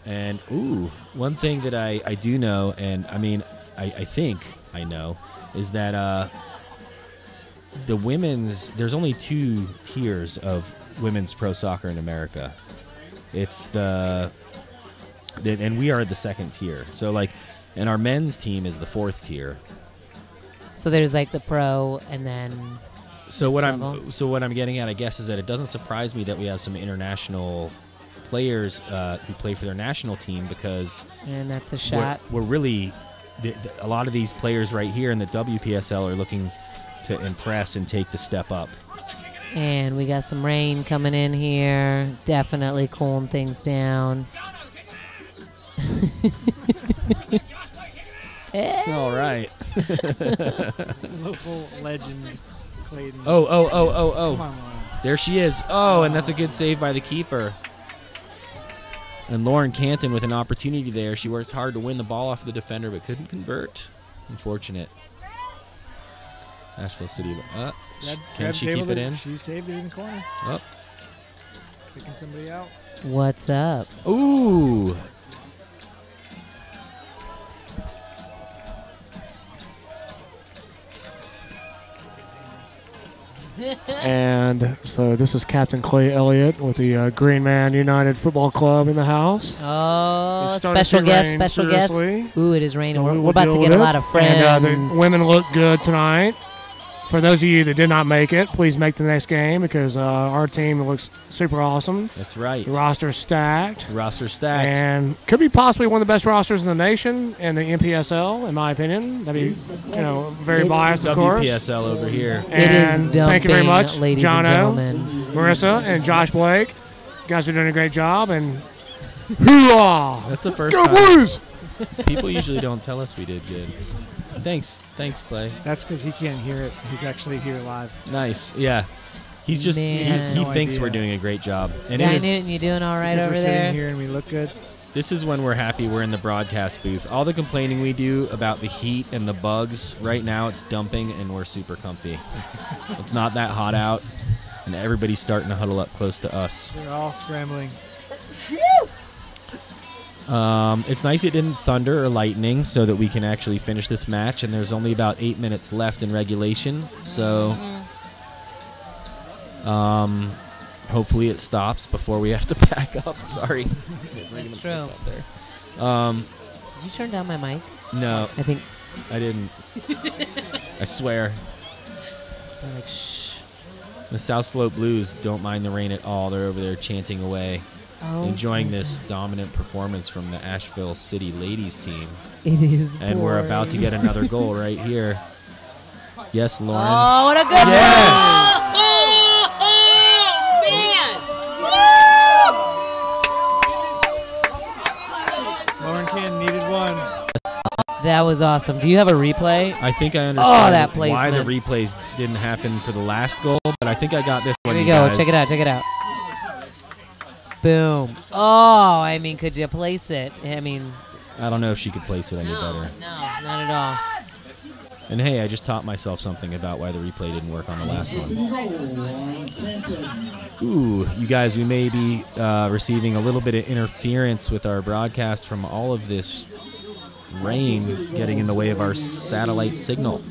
S2: And, ooh, one thing that I do know, and I mean, I think I know, is that the women's, there's only 2 tiers of women's pro soccer in America. It's and we are the 2nd tier. So, like, and our men's team is the 4th tier.
S3: So there's like the pro and then
S2: So what I'm getting at, I guess, is that it doesn't surprise me that we have some international players who play for their national team, because
S3: and that's a shot.
S2: We're really a lot of these players right here in the WPSL are looking to impress and take the step up.
S3: And we got some rain coming in here, definitely cooling things down.
S2: It's all right.
S4: Local legend, Clayton.
S2: Oh.
S4: Come on, Lauren.
S2: There she is. Oh, and that's a good save by the keeper. And Lauren Canton with an opportunity there. She worked hard to win the ball off the defender, but couldn't convert. Unfortunate. Asheville City. Can she keep it in?
S4: She saved it in the corner.
S2: Oh.
S4: Picking somebody out.
S3: What's up?
S2: Ooh.
S11: And so this is Captain Clay Elliott with the Green Man United Football Club in the house.
S3: Oh,
S11: It started
S3: special
S11: to
S3: guest,
S11: rain,
S3: special guest.
S11: seriously.
S3: Ooh, it is raining.
S11: So we
S3: We're
S11: will
S3: about
S11: deal
S3: to
S11: with
S3: get a
S11: it.
S3: lot of friends.
S11: And the women look good tonight. For those of you that did not make it, please make the next game, because our team looks super awesome.
S2: That's right.
S11: The roster's stacked. And could be possibly one of the best rosters in the nation in the NPSL, in my opinion. That'd be, very biased, of course.
S2: WPSL over here.
S11: And thank you very much,
S3: ladies
S11: Jono,
S3: and gentlemen.
S11: Marissa, and Josh Blake. You guys are doing a great job, and hoorah!
S2: That's the first
S11: Go
S2: time.
S11: Blues!
S2: People usually don't tell us we did good. Thanks, Clay.
S4: That's because he can't hear it. He's actually here live.
S2: Nice, yeah. He's just he
S3: Man.
S2: thinks
S4: idea.
S2: we're doing a great job. And
S3: Guy Newton, you doing all right
S4: Because
S3: over
S4: we're
S3: there?
S4: sitting here and we look good.
S2: this is when we're happy we're in the broadcast booth. All the complaining we do about the heat and the bugs, right now it's dumping and we're super comfy. It's not that hot out, and everybody's starting to huddle up close to us.
S4: We're all scrambling.
S2: It's nice it didn't thunder or lightning, so that we can actually finish this match, and there's only about 8 minutes left in regulation, so hopefully it stops before we have to back up. Sorry.
S3: That's true.
S2: There.
S3: Did you turn down my mic?
S2: No,
S3: I think
S2: I didn't. I swear.
S3: they're like, shh.
S2: The South Slope Blues don't mind the rain at all. They're over there chanting away, enjoying this dominant performance from the Asheville City ladies team.
S3: It is
S2: And we're about to get another goal right here. Yes, Lauren.
S3: Oh, what a good
S2: Yes!
S4: Lauren Ken needed one.
S3: That was awesome. Do you have a replay?
S2: I think I understand
S3: that
S2: why the
S3: placement.
S2: replays didn't happen for the last goal, but I think I got this one
S3: we
S2: you
S3: go.
S2: guys.
S3: Check it out. Check it out. Boom. Oh, I mean, could you place it? I mean,
S2: I don't know if she could place it any better.
S3: no, not at all.
S2: And hey, I just taught myself something about why the replay didn't work on the last one. Ooh, you guys, we may be receiving a little bit of interference with our broadcast from all of this rain getting in the way of our satellite signal.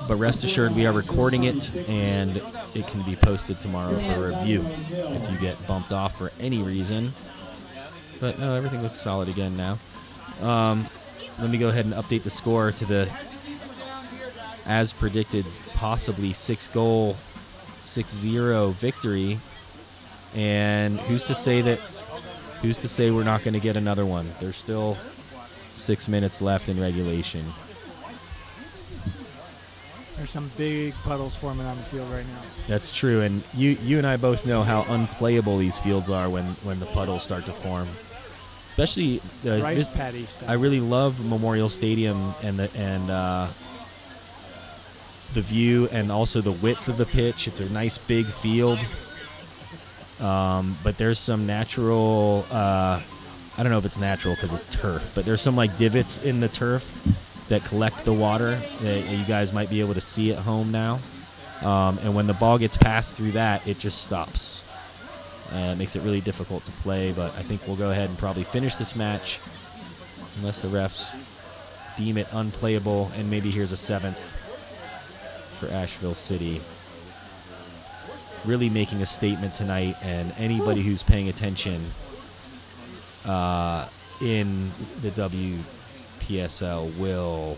S2: But rest assured, we are recording it, and it can be posted tomorrow for review if you get bumped off for any reason. But no, everything looks solid again now. Let me go ahead and update the score to the, as predicted, possibly 6-goal, 6-0 victory. And who's to say we're not going to get another one? There's still 6 minutes left in regulation.
S4: There's some big puddles forming on the field right now.
S2: That's true, and you and I both know how unplayable these fields are when the puddles start to form. Especially
S4: rice paddy stuff.
S2: I really love Memorial Stadium and the view and also the width of the pitch. It's a nice big field, but there's some natural. I don't know if it's natural because it's turf, but there's some like divots in the turf that collect the water. You guys might be able to see at home now, and when the ball gets passed through that, it just stops. It makes it really difficult to play, but I think we'll go ahead and probably finish this match unless the refs deem it unplayable, and maybe here's a 7th for Asheville City. Really making a statement tonight, and anybody who's paying attention in the WPSL will,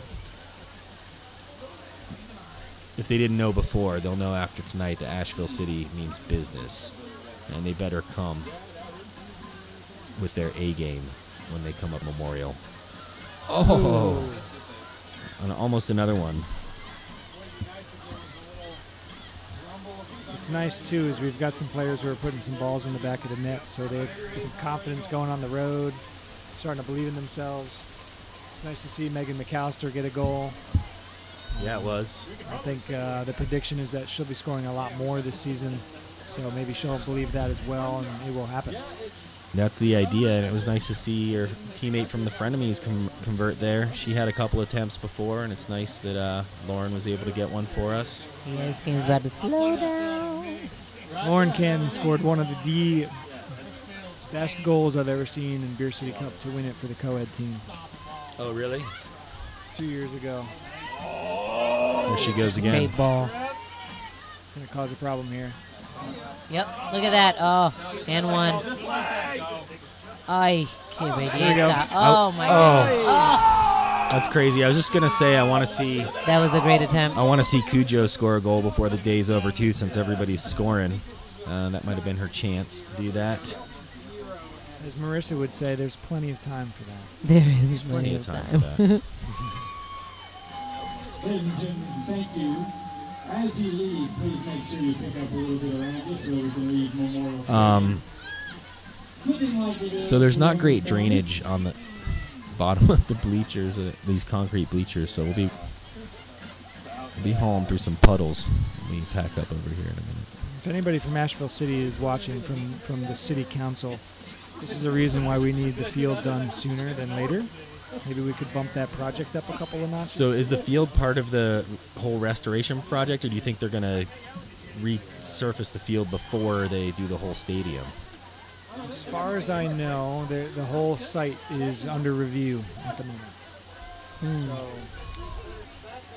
S2: if they didn't know before, they'll know after tonight that Asheville City means business. And they better come with their A game when they come up Memorial. Oh, and almost another one.
S4: What's nice too is we've got some players who are putting some balls in the back of the net, so they have some confidence going on the road, starting to believe in themselves. It's nice to see Megan McAllister get a goal.
S2: Yeah, it was.
S4: I think the prediction is that she'll be scoring a lot more this season. So maybe she'll believe that as well, and it will happen.
S2: That's the idea, and it was nice to see her teammate from the Frenemies convert there. She had a couple attempts before, and it's nice that Lauren was able to get one for us.
S3: Yeah, this game's about to slow down.
S4: Lauren Cannon scored one of the best goals I've ever seen in Beer City Cup to win it for the co-ed team.
S2: Oh, really?
S4: 2 years ago.
S2: There she goes again.
S3: Great ball.
S4: Going to cause a problem here.
S3: Yep, look at that. Oh, and one. Ay, qué belleza. Oh, my God. Oh.
S2: That's crazy. I was just going to say I want to see.
S3: That was a great attempt.
S2: I want to see Cujo score a goal before the day's over, too, since everybody's scoring. That might have been her chance to do that.
S4: As Marissa would say, there's plenty of time for that.
S3: There is plenty of time.
S2: For that.
S5: Ladies and gentlemen, thank you. As you leave, please make sure you pick up a little bit around you so we can leave Memorial.
S2: So there's not great drainage on the bottom of the bleachers, these concrete bleachers. So we'll be hauling through some puddles when we pack up over here in a minute.
S4: If anybody from Asheville City is watching from the city council, this is a reason why we need the field done sooner than later. Maybe we could bump that project up a couple of notches.
S2: So is the field part of the whole restoration project, or do you think they're going to resurface the field before they do the whole stadium?
S4: As far as I know, the whole site is under review at the moment. So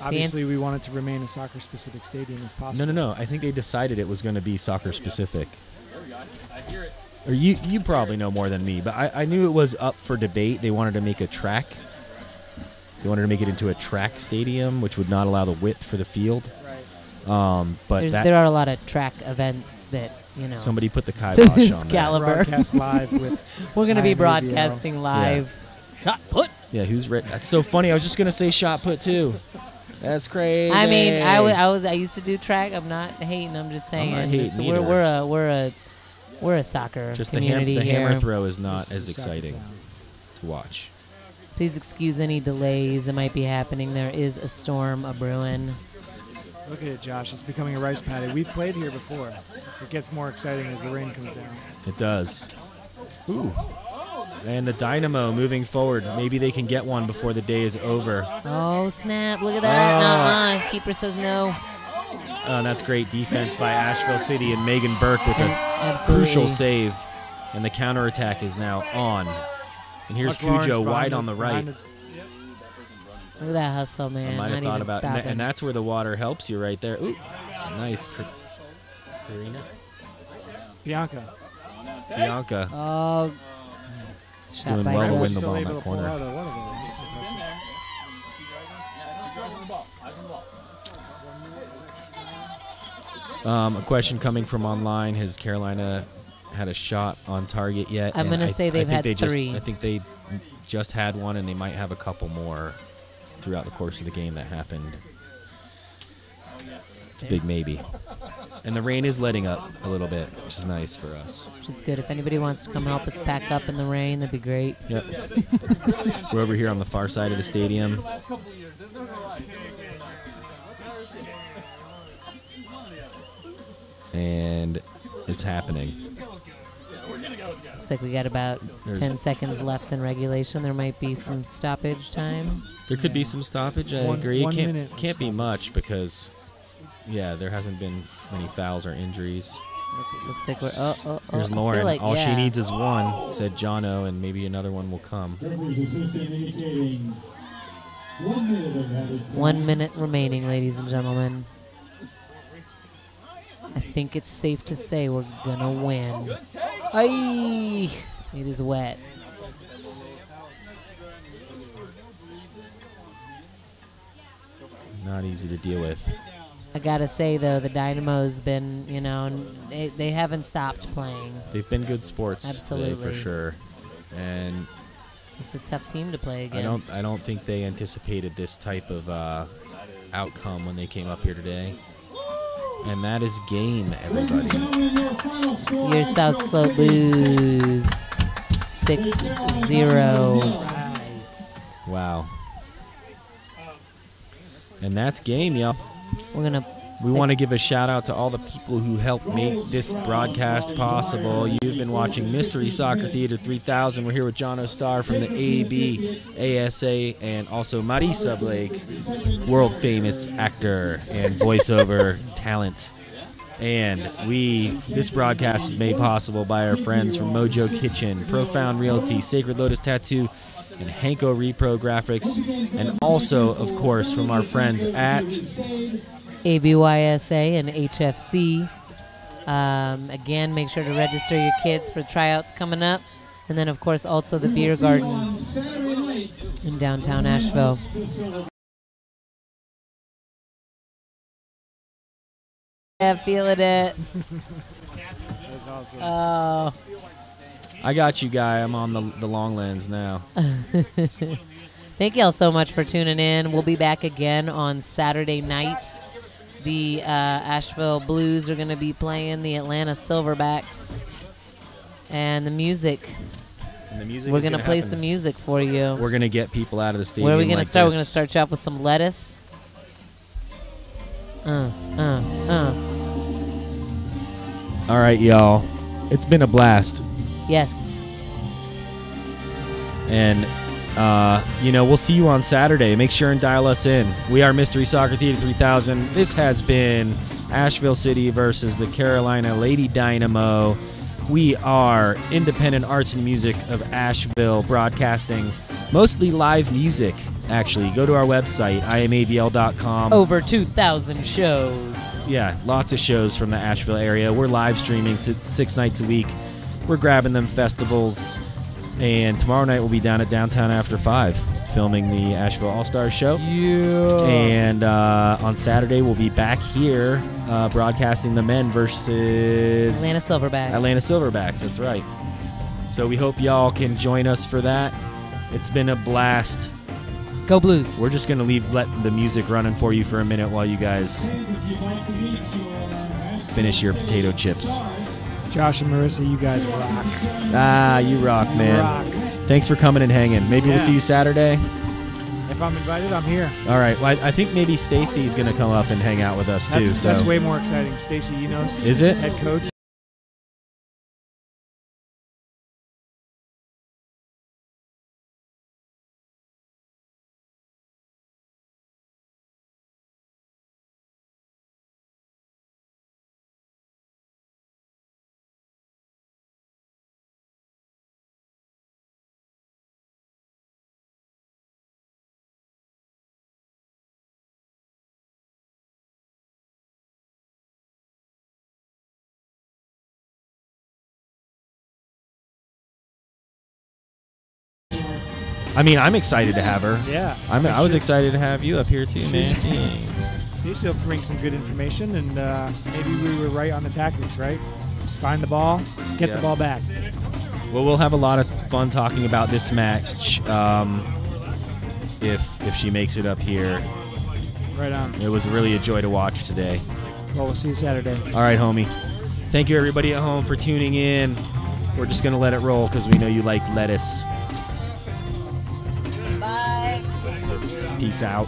S4: obviously we want it to remain a soccer-specific stadium if possible.
S2: No. I think they decided it was going to be soccer-specific. Or you probably know more than me, but I knew it was up for debate. They wanted to make a track. They wanted to make it into a track stadium, which would not allow the width for the field.
S4: Right.
S2: But
S3: there are a lot of track events that,
S2: somebody put the kibosh on
S3: caliber.
S4: Broadcast live with
S3: We're going to be broadcasting live.
S2: Yeah.
S3: Shot put.
S2: Yeah, who's ready? That's so funny. I was just going to say shot put too. That's crazy.
S3: I mean, I used to do track. I'm not hating. I'm just saying.
S2: I'm not hating either.
S3: We're a soccer
S2: just
S3: community
S2: the
S3: here.
S2: hammer throw is not as exciting to watch.
S3: Please excuse any delays that might be happening. There is a storm a brewing.
S4: Look at it, Josh. It's becoming a rice paddy. We've played here before. It gets more exciting as the rain comes down.
S2: It does. Ooh. And the Dynamo moving forward. Maybe they can get one before the day is over.
S3: Oh, snap. Look at that. Keeper says no.
S2: And that's great defense by Asheville City and Megan Burke with a
S3: Absolutely.
S2: crucial save. And the counterattack is now on. And here's Cujo wide on the right.
S3: Look at that hustle, man.
S2: I might have thought about
S3: it.
S2: and that's where the water helps you right there. Ooh, nice. Karina?
S4: Bianca.
S3: Oh. Shot
S2: Doing
S3: by
S2: well to
S3: Rush.
S2: win the ball in that corner. A question coming from online: has Carolina had a shot on target yet?
S3: I'm going to say they've had 3.
S2: I think they just had one, and they might have a couple more throughout the course of the game that happened. It's a big maybe. And the rain is letting up a little bit, which is nice for us.
S3: Which is good. If anybody wants to come help us pack up in the rain, that'd be great.
S2: Yep. We're over here on the far side of the stadium. And it's happening.
S3: Looks like we got about 10 seconds left in regulation. There might be some stoppage time.
S2: There could be some stoppage, I agree. It can't be much because, yeah, there hasn't been many fouls or injuries.
S3: Looks like we're...
S2: Here's Lauren.
S3: Like,
S2: all she needs is one, said Jono, and maybe another one will come.
S3: 1 minute remaining, ladies and gentlemen. I think it's safe to say we're going to win. Aye! It is wet.
S2: Not easy to deal with.
S3: I got to say, though, the Dynamo's been, you know, they haven't stopped playing.
S2: They've been good sports
S3: Absolutely.
S2: today, for sure. And
S3: it's a tough team to play against.
S2: I don't think they anticipated this type of outcome when they came up here today. And that is game, everybody.
S3: Your South Slope Blues 6-0.
S2: Wow. And that's game, y'all. We want to give a shout out to all the people who helped make this broadcast possible. You've been watching Mystery Soccer Theater 3000. We're here with John O'Star from the AB, ASA, and also Marisa Blake, world famous actor and voiceover talent. And this broadcast is made possible by our friends from Mojo Kitchen, Profound Realty, Sacred Lotus Tattoo, and Hanko Repro Graphics, and also, of course, from our friends at
S3: ABYSA and HFC. Again, make sure to register your kids for tryouts coming up. And then, of course, also the Beer Garden in downtown Asheville. Yeah, feeling it.
S4: That's awesome.
S3: Oh.
S2: I got you, guy. I'm on the long lens now.
S3: Thank you all so much for tuning in. We'll be back again on Saturday night. The Asheville Blues are going to be playing the Atlanta Silverbacks. And the music. We're going to play some music for you.
S2: We're going to get people out of the stadium.
S3: Where are we going to start?
S2: This.
S3: We're going to start you off with some lettuce.
S2: All right, y'all. It's been a blast.
S3: Yes.
S2: And, we'll see you on Saturday. Make sure and dial us in. We are Mystery Soccer Theater 3000. This has been Asheville City versus the Carolina Lady Dynamo. We are independent arts and music of Asheville, broadcasting mostly live music, actually. Go to our website, imavl.com.
S3: Over 2,000 shows.
S2: Yeah, lots of shows from the Asheville area. We're live streaming 6 nights a week. We're grabbing them festivals. And tomorrow night we'll be down at Downtown after 5, filming the Asheville All-Stars show.
S3: Yeah.
S2: And on Saturday we'll be back here broadcasting the men versus
S3: Atlanta Silverbacks.
S2: Atlanta Silverbacks, that's right. So we hope y'all can join us for that. It's been a blast.
S3: Go Blues.
S2: We're just going to let the music running for you for a minute while you guys finish your potato chips.
S4: Josh and Marissa, you guys rock.
S2: Ah, you rock, man.
S4: Rock.
S2: Thanks for coming and hanging. Maybe we'll see you Saturday.
S4: If if I'm invited, I'm here.
S2: All right. Well, I think maybe Stacy's going to come up and hang out with us too.
S4: That's way more exciting. Stacy Enos.
S2: Is it?
S4: Head coach.
S2: I mean, I'm excited to have her.
S4: Yeah.
S2: I was excited to have you up here too, man.
S4: Stacy will bring some good information, and maybe we were right on the tactics, right? Just find the ball, get the ball back.
S2: Well, we'll have a lot of fun talking about this match if she makes it up here.
S4: Right on.
S2: It was really a joy to watch today.
S4: Well, we'll see you Saturday.
S2: All right, homie. Thank you, everybody at home, for tuning in. We're just going to let it roll because we know you like lettuce.
S3: Bye.
S2: Peace out.